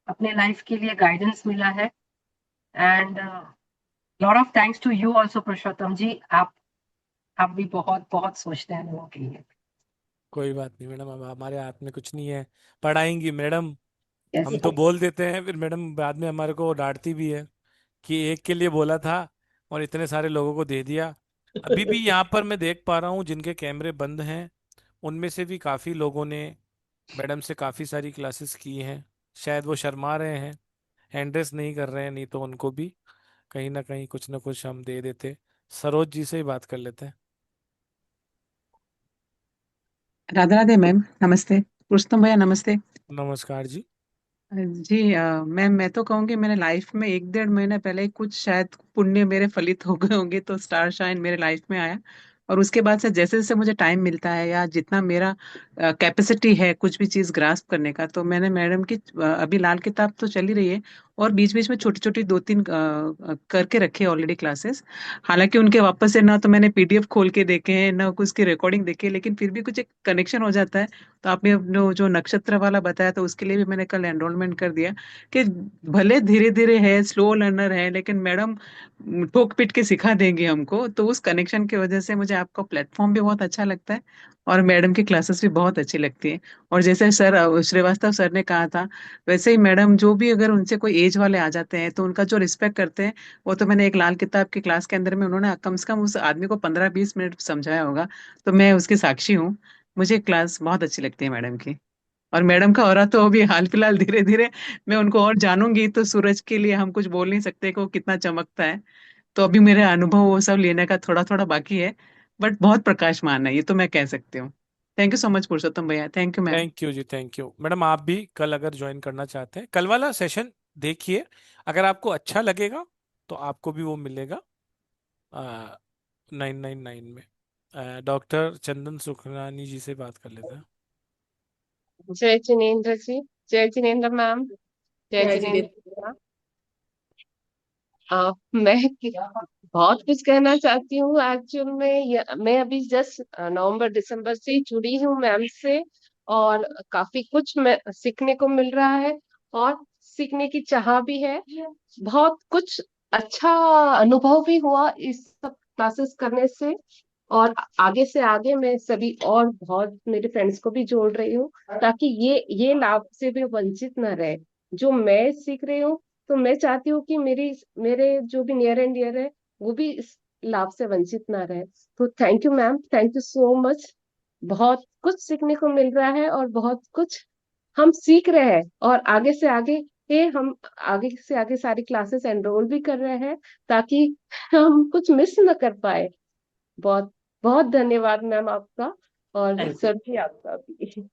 अपने लाइफ के लिए गाइडेंस मिला है। And lot of thanks to you also Purushottam ji. आप भी बहुत बहुत सोचते हैं लोगों के लिए। कोई बात नहीं मैडम, अब हमारे हाथ में कुछ नहीं है। पढ़ाएंगी मैडम। यस हम तो बोल देते हैं, फिर मैडम बाद में हमारे को डांटती भी है कि एक के लिए बोला था और इतने सारे लोगों को दे दिया। अभी भी यहाँ पर मैं देख पा रहा हूँ जिनके कैमरे बंद हैं, उनमें से भी काफ़ी लोगों ने मैडम से काफ़ी सारी क्लासेस की हैं। शायद वो शर्मा रहे हैं, हैंड रेस नहीं कर रहे हैं, नहीं तो उनको भी कहीं ना कुछ हम दे देते। सरोज जी से ही बात कर लेते हैं। राधे राधे मैम, नमस्ते। पुरुषोत्तम भैया नमस्ते। नमस्कार जी। जी मैम, मैं तो कहूँगी मैंने लाइफ में 1-1.5 महीने पहले कुछ शायद पुण्य मेरे फलित हो गए होंगे, तो स्टार शाइन मेरे लाइफ में आया। और उसके बाद से जैसे जैसे मुझे टाइम मिलता है या जितना मेरा कैपेसिटी है कुछ भी चीज़ ग्रास्प करने का, तो मैंने मैडम की अभी लाल किताब तो चली रही है, और बीच बीच में छोटी छोटी 2-3 करके रखे ऑलरेडी क्लासेस। हालांकि उनके वापस से ना तो मैंने पीडीएफ खोल के देखे हैं ना कुछ की रिकॉर्डिंग देखी है, लेकिन फिर भी कुछ एक कनेक्शन हो जाता है। तो आपने जो नक्षत्र वाला बताया तो उसके लिए भी मैंने कल एनरोलमेंट कर दिया, कि भले धीरे धीरे है, स्लो लर्नर है, लेकिन मैडम ठोक पीट के सिखा देंगी हमको। तो उस कनेक्शन की वजह से मुझे आपका प्लेटफॉर्म भी बहुत अच्छा लगता है। और मैडम की क्लासेस भी बहुत अच्छी लगती है। और जैसे सर श्रीवास्तव सर ने कहा था, वैसे ही मैडम जो भी अगर उनसे कोई एज वाले आ जाते हैं तो उनका जो रिस्पेक्ट करते हैं, वो तो मैंने एक लाल किताब की क्लास के अंदर में उन्होंने कम से कम उस आदमी को 15-20 मिनट समझाया होगा। तो मैं उसकी साक्षी हूँ। मुझे क्लास बहुत अच्छी लगती है मैडम की। और मैडम का ऑरा तो अभी हाल फिलहाल धीरे धीरे मैं उनको और जानूंगी, तो सूरज के लिए हम कुछ बोल नहीं सकते कि वो कितना चमकता है। तो अभी मेरे अनुभव वो सब लेने का थोड़ा थोड़ा बाकी है, बट बहुत प्रकाशमान है, ये तो मैं कह सकती हूँ। Thank you so much Purushottam भैया, thank you ma'am. Thank you ji, thank you madam. आप भी कल अगर ज्वाइन करना चाहते हैं, कल वाला सेशन देखिए, अगर आपको अच्छा लगेगा तो आपको भी वो मिलेगा 999 में। डॉक्टर चंदन सुखरानी जी से बात कर लेते हैं। जय जिनेन्द्र जी। जय जिनेन्द्र मैम। जय जय जिनेन्द्र। जिनेन्द्र। मैं बहुत कुछ कहना चाहती हूँ एक्चुअल में। मैं अभी जस्ट नवंबर दिसंबर से ही जुड़ी हूँ मैम से, और काफी कुछ मैं सीखने को मिल रहा है, और सीखने की चाह भी है। बहुत कुछ अच्छा अनुभव भी हुआ इस सब क्लासेस करने से। और आगे से आगे मैं सभी और बहुत मेरे फ्रेंड्स को भी जोड़ रही हूँ, ताकि ये लाभ से भी वंचित न रहे। जो मैं सीख रही हूँ, तो मैं चाहती हूँ कि मेरे जो भी नियर एंड डियर है, वो भी इस लाभ से वंचित ना रहे। तो thank you ma'am, thank you so much. बहुत कुछ सीखने को मिल रहा है, और बहुत कुछ हम सीख रहे हैं, और आगे से आगे सारी क्लासेस एनरोल भी कर रहे हैं, ताकि हम कुछ मिस न कर पाए। बहुत बहुत धन्यवाद मैम आपका, और थैंक यू। सर जी आपका भी।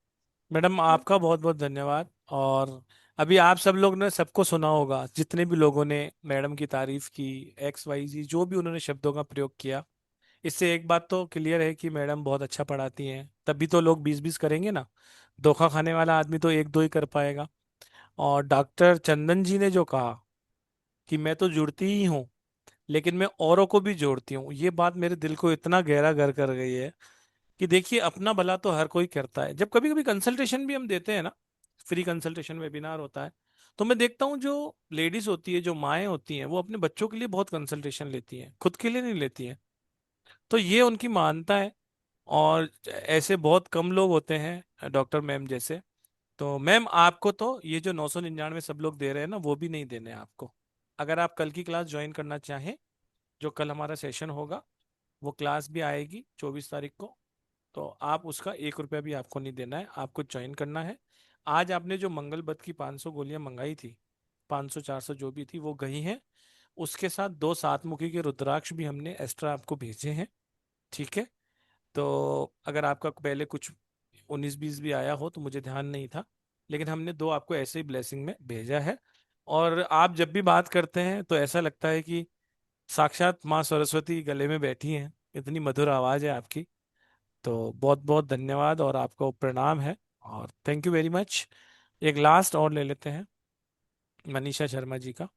मैडम आपका बहुत बहुत धन्यवाद। और अभी आप सब लोग ने सबको सुना होगा, जितने भी लोगों ने मैडम की तारीफ की, XYZ जो भी उन्होंने शब्दों का प्रयोग किया, इससे एक बात तो क्लियर है कि मैडम बहुत अच्छा पढ़ाती हैं। तभी तो लोग 20-20 करेंगे ना। धोखा खाने वाला आदमी तो एक दो ही कर पाएगा। और डॉक्टर चंदन जी ने जो कहा कि मैं तो जुड़ती ही हूँ, लेकिन मैं औरों को भी जोड़ती हूँ, ये बात मेरे दिल को इतना गहरा घर कर गई है कि देखिए, अपना भला तो हर कोई करता है। जब कभी कभी कंसल्टेशन भी हम देते हैं ना, फ्री कंसल्टेशन वेबिनार होता है, तो मैं देखता हूँ जो लेडीज होती है, जो माएँ होती हैं, वो अपने बच्चों के लिए बहुत कंसल्टेशन लेती हैं, खुद के लिए नहीं लेती हैं। तो ये उनकी मानता है। और ऐसे बहुत कम लोग होते हैं डॉक्टर मैम जैसे। तो मैम आपको तो ये जो 999 सब लोग दे रहे हैं ना, वो भी नहीं देने हैं आपको। अगर आप कल की क्लास ज्वाइन करना चाहें, जो कल हमारा सेशन होगा, वो क्लास भी आएगी 24 तारीख को, तो आप उसका 1 रुपया भी आपको नहीं देना है, आपको ज्वाइन करना है। आज आपने जो मंगलबत की 500 गोलियां मंगाई थी, 500-400 जो भी थी, वो गई हैं। उसके साथ 2 सातमुखी के रुद्राक्ष भी हमने एक्स्ट्रा आपको भेजे हैं। ठीक है। तो अगर आपका पहले कुछ 19-20 भी आया हो तो मुझे ध्यान नहीं था, लेकिन हमने 2 आपको ऐसे ही ब्लेसिंग में भेजा है। और आप जब भी बात करते हैं तो ऐसा लगता है कि साक्षात माँ सरस्वती गले में बैठी हैं, इतनी मधुर आवाज है आपकी। तो बहुत बहुत धन्यवाद और आपको प्रणाम है, और थैंक यू वेरी मच। एक लास्ट और ले लेते हैं मनीषा शर्मा जी का।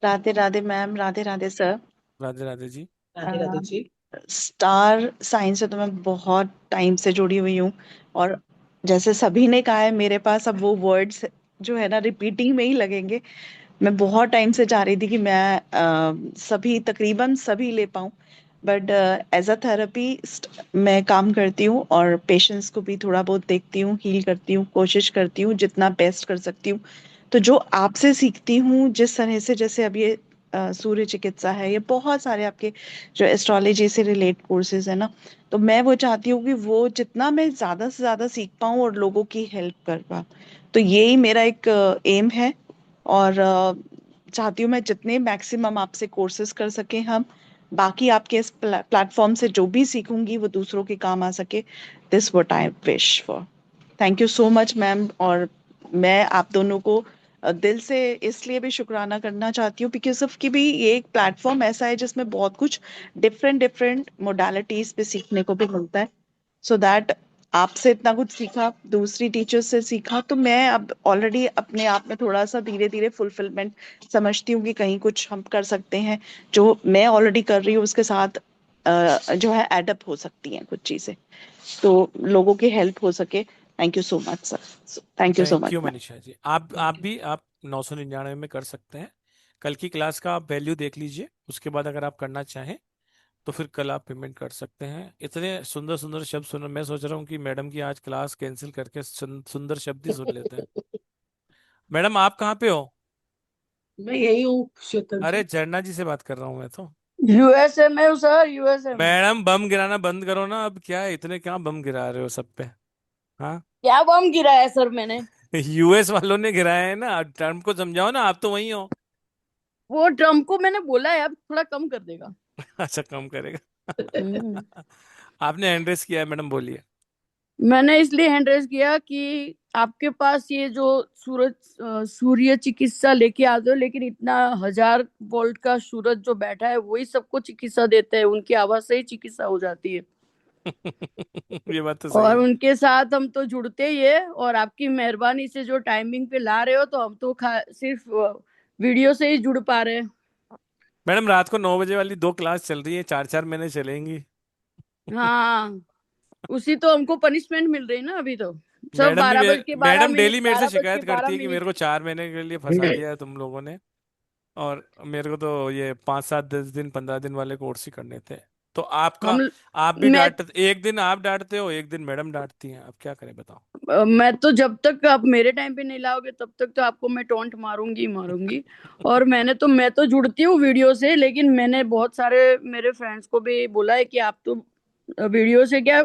Radhe Radhe ma'am, Radhe Radhe sir. राधे राधे जी। राधे राधे जी। स्टार साइंस से तो मैं बहुत टाइम से जुड़ी हुई हूँ। और जैसे सभी ने कहा है, मेरे पास अब वो वर्ड्स जो है ना रिपीटिंग में ही लगेंगे। मैं बहुत टाइम से चाह रही थी कि मैं सभी तकरीबन सभी ले पाऊँ। बट एज अ थेरेपिस्ट मैं काम करती हूँ, और पेशेंट्स को भी थोड़ा बहुत देखती हूँ, हील करती हूँ, कोशिश करती हूँ जितना बेस्ट कर सकती हूँ। तो जो आपसे सीखती हूँ जिस तरह से, जैसे अब ये सूर्य चिकित्सा है, ये बहुत सारे आपके जो एस्ट्रोलॉजी से रिलेट कोर्सेज है ना, तो मैं वो चाहती हूँ कि वो जितना मैं ज्यादा से ज्यादा सीख पाऊँ और लोगों की हेल्प कर पाऊँ। तो यही मेरा एक एम है। और चाहती हूँ मैं जितने मैक्सिमम आपसे कोर्सेज कर सके हम, बाकी आपके इस प्लेटफॉर्म से जो भी सीखूंगी वो दूसरों के काम आ सके। This what I wish for. Thank you so much ma'am. और मैं आप दोनों को दिल से इसलिए भी शुक्राना करना चाहती हूँ बिकॉज ऑफ कि भी ये एक प्लेटफॉर्म ऐसा है जिसमें बहुत कुछ डिफरेंट डिफरेंट मोडालिटीज पे सीखने को भी मिलता है। सो दैट आपसे इतना कुछ सीखा, दूसरी टीचर्स से सीखा, तो मैं अब ऑलरेडी अपने आप में थोड़ा सा धीरे धीरे फुलफिलमेंट समझती हूँ कि कहीं कुछ हम कर सकते हैं जो मैं ऑलरेडी कर रही हूँ उसके साथ जो है एडअप हो सकती हैं कुछ चीजें, तो लोगों की हेल्प हो सके। Thank you so much sir, thank you so thank much you ma'am. Manisha ji. आप 999 में कर सकते हैं। कल की क्लास का आप वैल्यू देख लीजिए, उसके बाद अगर आप करना चाहें तो फिर कल आप पेमेंट कर सकते हैं। इतने सुंदर सुंदर शब्द सुन, मैं सोच रहा हूँ कि मैडम की आज क्लास कैंसिल करके सुंदर शब्द ही सुन लेते हैं। मैडम आप कहाँ पे हो? मैं यही हूँ श्वेता अरे जी। झरना जी से बात कर रहा हूँ मैं तो। यूएसए में हूँ सर, यूएसए में। मैडम बम गिराना बंद करो ना, अब क्या है, इतने क्या बम गिरा रहे हो सब पे? हाँ। क्या बम गिरा है सर मैंने? यूएस वालों ने गिराया है ना, ट्रम्प को समझाओ ना, आप तो वही हो। वो ट्रम्प को मैंने बोला है अब थोड़ा कम कर देगा। अच्छा कम करेगा। हम्म। आपने हैंड रेस किया है मैडम, बोलिए। मैंने इसलिए हैंड रेस किया कि आपके पास ये जो सूर्य चिकित्सा लेके आते हो, लेकिन इतना 1000 वोल्ट का सूरज जो बैठा है वही सबको चिकित्सा देते हैं, उनकी आवाज से ही चिकित्सा हो जाती है। ये बात तो सही और है। उनके साथ हम तो जुड़ते ही है, और आपकी मेहरबानी से जो टाइमिंग पे ला रहे हो तो हम तो सिर्फ वीडियो से ही जुड़ पा रहे हैं। मैडम रात को 9 बजे वाली 2 क्लास चल रही है, 4 4 महीने चलेंगी। हाँ, उसी तो हमको पनिशमेंट मिल रही ना अभी तो। सब मैडम भी 12 बज के 12 मिनट, डेली मेरे से 12 बज के शिकायत बारह करती है कि मेरे मिनट को 4 महीने के लिए फंसा दिया है तुम लोगों ने, और मेरे को तो ये 5 7 10 दिन 15 दिन वाले कोर्स ही करने थे। तो आपका, हम आप भी मैं डांटते, एक दिन आप डांटते हो, एक दिन मैडम डांटती हैं, अब क्या करें बताओ। मैं तो जब तक आप मेरे टाइम पे नहीं लाओगे तब तक तो आपको मैं टोंट मारूंगी ही मारूंगी। और मैं तो जुड़ती हूँ वीडियो से, लेकिन मैंने बहुत सारे मेरे फ्रेंड्स को भी बोला है कि आप तो वीडियो से क्या,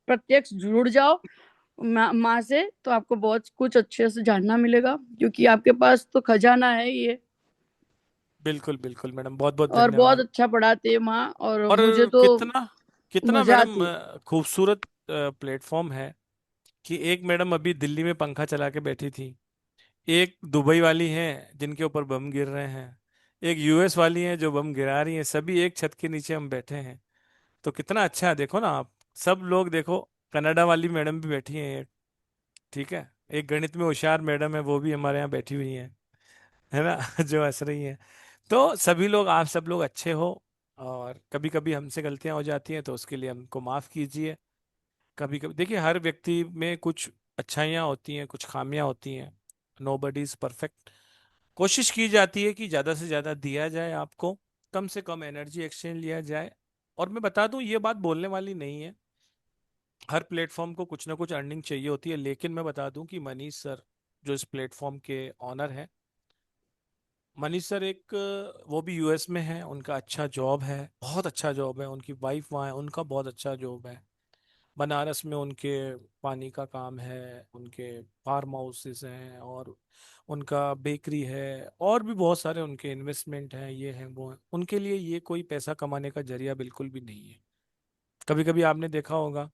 प्रत्यक्ष जुड़ जाओ माँ से, तो आपको बहुत कुछ अच्छे से जानना मिलेगा, क्योंकि आपके पास तो खजाना है ये। बिल्कुल बिल्कुल मैडम, बहुत बहुत और बहुत धन्यवाद। अच्छा पढ़ाते हैं माँ, और और मुझे तो कितना कितना मजा मैडम आती है। खूबसूरत प्लेटफॉर्म है कि एक मैडम अभी दिल्ली में पंखा चला के बैठी थी, एक दुबई वाली हैं जिनके ऊपर बम गिर रहे हैं, एक यूएस वाली हैं जो बम गिरा रही हैं, सभी एक छत के नीचे हम बैठे हैं। तो कितना अच्छा है, देखो ना आप, सब लोग देखो। कनाडा वाली मैडम भी बैठी हैं एक, ठीक है, एक गणित में होशियार मैडम है वो भी हमारे यहाँ बैठी हुई हैं, है ना, जो हंस रही हैं। तो सभी लोग, आप सब लोग अच्छे हो, और कभी कभी हमसे गलतियां हो जाती हैं तो उसके लिए हमको माफ कीजिए। कभी कभी देखिए, हर व्यक्ति में कुछ अच्छाइयाँ होती हैं, कुछ खामियां होती हैं, नो बडी इज परफेक्ट। कोशिश की जाती है कि ज़्यादा से ज़्यादा दिया जाए आपको, कम से कम एनर्जी एक्सचेंज लिया जाए। और मैं बता दूं, ये बात बोलने वाली नहीं है, हर प्लेटफॉर्म को कुछ ना कुछ अर्निंग चाहिए होती है, लेकिन मैं बता दूं कि मनीष सर जो इस प्लेटफॉर्म के ऑनर हैं, मनीष सर एक वो भी यूएस में है, उनका अच्छा जॉब है, बहुत अच्छा जॉब है, उनकी वाइफ वहाँ है, उनका बहुत अच्छा जॉब है। बनारस में उनके पानी का काम है, उनके फार्म हाउसेस हैं, और उनका बेकरी है, और भी बहुत सारे उनके इन्वेस्टमेंट हैं, ये हैं वो हैं। उनके लिए ये कोई पैसा कमाने का जरिया बिल्कुल भी नहीं है। कभी कभी आपने देखा होगा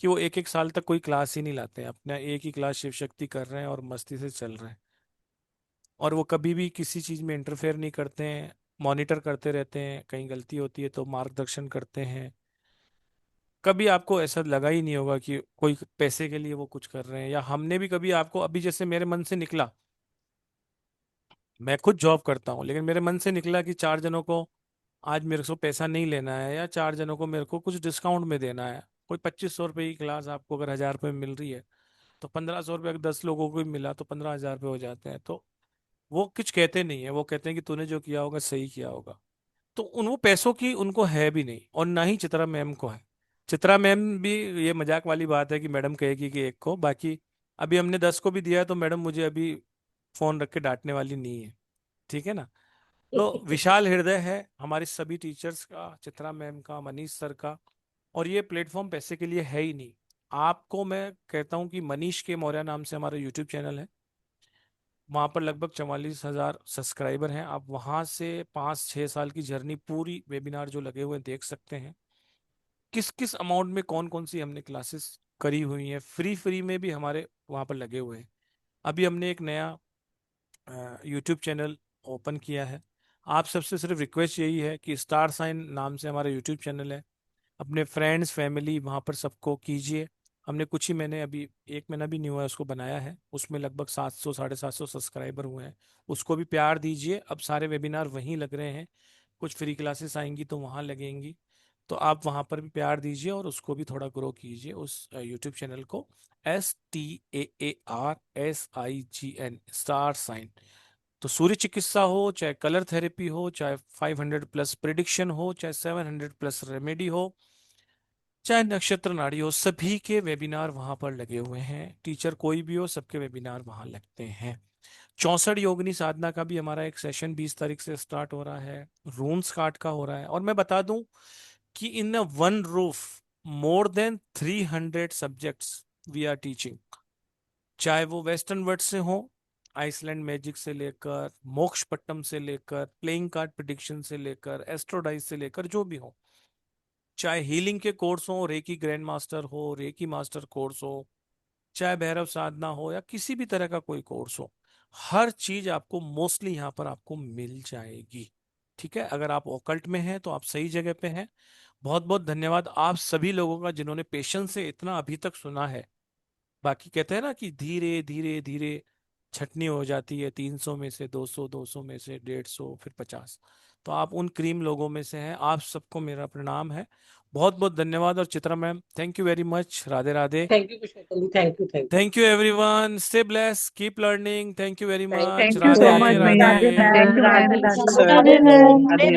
कि वो एक एक साल तक कोई क्लास ही नहीं लाते हैं, अपना एक ही क्लास शिव शक्ति कर रहे हैं और मस्ती से चल रहे हैं, और वो कभी भी किसी चीज़ में इंटरफेयर नहीं करते हैं, मॉनिटर करते रहते हैं, कहीं गलती होती है तो मार्गदर्शन करते हैं। कभी आपको ऐसा लगा ही नहीं होगा कि कोई पैसे के लिए वो कुछ कर रहे हैं, या हमने भी कभी आपको, अभी जैसे मेरे मन से निकला, मैं खुद जॉब करता हूँ, लेकिन मेरे मन से निकला कि 4 जनों को आज मेरे को पैसा नहीं लेना है, या 4 जनों को मेरे को कुछ डिस्काउंट में देना है। कोई 2500 रुपये की क्लास आपको अगर 1000 रुपये में मिल रही है, तो 1500 रुपये अगर 10 लोगों को भी मिला तो 15,000 रुपये हो जाते हैं। तो वो कुछ कहते नहीं है, वो कहते हैं कि तूने जो किया होगा सही किया होगा। तो उन वो पैसों की उनको है भी नहीं, और ना ही चित्रा मैम को है। चित्रा मैम भी, ये मजाक वाली बात है कि मैडम कहेगी कि एक को, बाकी अभी हमने 10 को भी दिया है तो मैडम मुझे अभी फोन रख के डांटने वाली नहीं है, ठीक है ना। तो विशाल हृदय है हमारे सभी टीचर्स का, चित्रा मैम का, मनीष सर का। और ये प्लेटफॉर्म पैसे के लिए है ही नहीं। आपको मैं कहता हूँ कि मनीष के मौर्य नाम से हमारा यूट्यूब चैनल है, वहाँ पर लगभग 44,000 सब्सक्राइबर हैं। आप वहाँ से 5 6 साल की जर्नी, पूरी वेबिनार जो लगे हुए हैं, देख सकते हैं किस किस अमाउंट में कौन कौन सी हमने क्लासेस करी हुई हैं, फ्री फ्री में भी हमारे वहाँ पर लगे हुए हैं। अभी हमने एक नया यूट्यूब चैनल ओपन किया है। आप सबसे सिर्फ रिक्वेस्ट यही है कि स्टार साइन नाम से हमारा यूट्यूब चैनल है, अपने फ्रेंड्स फैमिली वहाँ पर सबको कीजिए। हमने कुछ ही महीने, अभी 1 महीना भी नहीं हुआ है, उसको बनाया है, उसमें लगभग 700 750 सब्सक्राइबर हुए हैं। उसको भी प्यार दीजिए। अब सारे वेबिनार वहीं लग रहे हैं, कुछ फ्री क्लासेस आएंगी तो वहाँ लगेंगी, तो आप वहाँ पर भी प्यार दीजिए और उसको भी थोड़ा ग्रो कीजिए, उस यूट्यूब चैनल को। STAARSIGN, star sign. तो सूर्य चिकित्सा हो, चाहे कलर थेरेपी हो, चाहे 500 प्लस प्रिडिक्शन हो, चाहे 700 प्लस रेमेडी हो, चाहे नक्षत्र नाड़ी हो, सभी के वेबिनार वहां पर लगे हुए हैं। टीचर कोई भी हो, सबके वेबिनार वहां लगते हैं। 64 योगिनी साधना का भी हमारा एक सेशन 20 तारीख से स्टार्ट हो रहा है। रून्स कार्ड का हो रहा है। और मैं बता दूं कि in one roof more than 300 subjects we are teaching, चाहे वो वेस्टर्न वर्ड से हो, आइसलैंड मैजिक से लेकर, मोक्षपट्टम से लेकर, प्लेइंग कार्ड प्रिडिक्शन से लेकर, एस्ट्रोडाइज से लेकर, जो भी हो, चाहे हीलिंग के कोर्स हो, रेकी ग्रैंड मास्टर हो, रेकी मास्टर कोर्स हो, चाहे भैरव साधना हो, या किसी भी तरह का कोई कोर्स हो, हर चीज आपको मोस्टली यहाँ पर आपको मिल जाएगी। ठीक है, अगर आप ऑकल्ट में हैं तो आप सही जगह पे हैं। बहुत बहुत धन्यवाद आप सभी लोगों का जिन्होंने पेशेंस से इतना अभी तक सुना है। बाकी कहते हैं ना कि धीरे धीरे धीरे छटनी हो जाती है, 300 में से 200, 200 में से 150, फिर 50। तो आप उन क्रीम लोगों में से हैं। आप सबको मेरा प्रणाम है। बहुत बहुत धन्यवाद। और Chitra ma'am, thank you very much. Radhe Radhe. Thank you Kushal ji, thank you, thank you, thank you everyone. Stay bless, keep learning. Thank you very much. Thank thank you you so so Radhe much much. भैया। Radhe. Thank you Radhe very much Radhe sir. Radhe. Radhe